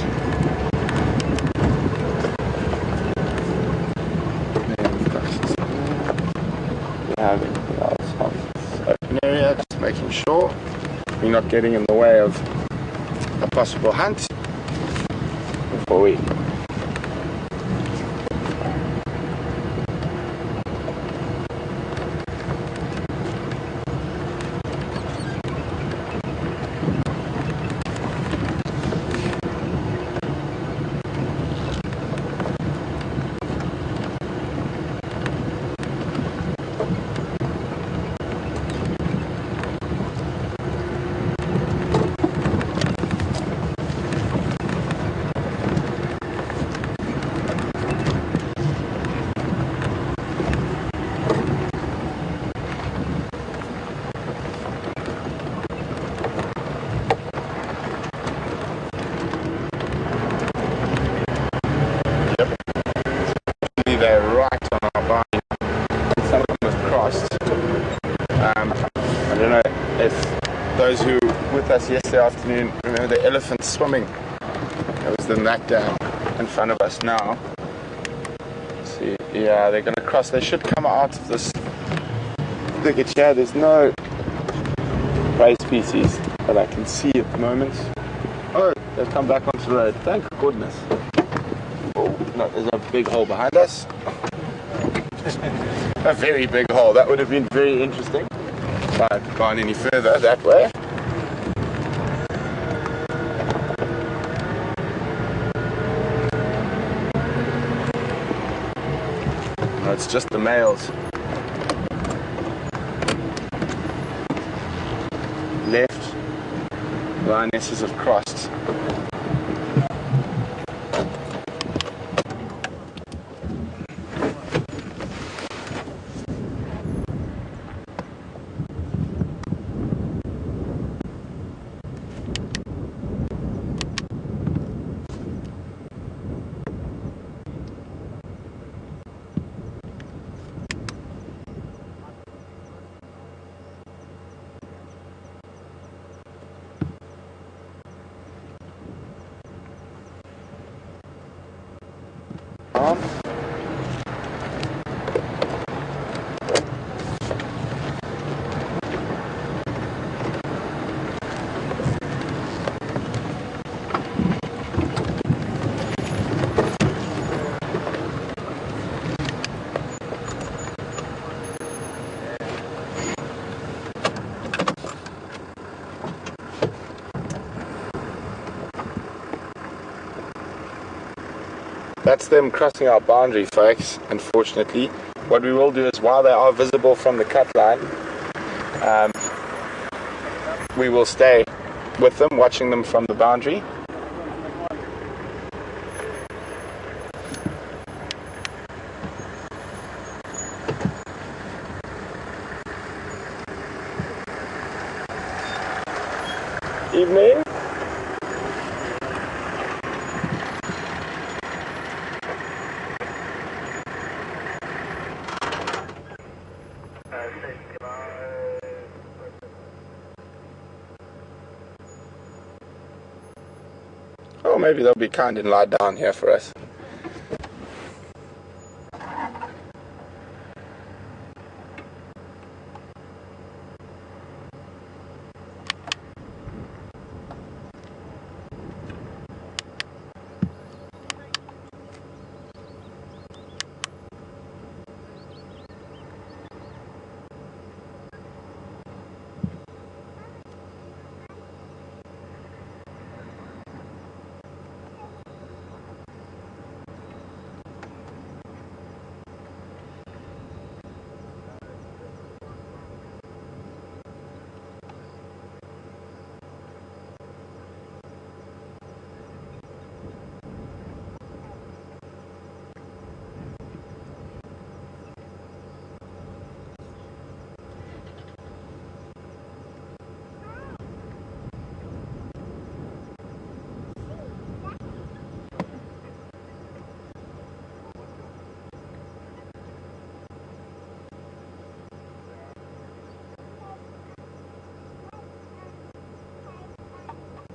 Everything else on this open area, just making sure we're not getting in the way of a possible hunt before we they're right on our vine. Some of them have crossed. I don't know if those who were with us yesterday afternoon remember the elephant swimming. It was in that dam in front of us now. Let's see, yeah, they're going to cross. They should come out of this thicket here. There's no prey species that I can see at the moment. Oh, they've come back onto the road. Thank goodness. No, there's a big hole behind us. A very big hole. That would have been very interesting if I had gone any further that way. No, it's just the males. Left, lionesses have crossed. That's them crossing our boundary, folks, unfortunately. What we will do is, while they are visible from the cut line, we will stay with them, watching them from the boundary. Evening. Oh, maybe they'll be kind and lie down here for us.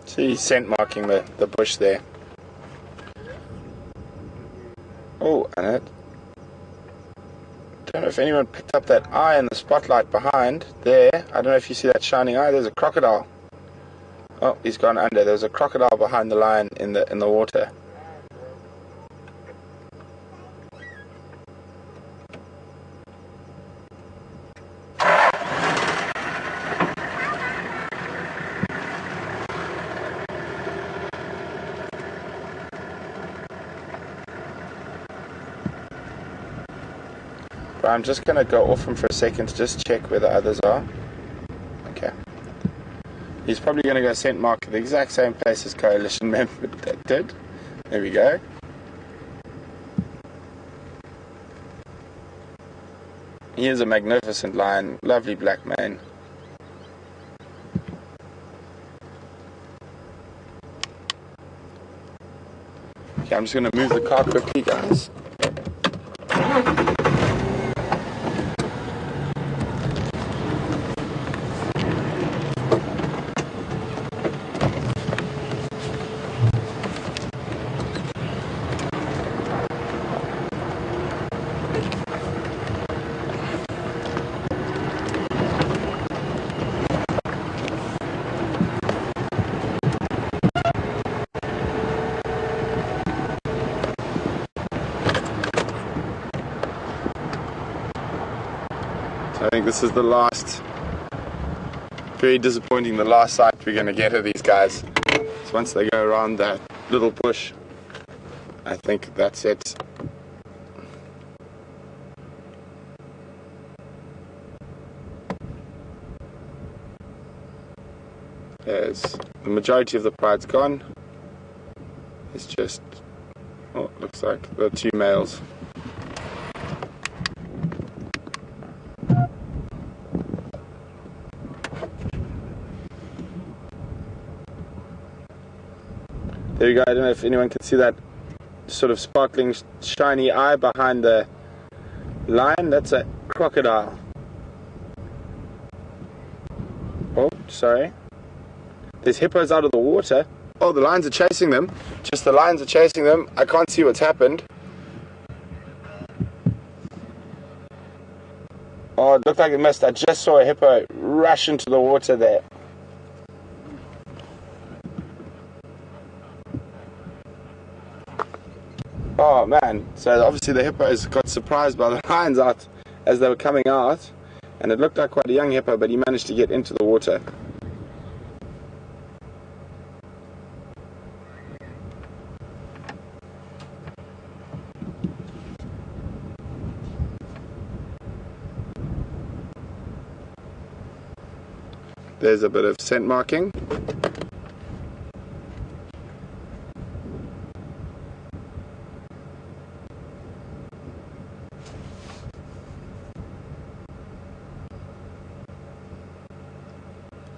See, he's scent marking the bush there. Oh, and I don't know if anyone picked up that eye in the spotlight behind there. I don't know if you see that shining eye. There's a crocodile. Oh, he's gone under. There's a crocodile behind the lion in the water. But I'm just going to go off him for a second to just check where the others are. Okay. He's probably going to go scent mark the exact same place as Coalition member did. There we go. He is a magnificent lion, lovely black mane. Okay, I'm just going to move the car quickly, guys. I think this is the last, very disappointing, the last sight we're going to get of these guys. So once they go around that little bush, I think that's it. There's the majority of the pride's gone. It's just, oh, it looks like the two males. There you go. I don't know if anyone can see that sort of sparkling, shiny eye behind the line. That's a crocodile. Oh, sorry. There's hippos out of the water. Oh, the lions are chasing them. Just the lions are chasing them. I can't see what's happened. Oh, it looked like it missed. I just saw a hippo rush into the water there. Oh man, so obviously the hippos got surprised by the lions out as they were coming out, and it looked like quite a young hippo, but he managed to get into the water. There's a bit of scent marking.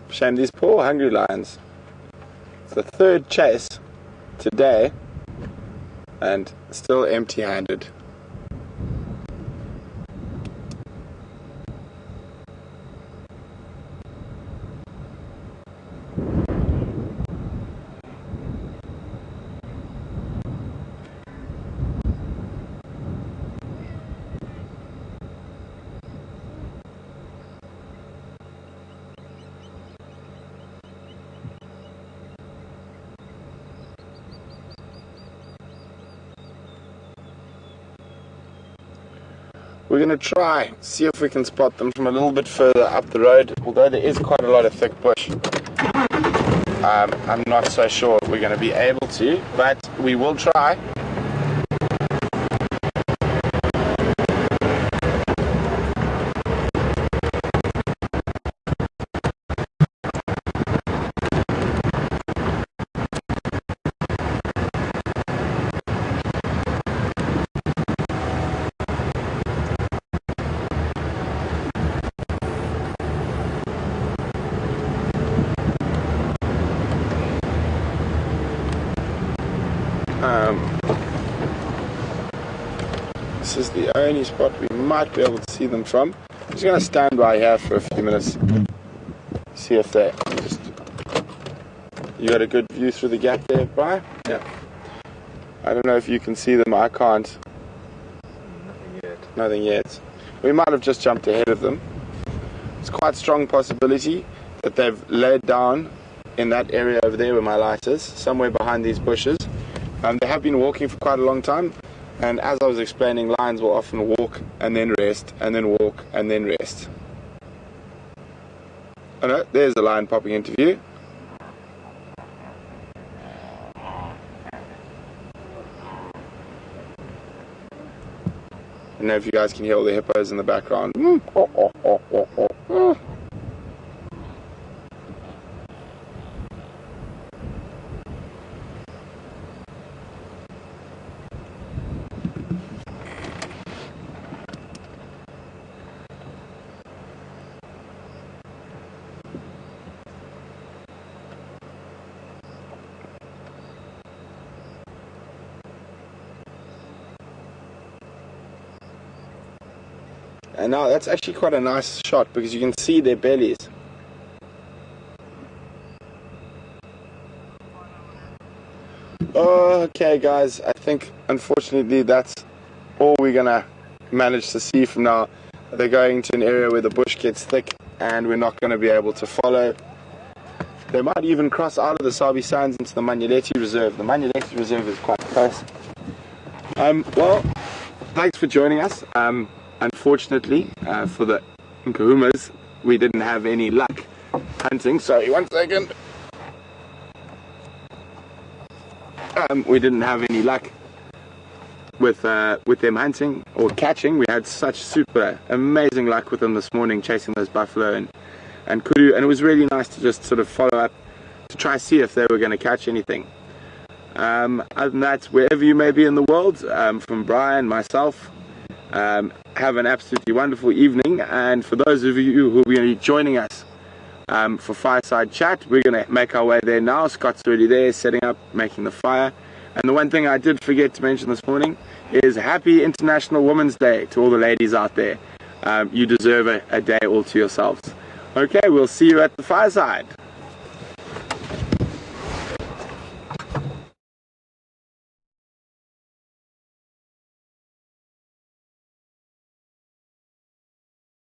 Shame these poor hungry lions. It's the third chase today and still empty-handed. We're going to try, see if we can spot them from a little bit further up the road, although there is quite a lot of thick bush. I'm not so sure we're going to be able to, but we will try. This is the only spot we might be able to see them from. I'm just going to stand by here for a few minutes, see if they just... You got a good view through the gap there, Brian? Yeah. I don't know if you can see them, I can't. Nothing yet. Nothing yet. We might have just jumped ahead of them. It's quite a strong possibility that they've laid down in that area over there where my light is, somewhere behind these bushes. They have been walking for quite a long time, and as I was explaining, lions will often walk and then rest, and then walk and then rest. Oh no, there's the lion popping into view. I don't know if you guys can hear all the hippos in the background. And now that's actually quite a nice shot because you can see their bellies. Okay guys, I think unfortunately that's all we're gonna manage to see from now. They're going to an area where the bush gets thick and we're not going to be able to follow. They might even cross out of the Sabi Sands into the Manyeleti Reserve. The Manyeleti Reserve is quite close. Well, thanks for joining us. Unfortunately, for the Nkuhumas, we didn't have any luck hunting. Sorry, 1 second. We didn't have any luck with them hunting or catching. We had such super amazing luck with them this morning, chasing those buffalo and kudu, and it was really nice to just sort of follow up to try see if they were going to catch anything. Other than that, wherever you may be in the world, from Brian, myself, have an absolutely wonderful evening. And for those of you who will be joining us for Fireside Chat, we're going to make our way there now. Scott's already there, setting up, making the fire. And the one thing I did forget to mention this morning is Happy International Women's Day to all the ladies out there. You deserve a day all to yourselves. Okay, we'll see you at the fireside.